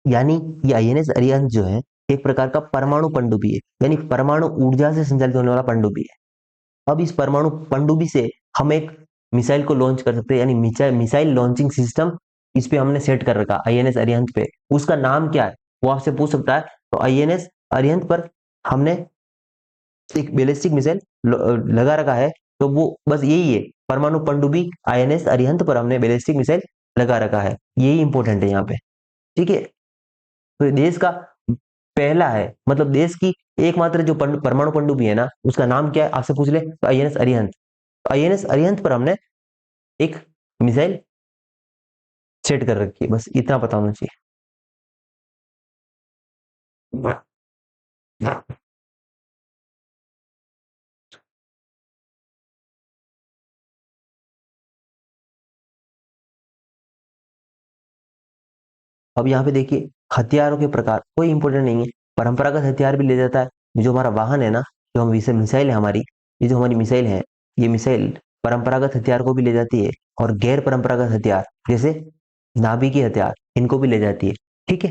यानी ये आईएनएस अरिहंत जो है एक प्रकार का परमाणु पनडुब्बी है, यानी परमाणु ऊर्जा से संचालित होने वाला पनडुब्बी है। अब इस परमाणु पनडुब्बी से हम एक मिसाइल को लॉन्च कर सकते हैं, यानी मिसाइल लॉन्चिंग सिस्टम इस पे हमने सेट कर रखा आईएनएस अरिहंत पे। उसका नाम क्या है वो आपसे पूछ सकता है, तो आईएनएस अरिहंत पर हमने एक बैलिस्टिक मिसाइल लगा रखा है, तो वो बस यही है, परमाणु पनडुब्बी आईएनएस अरिहंत पर हमने बैलिस्टिक मिसाइल लगा रखा है, यही इंपॉर्टेंट है यहाँ पे। ठीक है, तो ये देश का पहला है, मतलब देश की एकमात्र जो परमाणु पनडुब्बी है ना, उसका नाम क्या है आपसे पूछ ले, तो आईएनएस अरिहंत। आईएनएस अरिहंत पर हमने एक मिसाइल सेट कर रखी है, बस इतना पता होना चाहिए। अब यहाँ पे देखिए, हथियारों के प्रकार कोई इंपॉर्टेंट नहीं है, परंपरागत हथियार भी ले जाता है, जो हमारा वाहन है ना, जो हम मिसाइल है हमारी, ये जो हमारी मिसाइल है, ये मिसाइल परंपरागत हथियार को भी ले जाती है, और गैर परंपरागत हथियार जैसे नाभिकीय हथियार इनको भी ले जाती है। ठीक है,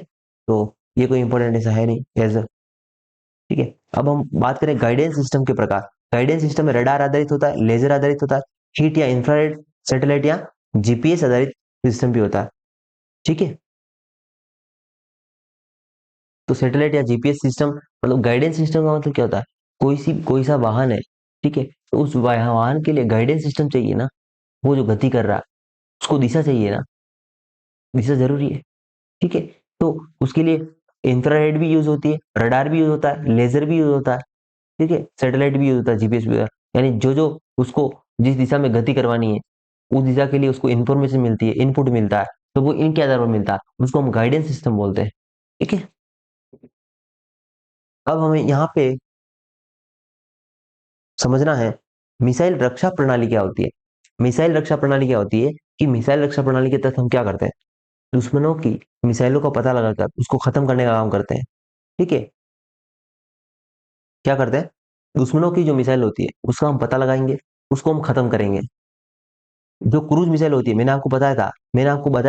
तो ये कोई इंपॉर्टेंट ऐसा है नहीं एज। ठीक है, अब हम बात करें गाइडेंस सिस्टम के प्रकार। गाइडेंस सिस्टम में रडार आधारित होता है, लेजर आधारित होता है, हीट या इंफ्रारेड सैटेलाइट या जीपीएस आधारित सिस्टम भी होता है। ठीक है, तो सैटेलाइट या जीपीएस सिस्टम मतलब गाइडेंस सिस्टम का मतलब क्या होता है, कोई सा वाहन है, ठीक है, तो उस वाहन के लिए गाइडेंस सिस्टम चाहिए ना, वो जो गति कर रहा है उसको दिशा चाहिए ना, दिशा जरूरी है। ठीक है, तो उसके लिए इंफ्रारेड भी यूज होती है, रडार भी यूज होता है, लेजर भी यूज होता है, ठीक है, सैटेलाइट भी यूज होता है, जीपीएस भी होता है, यानी जो जो उसको जिस दिशा में गति करवानी है उस दिशा के लिए उसको इन्फॉर्मेशन मिलती है, इनपुट मिलता है, तो वो इनके आधार पर मिलता है, उसको हम गाइडेंस सिस्टम बोलते हैं। ठीक है, अब हमें यहाँ पे समझना है मिसाइल रक्षा प्रणाली क्या होती है। मिसाइल रक्षा प्रणाली क्या होती है कि मिसाइल रक्षा प्रणाली के तहत हम क्या करते हैं, दुश्मनों की मिसाइलों का पता लगाकर उसको खत्म करने का काम करते हैं। ठीक है, क्या करते हैं, दुश्मनों की जो मिसाइल होती है उसका हम पता लगाएंगे, उसको हम खत्म करेंगे। जो क्रूज मिसाइल होती है, मैंने आपको बताया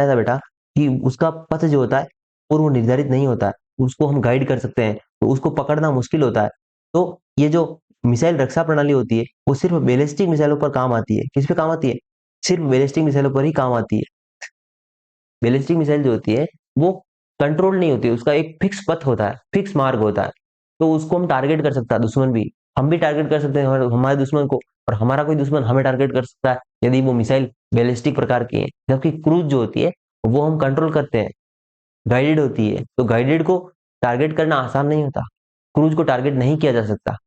था बेटा कि उसका पथ जो होता है पूर्व निर्धारित नहीं होता है, उसको हम गाइड कर सकते हैं, तो उसको पकड़ना मुश्किल होता है। तो ये जो मिसाइल रक्षा प्रणाली होती है वो सिर्फ बैलिस्टिक मिसाइलों पर काम आती है। किस पे काम आती है, सिर्फ बैलिस्टिक मिसाइलों पर ही काम आती है। बैलिस्टिक मिसाइल जो होती है वो कंट्रोल नहीं होती, उसका एक फिक्स पथ होता है, फिक्स मार्ग होता है, तो उसको हम टारगेट कर सकता है दुश्मन भी, हम भी टारगेट कर सकते हैं हमारे दुश्मन को, और हमारा कोई दुश्मन हमें टारगेट कर सकता है यदि वो मिसाइल बैलिस्टिक प्रकार की है। जबकि क्रूज जो होती है वो हम कंट्रोल करते हैं, गाइडेड होती है, तो गाइडेड को टारगेट करना आसान नहीं होता, क्रूज को टारगेट नहीं किया जा सकता।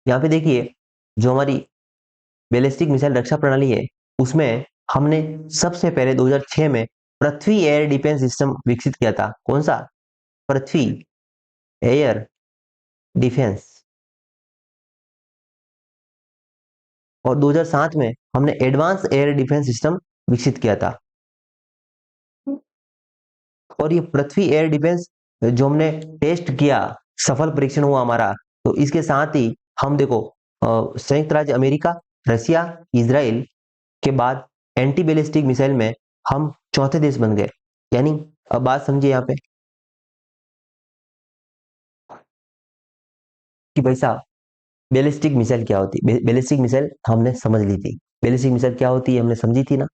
यहाँ पे देखिए, जो हमारी बैलिस्टिक मिसाइल रक्षा प्रणाली है उसमें हमने सबसे पहले 2006 में पृथ्वी एयर डिफेंस सिस्टम विकसित किया था। कौन सा, पृथ्वी एयर डिफेंस। और 2007 में हमने एडवांस एयर डिफेंस सिस्टम विकसित किया था। और ये पृथ्वी एयर डिफेंस जो हमने टेस्ट किया, सफल परीक्षण हुआ हमारा, तो इसके साथ ही हम देखो संयुक्त राज्य अमेरिका, रसिया, इजराइल के बाद एंटी बैलिस्टिक मिसाइल में हम चौथे देश बन गए। यानी अब बात समझिए यहाँ पे कि भाई साहब बैलिस्टिक मिसाइल क्या होती है, बैलिस्टिक मिसाइल हमने समझ ली थी, बैलिस्टिक मिसाइल क्या होती है हमने समझी थी ना।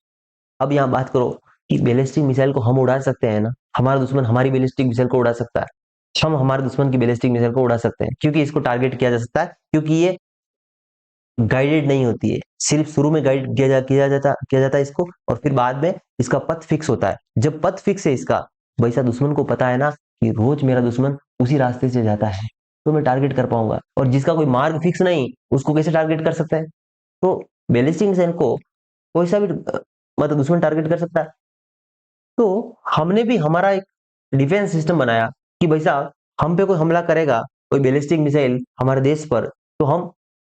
अब यहाँ बात करो कि बैलिस्टिक मिसाइल को हम उड़ा सकते हैं ना, हमारा दुश्मन हमारी बैलिस्टिक मिसाइल को उड़ा सकता है, हम हमारे दुश्मन की बैलिस्टिक मिसाइल को उड़ा सकते हैं, क्योंकि इसको टारगेट किया जा सकता है, क्योंकि ये गाइडेड नहीं होती है, सिर्फ शुरू में गाइड किया जाता है इसको, और फिर बाद में इसका पथ फिक्स होता है। जब पथ फिक्स है इसका, वैसा दुश्मन को पता है ना कि रोज मेरा दुश्मन उसी रास्ते से जाता है, तो मैं टारगेट कर पाऊंगा। और जिसका कोई मार्ग फिक्स नहीं, उसको कैसे टारगेट कर सकते हैं, तो बैलिस्टिक मिसाइल को कोई सा भी मतलब दुश्मन टारगेट कर सकता है। तो हमने भी हमारा एक डिफेंस सिस्टम बनाया कि भाई साहब हम पे कोई हमला करेगा, कोई बैलिस्टिक मिसाइल हमारे देश पर, तो हम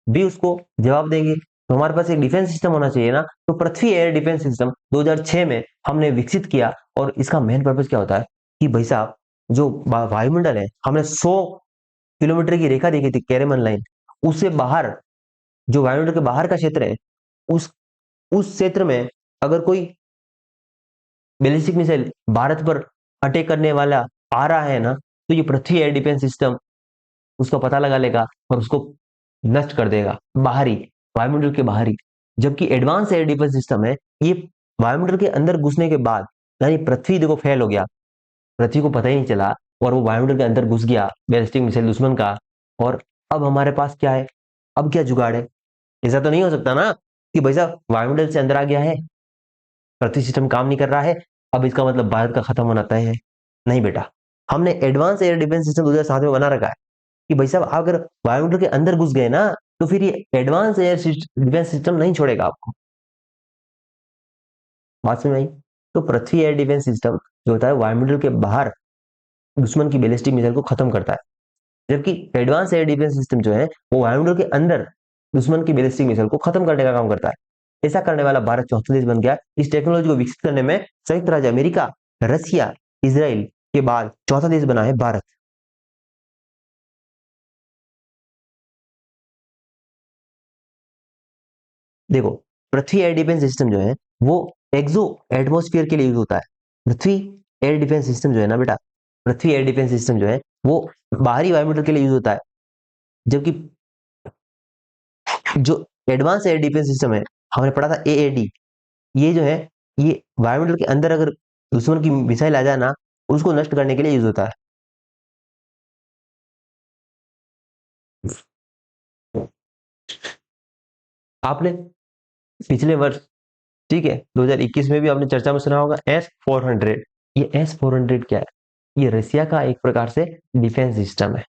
भी उसको जवाब देंगे। तो हमारे पास एक डिफेंस सिस्टम होना चाहिए ना। तो पृथ्वी एयर डिफेंस सिस्टम 2006 में हमने विकसित किया, और इसका मेन पर्पज क्या होता है कि भाई साहब जो वायुमंडल है, हमने 100 किलोमीटर की रेखा देखी थी, कैरेमन लाइन, उससे बाहर जो वायुमंडल के बाहर का क्षेत्र है, उस उस क्षेत्र में अगर कोई बैलिस्टिक मिसाइल भारत पर अटैक करने वाला आ रहा है ना, तो ये पृथ्वी एयर डिफेंस सिस्टम उसका पता लगा लेगा और उसको नष्ट कर देगा, बाहरी, वायुमंडल के बाहरी। जबकि एडवांस एयर डिफेंस सिस्टम है, ये वायुमंडल के अंदर घुसने के बाद, यानी पृथ्वी देखो फेल हो गया, पृथ्वी को पता ही नहीं चला, और वो वायुमंडल के अंदर घुस गया बैलिस्टिक मिसाइल दुश्मन का। और अब हमारे पास क्या है, अब क्या जुगाड़ है, ऐसा तो नहीं हो सकता ना कि भाई साहब वायुमंडल से अंदर आ गया है, पृथ्वी सिस्टम काम नहीं कर रहा है, अब इसका मतलब भारत का खत्म होना तय है। नहीं बेटा, हमने एडवांस एयर डिफेंस सिस्टम 2007 में बना रखा है कि भाई साहब अगर वायुमंडल के अंदर घुस गए ना, तो फिर ये एडवांस एयर डिफेंस सिस्टम नहीं छोड़ेगा आपको। बात समझ आई। तो पृथ्वी एयर डिफेंस सिस्टम जो होता है वायुमंडल के बाहर दुश्मन की बैलिस्टिक मिसाइल को खत्म करता है, जबकि एडवांस एयर डिफेंस सिस्टम जो है वो वायुमंडल के अंदर दुश्मन की बैलिस्टिक मिसाइल को खत्म करने का काम करता है। ऐसा करने वाला भारत चौथा देश बन गया। इस टेक्नोलॉजी को विकसित करने में संयुक्त राज्य अमेरिका, रसिया, इसराइल के बाद चौथा देश बना है भारत। देखो, पृथ्वी एयर डिफेंस सिस्टम जो है वो एक्सो एटमोस्फियर के लिए यूज होता है। पृथ्वी एयर डिफेंस सिस्टम जो है ना बेटा, पृथ्वी एयर डिफेंस सिस्टम जो है वो बाहरी वायुमंडल के लिए यूज होता है। जबकि जो एडवांस एयर डिफेंस सिस्टम है, हमने पढ़ा था एएडी, ये जो है ये वायुमंडल के अंदर अगर दुश्मन की मिसाइल आ जाए ना, उसको नष्ट करने के लिए यूज होता है। आपने पिछले वर्ष, ठीक है, 2021 में भी आपने चर्चा में सुना होगा S-400। ये S-400 क्या है? ये रसिया का एक प्रकार से डिफेंस सिस्टम है।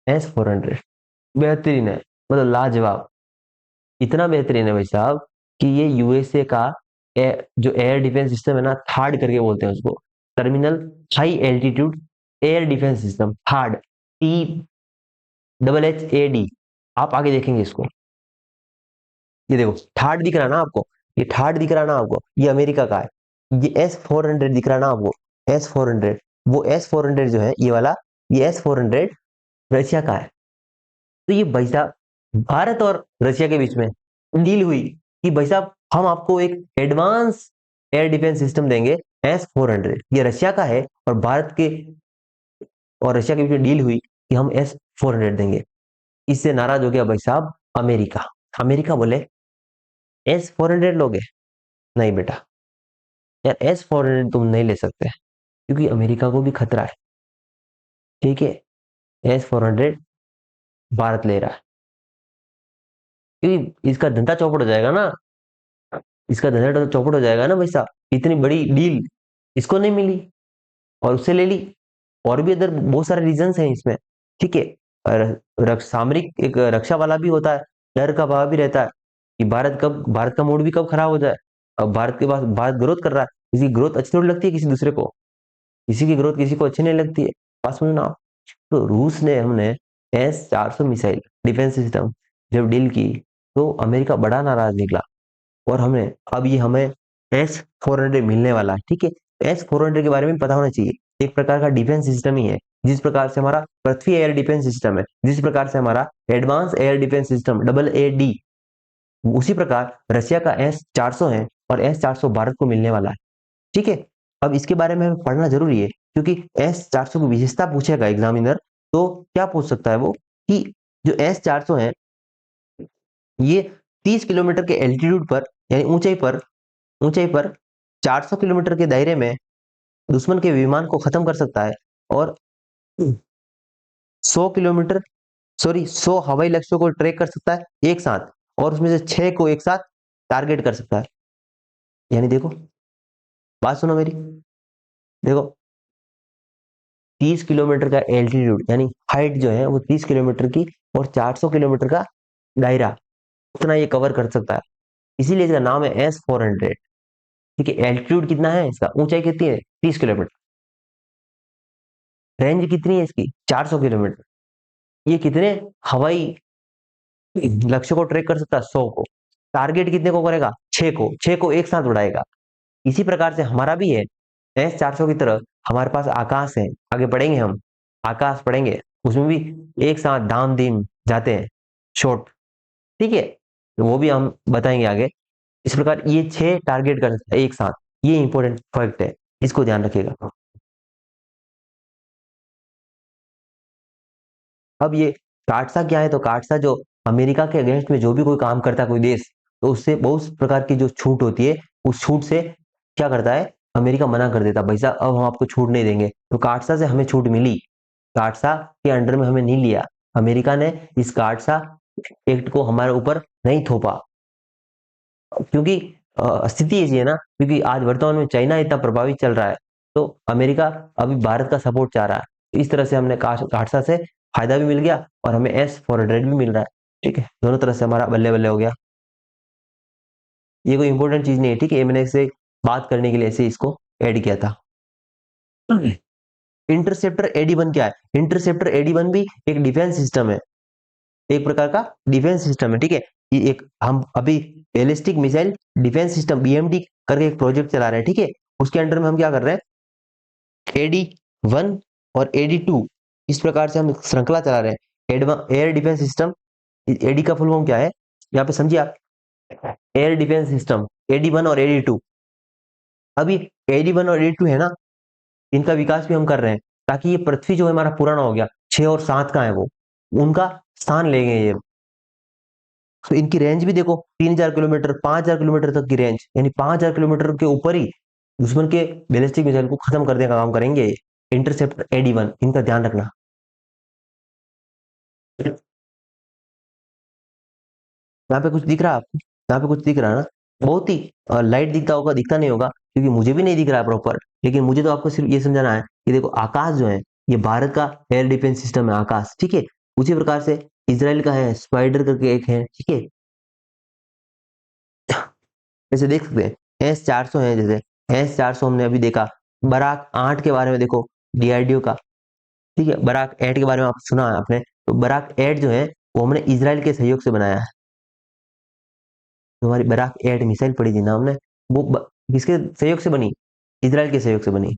S-400 बेहतरीन है, मतलब लाजवाब, इतना बेहतरीन है भाई साहब कि ये यूएसए का जो एयर डिफेंस सिस्टम है ना, थार्ड करके बोलते हैं उसको, terminal high altitude air defence system, third, THAAD। आप आगे देखेंगे इसको, ये देखो थार्ड दिख रहा है ना आपको, ये थार्ड दिख रहा है ना आपको, ये अमेरिका का है। ये S-400 दिख रहा है ना आपको, S-400, वो S-400 जो है ये वाला, ये S-400 रशिया का है। तो ये भाई साहब भारत और रशिया के बीच में डील हुई कि भाई साहब हम आपको एक एडवांस एयर डिफेंस सिस्टम देंगे, S-400। ये रशिया का है और भारत के और रशिया के बीच में डील हुई कि हम S-400 देंगे। इससे नाराज हो गया भाई साहब अमेरिका। अमेरिका बोले S-400 लोगे? नहीं बेटा, यार S-400 तुम नहीं ले सकते, क्योंकि अमेरिका को भी खतरा है, ठीक है। S-400 भारत ले रहा है, क्योंकि इसका धंधा चौपट हो जाएगा ना, इसका धंधा चौपट हो जाएगा ना भाई साहब। इतनी बड़ी डील इसको नहीं मिली और उससे ले ली। और भी अदर बहुत सारे रीजंस हैं इसमें, ठीक है। सामरिक एक रक्षा वाला भी होता है, डर का भाव भी रहता है कि भारत का मूड भी कब खराब हो जाए। अब भारत के पास, भारत ग्रोथ कर रहा है, किसी की ग्रोथ अच्छी थोड़ी लगती है किसी दूसरे को, किसी की ग्रोथ किसी को अच्छी नहीं लगती है। बात सुनो ना। तो रूस ने हमने S-400 मिसाइल डिफेंस सिस्टम जब डील की, तो अमेरिका बड़ा नाराज निकला। और हमने अब ये हमें S-400 मिलने वाला है, ठीक है। S-400 के बारे में पता होना चाहिए, एक प्रकार का डिफेंस सिस्टम ही है। जिस प्रकार से हमारा पृथ्वी एयर डिफेंस सिस्टम है, जिस प्रकार से हमारा advance air defence system AAD, उसी प्रकार रशिया का S-400 है और S-400 भारत को मिलने वाला है, ठीक है। अब इसके बारे में हमें पढ़ना जरूरी है, क्योंकि S-400 की विशेषता पूछेगा एग्जामिनर, तो क्या पूछ सकता है वो कि जो S-400 है ये 30 किलोमीटर के एल्टीट्यूड पर, यानी ऊंचाई पर 400 किलोमीटर के दायरे में दुश्मन के विमान को खत्म कर सकता है, और 100 किलोमीटर, सॉरी 100 हवाई लक्ष्यों को ट्रैक कर सकता है एक साथ, और उसमें से 6 को एक साथ टारगेट कर सकता है। यानी देखो, बात सुनो मेरी, देखो 30 किलोमीटर का एल्टीट्यूड यानी हाइट जो है वो 30 किलोमीटर की, और 400 किलोमीटर का दायरा, उतना ये कवर कर सकता है। इसीलिए इसका नाम है S-400, ठीक है। एल्टीट्यूड कितना है इसका, ऊंचाई कितनी है, 30 किलोमीटर, रेंज कितनी है इसकी, 400 किलोमीटर। ये कितने हवाई लक्ष्य को ट्रैक कर सकता है, 100 को। टारगेट कितने को करेगा, 6 को एक साथ उड़ाएगा। इसी प्रकार से हमारा भी है, S-400 की तरह हमारे पास आकाश है, आगे पढ़ेंगे हम, आकाश पढ़ेंगे, उसमें भी एक साथ दाम दीम जाते हैं शॉट, ठीक है। तो वो भी हम बताएंगे आगे। इस प्रकार ये 6 टारगेट कर सकता है एक साथ, ये इंपॉर्टेंट फैक्ट है, इसको ध्यान रखिएगा। अब ये काटसा क्या है, तो काटसा जो अमेरिका के अगेंस्ट में जो भी कोई काम करता है कोई देश, तो उससे बहुत प्रकार की जो छूट होती है, उस छूट से क्या करता है, अमेरिका मना कर देता है, भाई साहब अब हम आपको छूट नहीं देंगे। तो काटसा से हमें छूट मिली, काटसा के अंडर में हमें नहीं लिया, अमेरिका ने इस काटसा एक्ट को हमारे ऊपर नहीं थोपा, क्योंकि स्थिति ऐसी है ना, क्योंकि आज वर्तमान में चाइना इतना प्रभावित चल रहा है, तो अमेरिका अभी भारत का सपोर्ट चाह रहा है। तो इस तरह से हमने काटसा से फायदा भी मिल गया और हमें S-400 भी मिल रहा है, ठीक है। दोनों तरह से हमारा बल्ले बल्ले हो गया। ये कोई इंपॉर्टेंट चीज नहीं है, ठीक है, मैंने इसे बात करने के लिए ऐसे इसको ऐड किया था। इंटरसेप्टर AD-1 क्या है, इंटरसेप्टर AD-1 भी एक डिफेंस सिस्टम है, एक प्रकार का डिफेंस सिस्टम है, ठीक है। ये एक हम अभी ballistic missile defence system BMD करके एक प्रोजेक्ट चला रहे हैं, ठीक है। उसके अंडर में हम क्या कर रहे हैं, AD-1 और AD-2, इस प्रकार से हम श्रृंखला चला रहे हैं, एयर डिफेंस सिस्टम। AD का फुल फॉर्म क्या है, यहाँ पे समझिए आप, एयर डिफेंस सिस्टम AD1 और AD2। अभी AD1 और AD2 है ना, इनका विकास भी हम कर रहे हैं ताकि ये पृथ्वी जो है हमारा पुराना हो गया, 6 और 7 का है वो, उनका स्थान लेंगे ये। तो इनकी रेंज भी देखो, 3000 किलोमीटर, 5000 किलोमीटर तक की रेंज, यानी 5000 किलोमीटर के ऊपर ही दुश्मन के बैलिस्टिक मिसाइल को खत्म करने का काम करेंगे। इंटरसेप्टर AD1, इनका ध्यान रखना। यहाँ पे कुछ दिख रहा है आपको? यहाँ पे कुछ दिख रहा है ना? बहुत ही लाइट दिखता होगा, दिखता नहीं होगा क्योंकि मुझे भी नहीं दिख रहा है प्रॉपर, लेकिन मुझे तो आपको सिर्फ ये समझाना है कि देखो आकाश जो है ये भारत का एयर डिफेंस सिस्टम है, आकाश, ठीक है। उसी प्रकार से इसराइल का है, स्पाइडर करके एक है, ठीक है। जैसे देख सकते हैं S-400 है, जैसे S-400 हमने अभी देखा। बराक 8 के बारे में देखो, DRDO का, ठीक है। बराक 8 के बारे में आप सुना है आपने, तो बराक 8 जो है वो हमने इसराइल के सहयोग से बनाया है। जो हमारी बराक 8 मिसाइल पड़ी थी ना हमने, वो किसके सहयोग से बनी? इसराइल के सहयोग से बनी।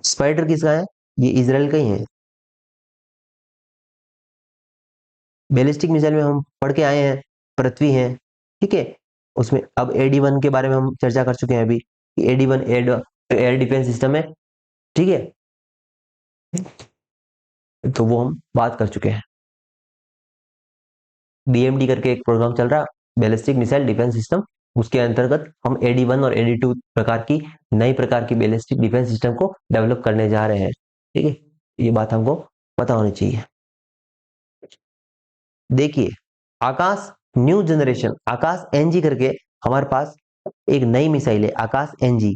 स्पाइडर किसका है? ये इसराइल का ही है। बैलिस्टिक मिसाइल में हम पढ़ के आए हैं, पृथ्वी है, ठीक है। उसमें अब AD1 के बारे में हम चर्चा कर चुके हैं अभी, AD1 air air defence system है, ठीक है। तो वो हम बात कर चुके हैं। BMD करके एक प्रोग्राम चल रहा है, बैलिस्टिक मिसाइल डिफेंस सिस्टम। उसके अंतर्गत हम AD1 और AD2 प्रकार की नई प्रकार की बैलिस्टिक डिफेंस सिस्टम को डेवलप करने जा रहे हैं, ठीक है। ये बात हमको पता होनी चाहिए। देखिए, आकाश न्यू जनरेशन, आकाश NG करके हमारे पास एक नई मिसाइल है, आकाश NG।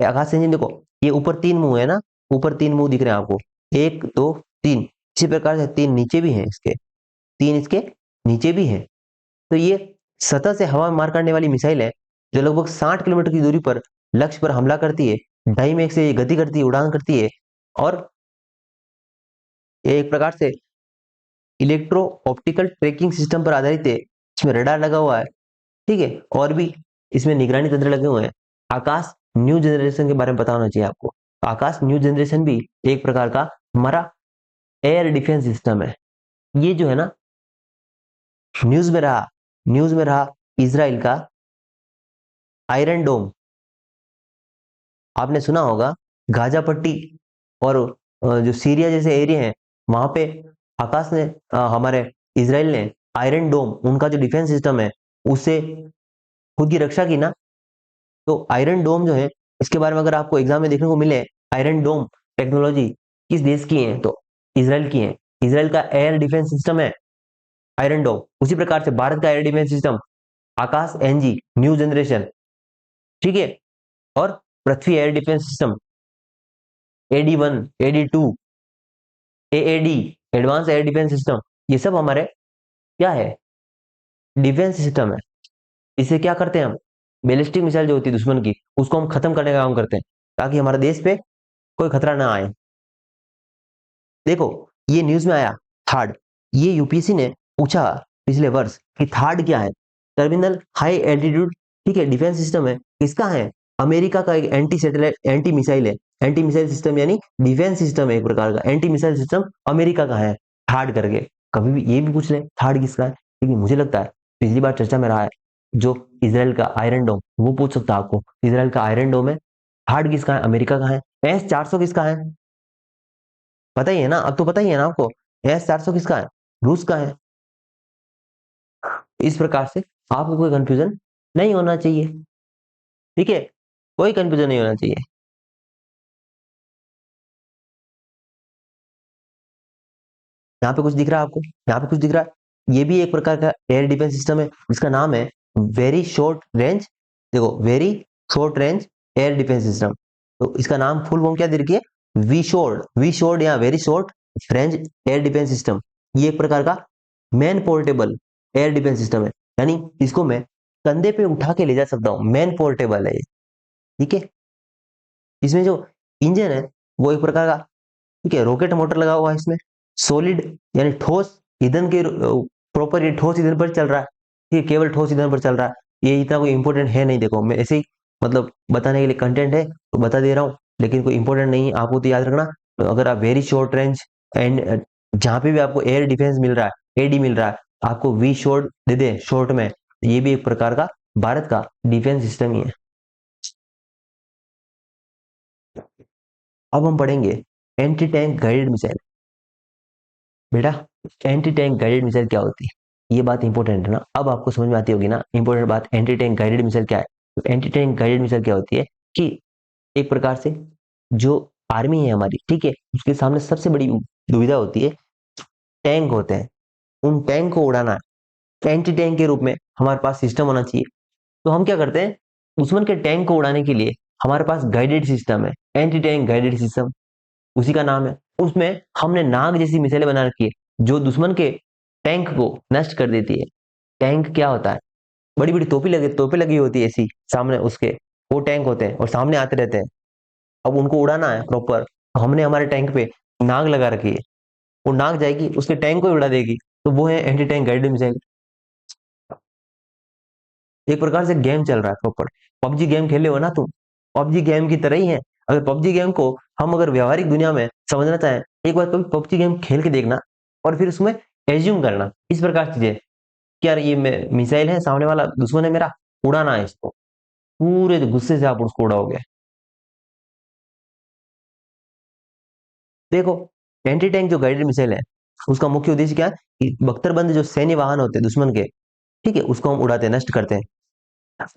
आकाश NG देखो, ये ऊपर 3 मुंह है ना, ऊपर 3 मुंह दिख रहे हैं आपको, 1 2 3। इसी प्रकार से 3 नीचे भी हैं इसके, 3 इसके नीचे भी हैं। तो ये सतह से हवा में मार करने वाली मिसाइल है, जो लगभग 60 किलोमीटर की दूरी पर लक्ष्य पर हमला करती है, ढाई मेघ से ये गति करती है, उड़ान करती है। और ये एक प्रकार से इलेक्ट्रो ऑप्टिकल ट्रैकिंग सिस्टम पर आधारित है। इसमें रडार लगा हुआ है, ठीक है, और भी इसमें निगरानी तंत्र लगे हुए हैं। आकाश न्यू जनरेशन के बारे में पता होना चाहिए आपको। आकाश न्यू जनरेशन भी एक प्रकार का हमारा एयर डिफेंस सिस्टम है। ये जो है ना, न्यूज में रहा इजराइल का आयरन डोम। आपने सुना होगा गाजा पट्टी और जो सीरिया जैसे एरिया है, वहां पे आकाश ने हमारे इसराइल ने आयरन डोम, उनका जो डिफेंस सिस्टम है, उससे खुद की रक्षा की ना। तो आयरन डोम जो है, इसके बारे में अगर आपको एग्जाम में देखने को मिले, आयरन डोम टेक्नोलॉजी किस देश की है, तो इसराइल की है। इसराइल का एयर डिफेंस सिस्टम है आयरन डोम। उसी प्रकार से भारत का air defence system Akash NG new generation, ठीक है। और Prithvi air defence system AD1, AD2, AAD advance air defence system, ये सब हमारे क्या है? डिफेंस सिस्टम है। इसे क्या करते हैं हम? बैलिस्टिक मिसाइल जो होती है दुश्मन की, उसको हम खत्म करने का काम करते हैं ताकि हमारे देश पे कोई खतरा ना आए। देखो, ये न्यूज में आया थार्ड, ये UPSC ने पूछा पिछले वर्ष कि थार्ड क्या है? टर्मिनल हाई एल्टीट्यूड, ठीक है, डिफेंस सिस्टम है। किसका है? अमेरिका का एक एंटी सैटेलाइट एंटी मिसाइल है। एंटी मिसाइल सिस्टम यानी डिफेंस सिस्टम है एक प्रकार का, एंटी मिसाइल सिस्टम अमेरिका का है, थार्ड करके। कभी भी ये भी पूछ ले थार्ड किसका है, क्योंकि मुझे लगता है पिछली बार चर्चा में रहा है जो इसराइल का आयरन डोम, वो पूछ सकता है आपको, इसराइल का आयरन डोम है, थार्ड किसका है? अमेरिका का है। S-400 किसका है? पता ही है ना, अब तो पता ही है ना आपको। S-400 किसका है? रूस का है। इस प्रकार से आपको कोई कंफ्यूजन नहीं होना चाहिए, ठीक है, कोई कंफ्यूजन नहीं होना चाहिए। यहाँ पे कुछ दिख रहा है आपको? यहाँ पे कुछ दिख रहा है? ये भी एक प्रकार का एयर डिफेंस सिस्टम है, जिसका नाम है वेरी शॉर्ट रेंज। देखो, very short range air defence system. तो इसका नाम फुल फॉर्म क्या दे रखी है? वी शॉर्ट या very short range air defence system. ये एक प्रकार का man portable air defence system है, यानी इसको मैं कंधे पे उठा के ले जा सकता हूँ, मैन पोर्टेबल है ये, ठीक है। इसमें जो इंजन है वो एक प्रकार का, ठीक है, रॉकेट मोटर लगा हुआ है इसमें। सॉलिड यानी ठोस ईंधन के, प्रॉपर ये ठोस ईंधन पर चल रहा है, ठीक है, केवल ठोस ईंधन पर चल रहा है। ये इतना कोई इंपॉर्टेंट है नहीं, देखो मैं ऐसे ही मतलब बताने के लिए कंटेंट है तो बता दे रहा हूँ, लेकिन कोई इंपॉर्टेंट नहीं है, आपको तो याद रखना। तो अगर आप वेरी शॉर्ट रेंज एंड जहाँ पे भी आपको एयर डिफेंस मिल रहा है, AD मिल रहा है, आपको वी शॉर्ट दे दे शॉर्ट में, ये भी एक प्रकार का भारत का डिफेंस सिस्टम ही है। अब हम पढ़ेंगे एंटी टैंक गाइडेड मिसाइल। बेटा, एंटी टैंक गाइडेड मिसाइल क्या होती है, ये बात इंपॉर्टेंट है ना, अब आपको समझ में आती होगी ना इंपॉर्टेंट बात, एंटी टैंक गाइडेड मिसाइल क्या है। तो एंटी टैंक गाइडेड मिसाइल क्या होती है कि एक प्रकार से जो आर्मी है हमारी, ठीक है, उसके सामने सबसे बड़ी दुविधा होती है, टैंक होते हैं, उन टैंक को उड़ाना है। एंटी टैंक के रूप में हमारे पास सिस्टम होना चाहिए। तो हम क्या करते हैं, दुश्मन के टैंक को उड़ाने के लिए हमारे पास गाइडेड सिस्टम है, एंटी टैंक गाइडेड सिस्टम, उसी का नाम है। उसमें हमने नाग जैसी मिसाइलें बना रखी है जो दुश्मन के टैंक को नष्ट कर देती है। टैंक क्या होता है, बड़ी बड़ी तोपे लगी होती है ऐसी सामने उसके, वो टैंक होते हैं और सामने आते रहते हैं। अब उनको उड़ाना है प्रॉपर, तो हमने हमारे टैंक पे नाग लगा रखी है, वो नाग जाएगी उसके टैंक को ही उड़ा देगी। तो वो है एंटी टैंक गाइडेड मिसाइल। एक प्रकार से गेम चल रहा है प्रॉपर। पबजी गेम खेले हो ना तुम, पबजी गेम की तरह ही है। अगर पबजी गेम को हम अगर व्यवहारिक दुनिया में समझना चाहें, एक बार कभी पबजी गेम खेल के देखना और फिर उसमें एज्यूम करना इस प्रकार की चीजें कि यार ये मिसाइल है, सामने वाला दुश्मन है मेरा, उड़ाना है इसको, पूरे गुस्से से आप उसको उड़ाओगे। देखो, एंटी टैंक जो गाइडेड मिसाइल है उसका मुख्य उद्देश्य क्या है कि बख्तरबंद जो सैन्य वाहन होते हैं दुश्मन के, ठीक है, उसको हम उड़ाते हैं, नष्ट करते हैं।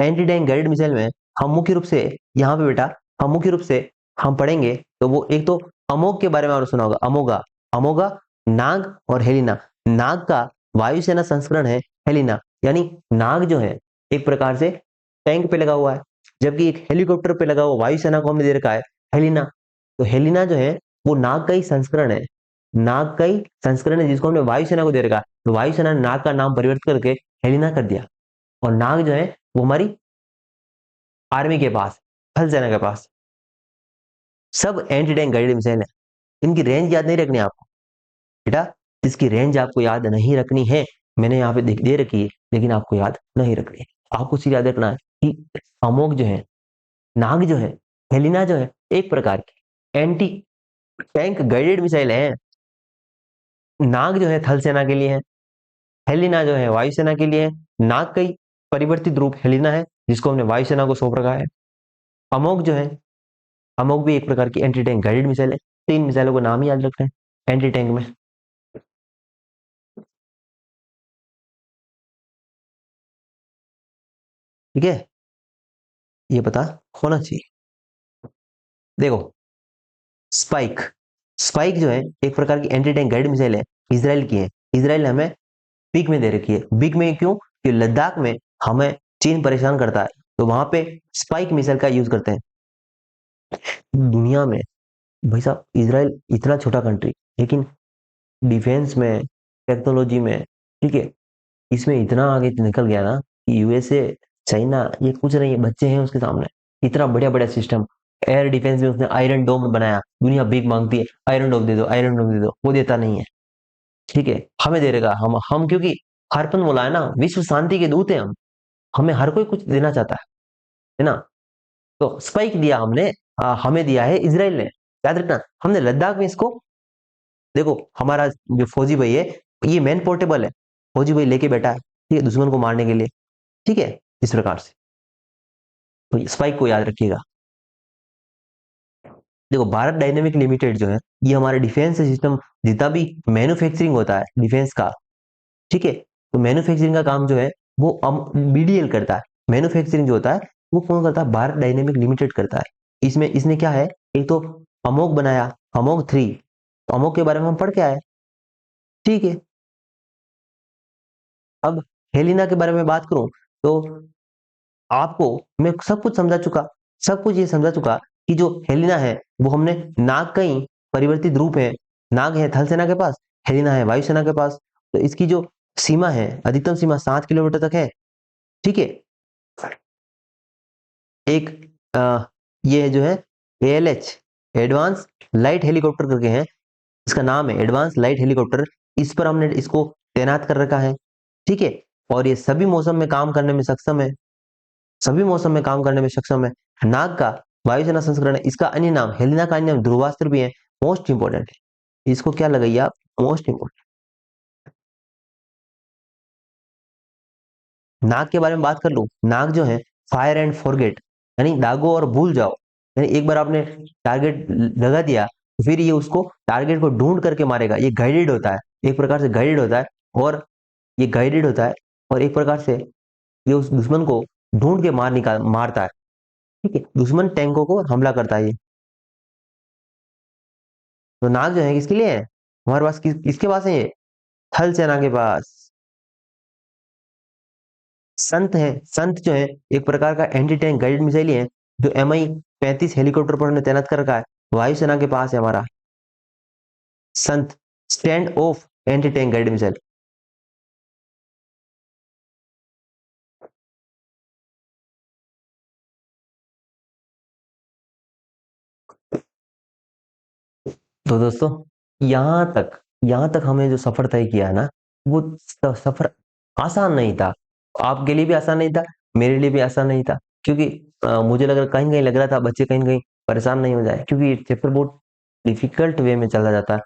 एंटी टैंक गाइडेड मिसाइल में हम मुख्य रूप से, यहाँ पे बेटा हम मुख्य रूप से हम पढ़ेंगे तो वो एक तो अमोग के बारे में आपने सुना होगा, अमोगा, अमोगा, नाग और हेलिना। नाग का वायुसेना संस्करण है हेलिना, यानी नाग जो है एक प्रकार से टैंक पे लगा हुआ है, जबकि एक हेलीकॉप्टर पे लगा हुआ वायुसेना को हमने दे रखा है हेलिना। तो हेलिना जो है वो नाग का ही संस्करण है, नाग का ही संस्करण है जिसको हमने वायुसेना को दे रखा है। तो वायुसेना ने नाग का नाम परिवर्तित करके हेलिना कर दिया। और नाग जो है वो हमारी आर्मी के पास, थल सेना के पास। सब एंटी टैंक गाइडेड मिसाइल है। इनकी रेंज याद नहीं रखनी है आपको बेटा, इसकी रेंज आपको याद नहीं रखनी है, मैंने यहाँ पे दे रखी है लेकिन आपको याद नहीं रखनी है। आपको सिर्फ याद रखना है कि अमोक जो है, नाग जो है, हेलिना जो है, एक प्रकार की एंटी टैंक गाइडेड मिसाइल है। नाग जो है थल सेना के लिए है, हेलिना जो है वायुसेना के लिए है। नाग का ही परिवर्तित रूप हेलिना है जिसको हमने वायुसेना को सौंप रखा है। अमोक जो है, अमोक भी एक प्रकार की एंटी टैंक गाइडेड मिसाइल है। तीन मिसाइलों को नाम ही याद रखना है एंटी टैंक में, ठीक है, ये पता होना चाहिए। देखो, स्पाइक, स्पाइक जो है एक प्रकार की एंटी टैंक गाइडेड मिसाइल है, इसराइल की है। इसराइल ने हमें पिक में दे रखी है। बिग में क्यों, कि लद्दाख में हमें चीन परेशान करता है, तो वहां पे स्पाइक मिसाइल का यूज करते हैं। दुनिया में भाई साहब इसराइल इतना छोटा कंट्री, लेकिन डिफेंस में, टेक्नोलॉजी में, ठीक है, इसमें इतना आगे निकल गया ना कि यूएसए, चाइना ये कुछ नहीं है, बच्चे हैं उसके सामने। इतना बढ़िया बढ़िया सिस्टम, एयर डिफेंस में उसने आयरन डोम बनाया, दुनिया भीख मांगती है आयरन डोम दे दो, आयरन डोम दे दो, वो देता नहीं है, ठीक है, हमें दे देगा। हम क्योंकि हरपन बोला है ना, विश्व शांति के दूत हैं हम, हमें हर कोई कुछ देना चाहता है ना। तो स्पाइक दिया हमने, हमें दिया है इसराइल ने, याद रखना। हमने लद्दाख में इसको, देखो हमारा जो फौजी भाई है, ये मैन पोर्टेबल है, फौजी भाई लेके बैठा है, ठीक है, दुश्मन को मारने के लिए, ठीक है, इस प्रकार से। तो स्पाइक को याद रखिएगा। देखो, भारत डायनेमिक लिमिटेड जो है, ये हमारे डिफेंस सिस्टम, जितना भी मैन्युफैक्चरिंग होता है डिफेंस का, ठीक है, तो मैन्युफैक्चरिंग का काम जो है वो बीडीएल करता है। मैन्युफैक्चरिंग जो होता है वो कौन करता है, भारत डायनेमिक लिमिटेड करता है। इसमें इसने क्या है, एक तो अमोक बनाया, अमोक 3, तो अमोक के बारे में हम पढ़ के आए, ठीक है। अब हेलिना के बारे में बात करूं तो आपको मैं सब कुछ समझा चुका, सब कुछ ये समझा चुका कि जो हेलिना है वो हमने नाग का ही परिवर्तित रूप है। नाग है थल सेना के पास, हेलिना है वायुसेना के पास। तो इसकी जो सीमा है, अधिकतम सीमा 7 किलोमीटर तक है, ठीक है। एक ये जो है एएलएच, एडवांस लाइट हेलीकॉप्टर करके है, इसका नाम है एडवांस लाइट हेलीकॉप्टर। इस पर हमने इसको तैनात कर रखा है, ठीक है। और ये सभी मौसम में काम करने में सक्षम है, सभी मौसम में काम करने में सक्षम है। नाग का वायुसेना संस्करण है, इसका अन्य नाम, हेलिना का अन्य नाम ध्रुवास्त्र भी है। मोस्ट इंपोर्टेंट है, इसको क्या लगाइए आप, मोस्ट इंपोर्टेंट। नाग के बारे में बात कर लूं, नाग जो है फायर एंड फॉरगेट, यानी दागो और भूल जाओ। यानी एक बार आपने टारगेट लगा दिया तो फिर ये उसको टारगेट को ढूंढ करके मारेगा। ये गाइडेड होता है, एक प्रकार से गाइडेड होता है, और ये गाइडेड होता है और एक प्रकार से ये उस दुश्मन को ढूंढ के मारता है। ठीक है, दुश्मन टैंकों को हमला करता है ये। तो नाग जो है किसके लिए है हमारे पास, किसके पास है ये, थल सेना के पास। संत है, संत जो है एक प्रकार का एंटी टैंक गाइडेड मिसाइल ही है, जो MI-35 हेलीकॉप्टर पर उन्होंने तैनात कर रखा है, वायुसेना के पास है हमारा संत, stand of anti tank guided missile. तो दोस्तों, यहाँ तक हमें जो सफर तय किया है ना, वो सफर आसान नहीं था। आपके लिए भी आसान नहीं था, मेरे लिए भी आसान नहीं था, क्योंकि मुझे कहीं कहीं लग रहा था बच्चे कहीं कहीं परेशान नहीं हो जाए, क्योंकि ये चैप्टर बहुत डिफिकल्ट वे में चला जाता है।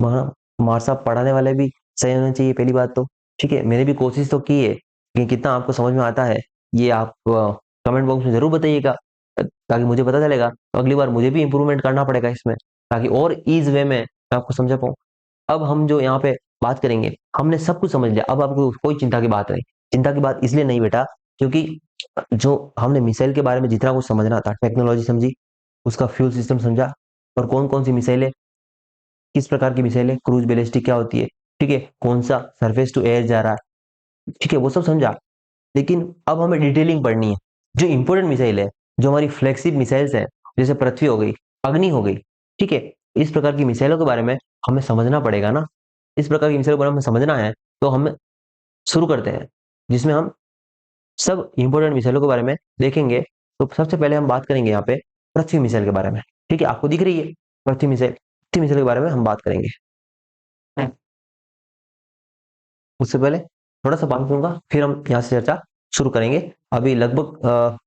वहाँ हमारे साहब पढ़ाने वाले भी सही होने चाहिए पहली बात तो। ठीक है, मैंने भी कोशिश तो की है कि कितना आपको समझ में आता है, ये आप कमेंट बॉक्स में जरूर बताइएगा, ताकि मुझे पता चलेगा, तो अगली बार मुझे भी इंप्रूवमेंट करना पड़ेगा इसमें, ताकि और ईज वे में मैं आपको समझा पाऊँ। अब हम जो यहाँ पे बात करेंगे, हमने सब कुछ समझ लिया, अब आपको कोई चिंता की बात नहीं। चिंता की बात इसलिए नहीं बेटा, क्योंकि जो हमने मिसाइल के बारे में जितना कुछ समझना था, टेक्नोलॉजी समझी, उसका फ्यूल सिस्टम समझा, और कौन कौन सी मिसाइल है, किस प्रकार की मिसाइल है, क्रूज बैलिस्टिक क्या होती है, ठीक है, कौन सा सरफेस टू एयर जा रहा है, ठीक है, वो सब समझा। लेकिन अब हमें डिटेलिंग पढ़नी है। जो इंपॉर्टेंट मिसाइल है, जो हमारी फ्लैगशिप मिसाइल्स है, जैसे पृथ्वी हो गई, अग्नि हो गई, ठीक है, इस प्रकार की मिसाइलों के बारे में हमें समझना पड़ेगा ना। इस प्रकार की मिसाइलों के बारे में समझना है, तो हम शुरू करते हैं, जिसमें हम सब इंपॉर्टेंट मिसाइलों के बारे में देखेंगे। तो सबसे पहले हम बात करेंगे यहाँ पे पृथ्वी मिसाइल के बारे में। ठीक है, आपको दिख रही है पृथ्वी मिसाइल के बारे में हम बात करेंगे। उससे पहले थोड़ा सा पानी पीऊंगा, फिर हम यहाँ से चर्चा शुरू करेंगे। अभी लगभग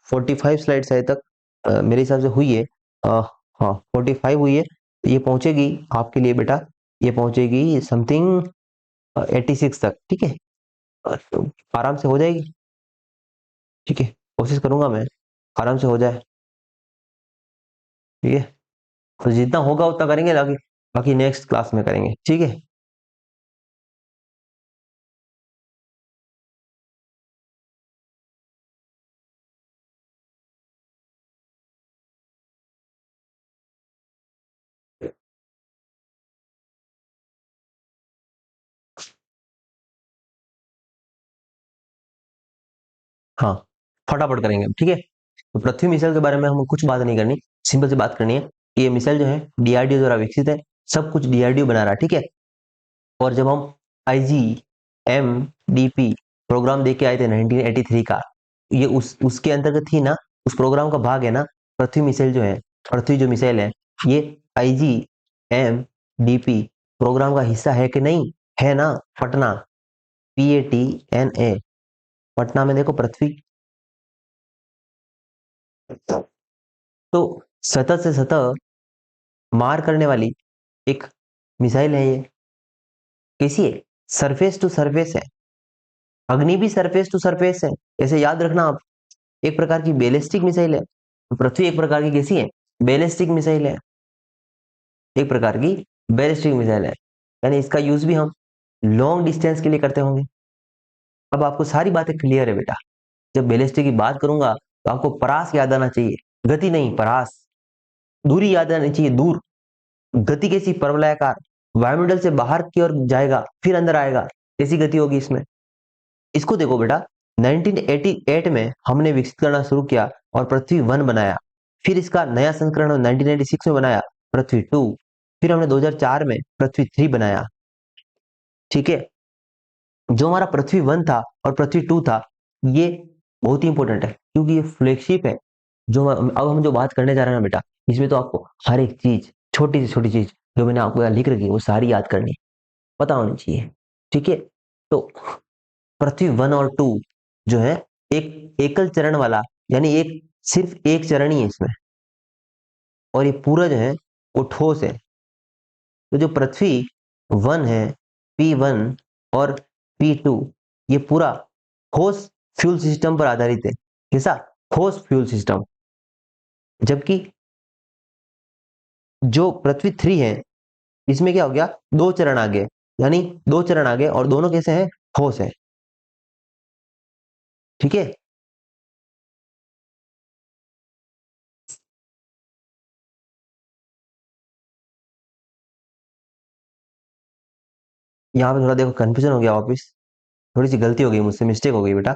45 स्लाइड्स अभी तक मेरे हिसाब से हुई है। हाँ, 45 हुई है, तो ये पहुंचेगी आपके लिए बेटा, ये पहुंचेगी समथिंग 86 तक। ठीक है, तो आराम से हो जाएगी। ठीक है, कोशिश करूंगा मैं आराम से हो जाए। ठीक है, तो जितना होगा उतना करेंगे, बाकी बाकी नेक्स्ट क्लास में करेंगे। ठीक है। हाँ, फटाफट करेंगे। ठीक है, तो पृथ्वी मिसाइल के बारे में हम कुछ बात नहीं करनी, सिंपल सी बात करनी है कि ये मिसाइल जो है DRDO द्वारा विकसित है, सब कुछ DRDO बना रहा है। ठीक है, और जब हम IGMDP प्रोग्राम दे के आए थे 1983 का, ये उसके अंतर्गत ही ना, उस प्रोग्राम का भाग है ना पृथ्वी मिसाइल जो है। पृथ्वी जो मिसाइल है, ये IGMDP प्रोग्राम का हिस्सा है कि नहीं, है ना। पटना, PATNA, पटना में देखो पृथ्वी। तो सतह से सतह मार करने वाली एक मिसाइल है ये। कैसी है, सरफेस टू सरफेस है। अग्नि भी सरफेस टू सरफेस है, ऐसे याद रखना आप। एक प्रकार की बैलिस्टिक मिसाइल है, तो पृथ्वी एक प्रकार की कैसी है, बैलिस्टिक मिसाइल है, एक प्रकार की बैलिस्टिक मिसाइल है। यानी इसका यूज भी हम लॉन्ग डिस्टेंस के लिए करते होंगे। अब आपको सारी बातें क्लियर है बेटा। जब बैलिस्टिक की बात करूंगा तो आपको परास याद आना चाहिए, गति नहीं, परास। दूरी याद आनी चाहिए, दूर। गति कैसी, परवलयाकार, वायुमंडल से बाहर की ओर जाएगा फिर अंदर आएगा, ऐसी गति होगी इसमें। इसको देखो बेटा, 1988 में हमने विकसित करना शुरू किया और पृथ्वी 1 बनाया। फिर इसका नया संस्करण 1996 में बनाया, पृथ्वी 2। फिर हमने 2004 में पृथ्वी 3 बनाया। ठीक है, जो हमारा पृथ्वी 1 था और पृथ्वी 2 था, ये बहुत ही इंपॉर्टेंट है, क्योंकि ये फ्लैगशिप है। अब हम जो बात करने जा रहे हैं ना बेटा, इसमें तो आपको हर एक चीज, छोटी से छोटी चीज जो मैंने आपको यहाँ लिख रखी है, वो सारी याद करनी, पता होनी चाहिए। ठीक है, तो पृथ्वी 1 और 2 जो है एक एकल चरण वाला, यानी एक सिर्फ एक चरण ही है इसमें, और ये पूरा जो है वो ठोस है। तो जो पृथ्वी 1 है, P1 और P2, ये पूरा ठोस फ्यूल सिस्टम पर आधारित है। कैसा? ठोस फ्यूल सिस्टम। जबकि जो पृथ्वी 3 है, इसमें क्या हो गया, 2 चरण आगे, यानी 2 चरण आगे और दोनों कैसे हैं, ठोस है। ठीक है। यहाँ पे थोड़ा देखो कंफ्यूजन हो गया वापिस, थोड़ी सी गलती हो गई मुझसे, मिस्टेक हो गई बेटा।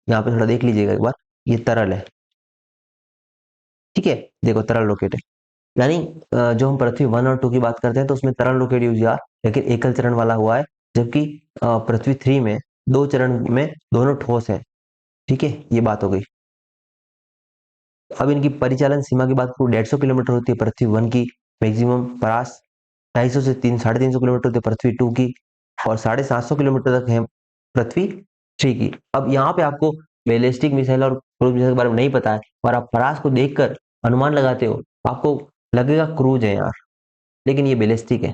यहाँ पे थोड़ा देख लीजिएगा एक बार। ये तरल है, ठीक है। देखो तरल रॉकेट है, यानी जो हम पृथ्वी 1 और 2 की बात करते हैं तो उसमें तरल रॉकेट यूज हुआ, लेकिन एकल चरण वाला हुआ है। जबकि पृथ्वी 3 में 2 चरण में दोनों ठोस है। ठीक है, ये बात हो गई। अब इनकी परिचालन सीमा की बात करूँ, 150 किलोमीटर होती है पृथ्वी 1 की मैक्सिमम परास, 250 से 300-350 किलोमीटर होती है पृथ्वी 2 की, और 750 किलोमीटर तक है पृथ्वी 3 की। अब यहाँ पे आपको बैलिस्टिक मिसाइल और क्रूज मिसाइल के बारे में नहीं पता है, और आप परास को देखकर अनुमान लगाते हो, आपको लगेगा क्रूज है यार, लेकिन ये बैलिस्टिक है।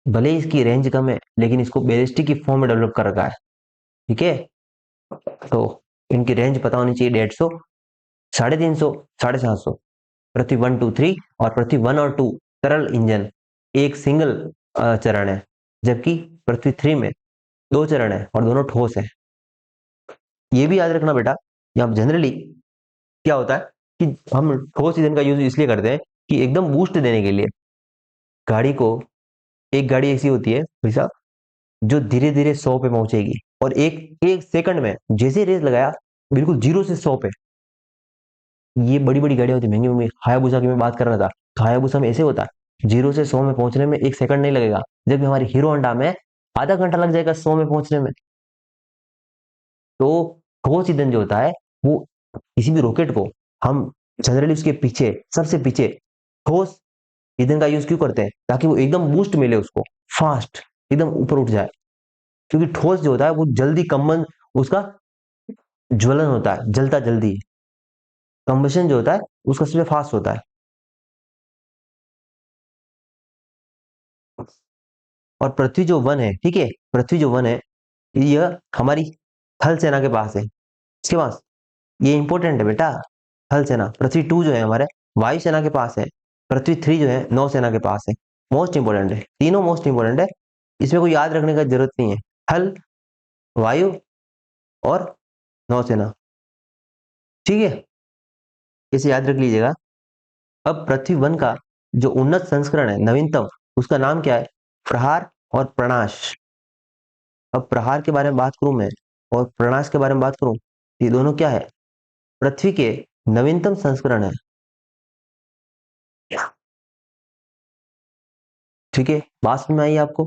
भले ही इसकी रेंज कम है, लेकिन इसको बैलिस्टिक की फॉर्म में डेवलप कर रखा है। ठीक है, तो इनकी रेंज पता होनी चाहिए, 150, 350, 750। पृथ्वी 1, 2, 3 और पृथ्वी 1 और 2 तरल इंजन एक सिंगल चरण है, जबकि पृथ्वी 3 में 2 चरण है और दोनों ठोस है। ये भी याद रखना बेटा, यहाँ जनरली क्या होता है कि हम ठोस ईंधन का यूज इसलिए करते हैं कि एकदम बूस्ट देने के लिए गाड़ी को, एक गाड़ी ऐसी होती है भाई साहब जो धीरे धीरे 100 पे पहुंचेगी, और एक एक सेकंड में जैसे रेस लगाया, बिल्कुल 0 से 100 पे। ये बड़ी बड़ी गाड़ियां होती है, महंगी महंगी, हायाबुसा की मैं बात कर रहा था, तो हायाबुसा में ऐसे होता है 0 से 100 में पहुंचने में 1 सेकंड नहीं लगेगा, जबकि हमारी हीरो होंडा में आधा घंटा लग जाएगा 100 में पहुंचने में। तो ठोस ईंधन जो होता है, वो किसी भी रॉकेट को हम जनरली उसके पीछे, सबसे पीछे ठोस ईंधन का यूज क्यों करते हैं, ताकि वो एकदम बूस्ट मिले उसको, फास्ट, एकदम ऊपर उठ जाए। क्योंकि ठोस जो होता है वो जल्दी कम्बन, उसका ज्वलन होता है, जलता जल्दी, कंबशन जो होता है उसका सबसे फास्ट होता है। और पृथ्वी 1 है, ठीक है, पृथ्वी 1 है, यह हमारी थल सेना के पास है, इसके पास, ये इंपॉर्टेंट है बेटा। थल सेना, पृथ्वी 2 जो है हमारे वायुसेना के पास है, पृथ्वी 3 जो है नौसेना के पास है। मोस्ट इंपोर्टेंट है, तीनों मोस्ट इंपोर्टेंट है, इसमें कोई याद रखने का जरूरत नहीं है। थल, वायु और नौसेना, ठीक है, इसे याद रख लीजिएगा। अब पृथ्वी 1 का जो उन्नत संस्करण है, नवीनतम, उसका नाम क्या है, प्रहार और प्रणाश। अब प्रहार के बारे में बात करूं मैं, और प्रणाश के बारे में बात करूं, ये दोनों क्या है, पृथ्वी के नवीनतम संस्करण है। ठीक है, बात समझ में आई आपको?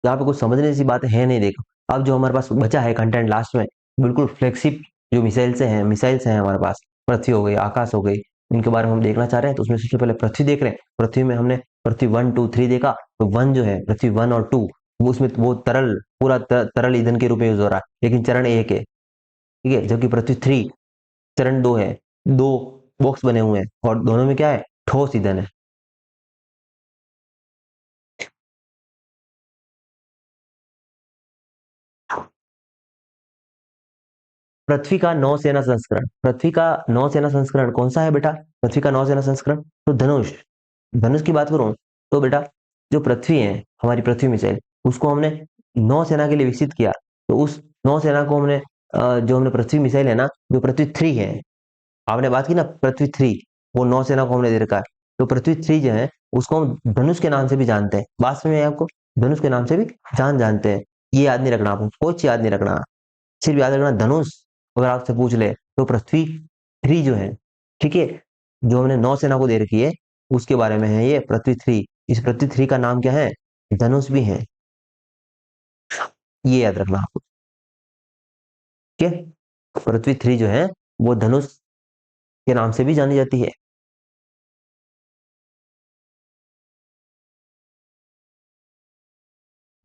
यहाँ पे कुछ समझने जैसी बात है नहीं, देखो। अब जो हमारे पास बचा है कंटेंट लास्ट में, बिल्कुल फ्लैगशिप जो मिसाइल्स हैं हमारे पास, पृथ्वी हो गई, आकाश हो गई, इनके बारे में हम देखना चाह रहे हैं। तो उसमें सबसे पहले पृथ्वी देख रहे हैं। पृथ्वी में हमने पृथ्वी 1, 2, 3 देखा, तो 1 जो है, पृथ्वी 1 और 2, वो उसमें वो तरल, पूरा तरल ईंधन के रूप में यूज हो रहा है, लेकिन चरण एक है, ठीक है। जबकि पृथ्वी 3 चरण 2 है, दो बॉक्स बने हुए हैं, और दोनों में क्या है, ठोस ईंधन है। पृथ्वी का नौसेना संस्करण कौन सा है बेटा, पृथ्वी का नौसेना संस्करण, तो धनुष। धनुष की बात करूं तो बेटा, जो पृथ्वी है, हमारी पृथ्वी मिसाइल, उसको हमने नौसेना के लिए विकसित किया। तो उस नौसेना को हमने जो हमने पृथ्वी मिसाइल है ना, जो पृथ्वी 3 है, आपने बात की ना पृथ्वी 3, वो नौसेना को हमने दे रखा है। तो पृथ्वी 3 जो है, उसको हम धनुष के नाम से भी जानते हैं, बात में आपको, धनुष के नाम से भी जानते हैं। ये याद नहीं रखना, आपको कुछ याद नहीं रखना, सिर्फ याद रखना धनुष। अगर आपसे पूछ ले तो पृथ्वी 3 जो है, ठीक है, जो हमने नौसेना को दे रखी है, उसके बारे में है ये पृथ्वी 3। इस पृथ्वी 3 का नाम क्या है, धनुष भी है, ये याद रखना आपको। ठीक है, पृथ्वी 3 जो है, वो धनुष के नाम से भी जानी जाती है।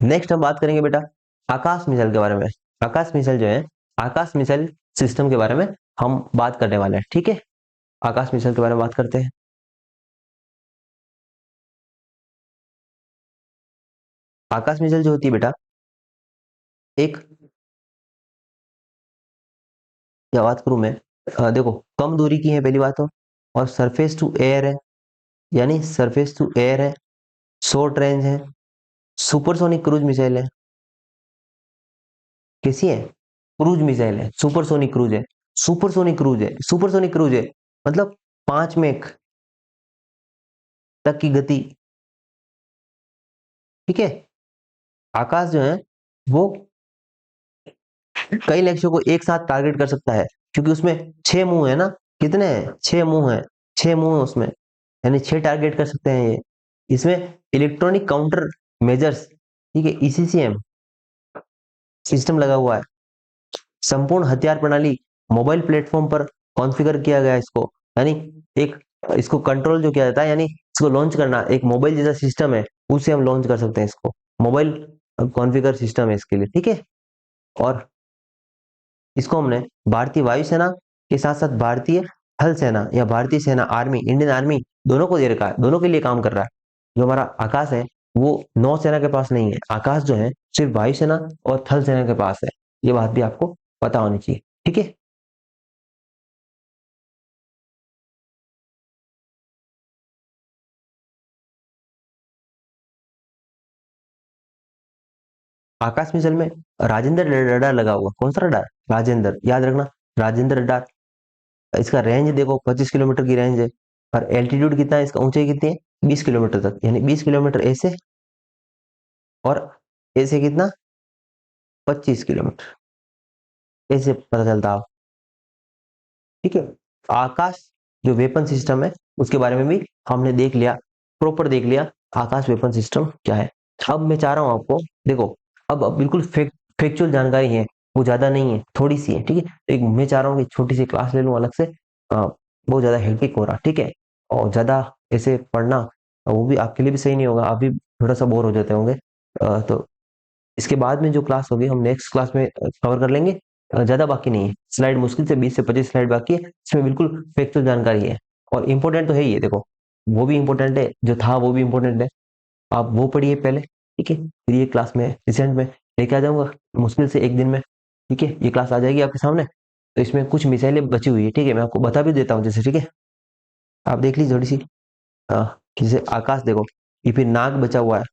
नेक्स्ट हम बात करेंगे बेटा आकाश मिसाइल के बारे में। आकाश मिसाइल जो है, आकाश मिसाइल सिस्टम के बारे में हम बात करने वाले हैं, ठीक है। आकाश मिसाइल के बारे में बात करते हैं। आकाश मिसाइल जो होती है बेटा, एक क्या बात करूं मैं, देखो कम दूरी की है पहली बात तो, और सरफेस टू एयर है, यानी सरफेस टू एयर है, शॉर्ट रेंज है, सुपरसोनिक क्रूज मिसाइल है। कैसी है? क्रूज मिसाइल है, सुपरसोनिक क्रूज है, सुपरसोनिक क्रूज है, सुपरसोनिक क्रूज है, मतलब 5 मैक तक की गति। ठीक है। आकाश जो है वो कई लक्ष्यों को एक साथ टारगेट कर सकता है, क्योंकि उसमें 6 मुंह है ना। कितने हैं? 6 मुंह है, 6 मुंह है उसमें, यानी 6 टारगेट कर सकते हैं ये। इसमें इलेक्ट्रॉनिक काउंटर मेजर्स, ठीक है, ईसीसीएम सिस्टम लगा हुआ है। संपूर्ण हथियार प्रणाली मोबाइल प्लेटफॉर्म पर कॉन्फ़िगर किया गया है इसको, यानी एक इसको कंट्रोल जो किया जाता है, यानी इसको लॉन्च करना एक मोबाइल जैसा सिस्टम है, उससे हम लॉन्च कर सकते हैं इसको। मोबाइल कॉन्फ़िगर सिस्टम है इसके लिए, ठीक है। और इसको हमने भारतीय वायुसेना के साथ साथ भारतीय थल सेना या भारतीय सेना आर्मी, इंडियन आर्मी, दोनों को दे रखा है, दोनों के लिए काम कर रहा है। जो हमारा आकाश है वो नौसेना के पास नहीं है, आकाश जो है सिर्फ वायुसेना और थल सेना के पास है। ये बात भी आपको पता होनी चाहिए, ठीक है। आकाश मिसाइल में राजेंद्र रडार लगा हुआ। कौन सा रडार? राजेंद्र, याद रखना, राजेंद्र रडार। इसका रेंज देखो 25 किलोमीटर की रेंज है, और एल्टीट्यूड कितना है इसका, ऊंचाई कितनी है? 20 किलोमीटर तक, यानी 20 किलोमीटर ऐसे, और ऐसे कितना? 25 किलोमीटर, ऐसे पता चलता है। ठीक है। आकाश जो वेपन सिस्टम है उसके बारे में भी हमने देख लिया, प्रॉपर देख लिया आकाश वेपन सिस्टम क्या है। अब मैं चाह रहा हूं आपको, देखो अब बिल्कुल फैक्चुअल जानकारी है, वो ज्यादा नहीं है, थोड़ी सी है, ठीक है। एक मैं चाह रहा हूँ कि छोटी सी क्लास ले लूँ अलग से, बहुत ज्यादा हेक्टिक हो रहा, ठीक है। और ज्यादा ऐसे पढ़ना वो भी आपके लिए भी सही नहीं होगा, आप भी थोड़ा सा बोर हो जाते होंगे। तो इसके बाद में जो क्लास होगी हम नेक्स्ट क्लास में कवर कर लेंगे। ज्यादा बाकी नहीं है स्लाइड, मुश्किल से 20 से 25 स्लाइड बाकी है, इसमें बिल्कुल फैक्चुअल जानकारी है। और इम्पोर्टेंट तो है ही है, देखो वो भी इम्पोर्टेंट है, जो था वो भी इम्पोर्टेंट है, आप वो पढ़िए पहले, ठीक है। फिर ये क्लास में रिसेंट में लेके आ जाऊंगा, मुश्किल से एक दिन में, ठीक है। ये क्लास आ जाएगी आपके सामने। तो इसमें कुछ मिसाइलें बची हुई है, ठीक है, मैं आपको बता भी देता हूँ जैसे, ठीक है। आप देख लीजिए थोड़ी सी, जैसे आकाश देखो, ये फिर नाग बचा हुआ है,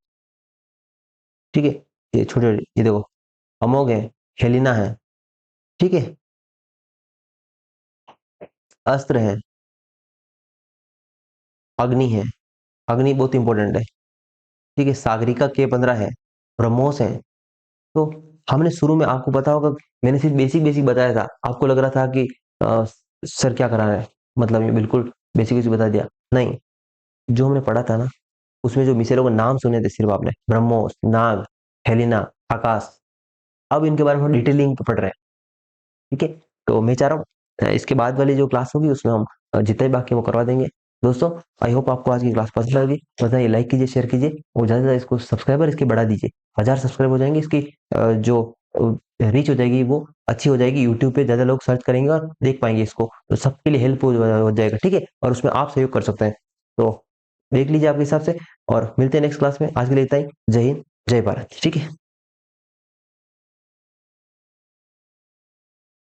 ठीक है। ये छोटे, ये देखो अमोघ है, हेलिना है, ठीक है, अस्त्र है, अग्नि है, अग्नि बहुत इंपॉर्टेंट है, ठीक है, सागरिका K-15 है, ब्रह्मोस है। तो हमने शुरू में आपको पता होगा, मैंने सिर्फ बेसिक बेसिक बताया था, आपको लग रहा था कि सर क्या करा है, मतलब ये बिल्कुल बेसिक बेसिक बता दिया, नहीं। जो हमने पढ़ा था ना, उसमें जो मिसाइलों के नाम सुने थे सिर्फ आपने, ब्रह्मोस, नाग, हेलिना, आकाश, अब इनके बारे में डिटेलिंग पढ़ रहे हैं, ठीक है। तो मैं चाह रहा हूँ इसके बाद वाली जो क्लास होगी उसमें हम जितने बाकी वो करवा देंगे। दोस्तों आई होप आपको आज की क्लास पसंद लगी, बताइए, लाइक कीजिए, शेयर कीजिए, और ज़्यादा से ज़्यादा इसको सब्सक्राइबर इसके बढ़ा दीजिए। 1000 सब्सक्राइब हो जाएंगे, इसकी जो रीच हो जाएगी वो अच्छी हो जाएगी, यूट्यूब पे ज़्यादा लोग सर्च करेंगे और देख पाएंगे इसको, तो सबके लिए हेल्प हो जाएगा, ठीक है। और उसमें आप सहयोग कर सकते हैं, तो देख लीजिए आपके हिसाब से। और मिलते हैं नेक्स्ट क्लास में, आज के लिए इतना ही। जय हिंद, जय भारत, ठीक है।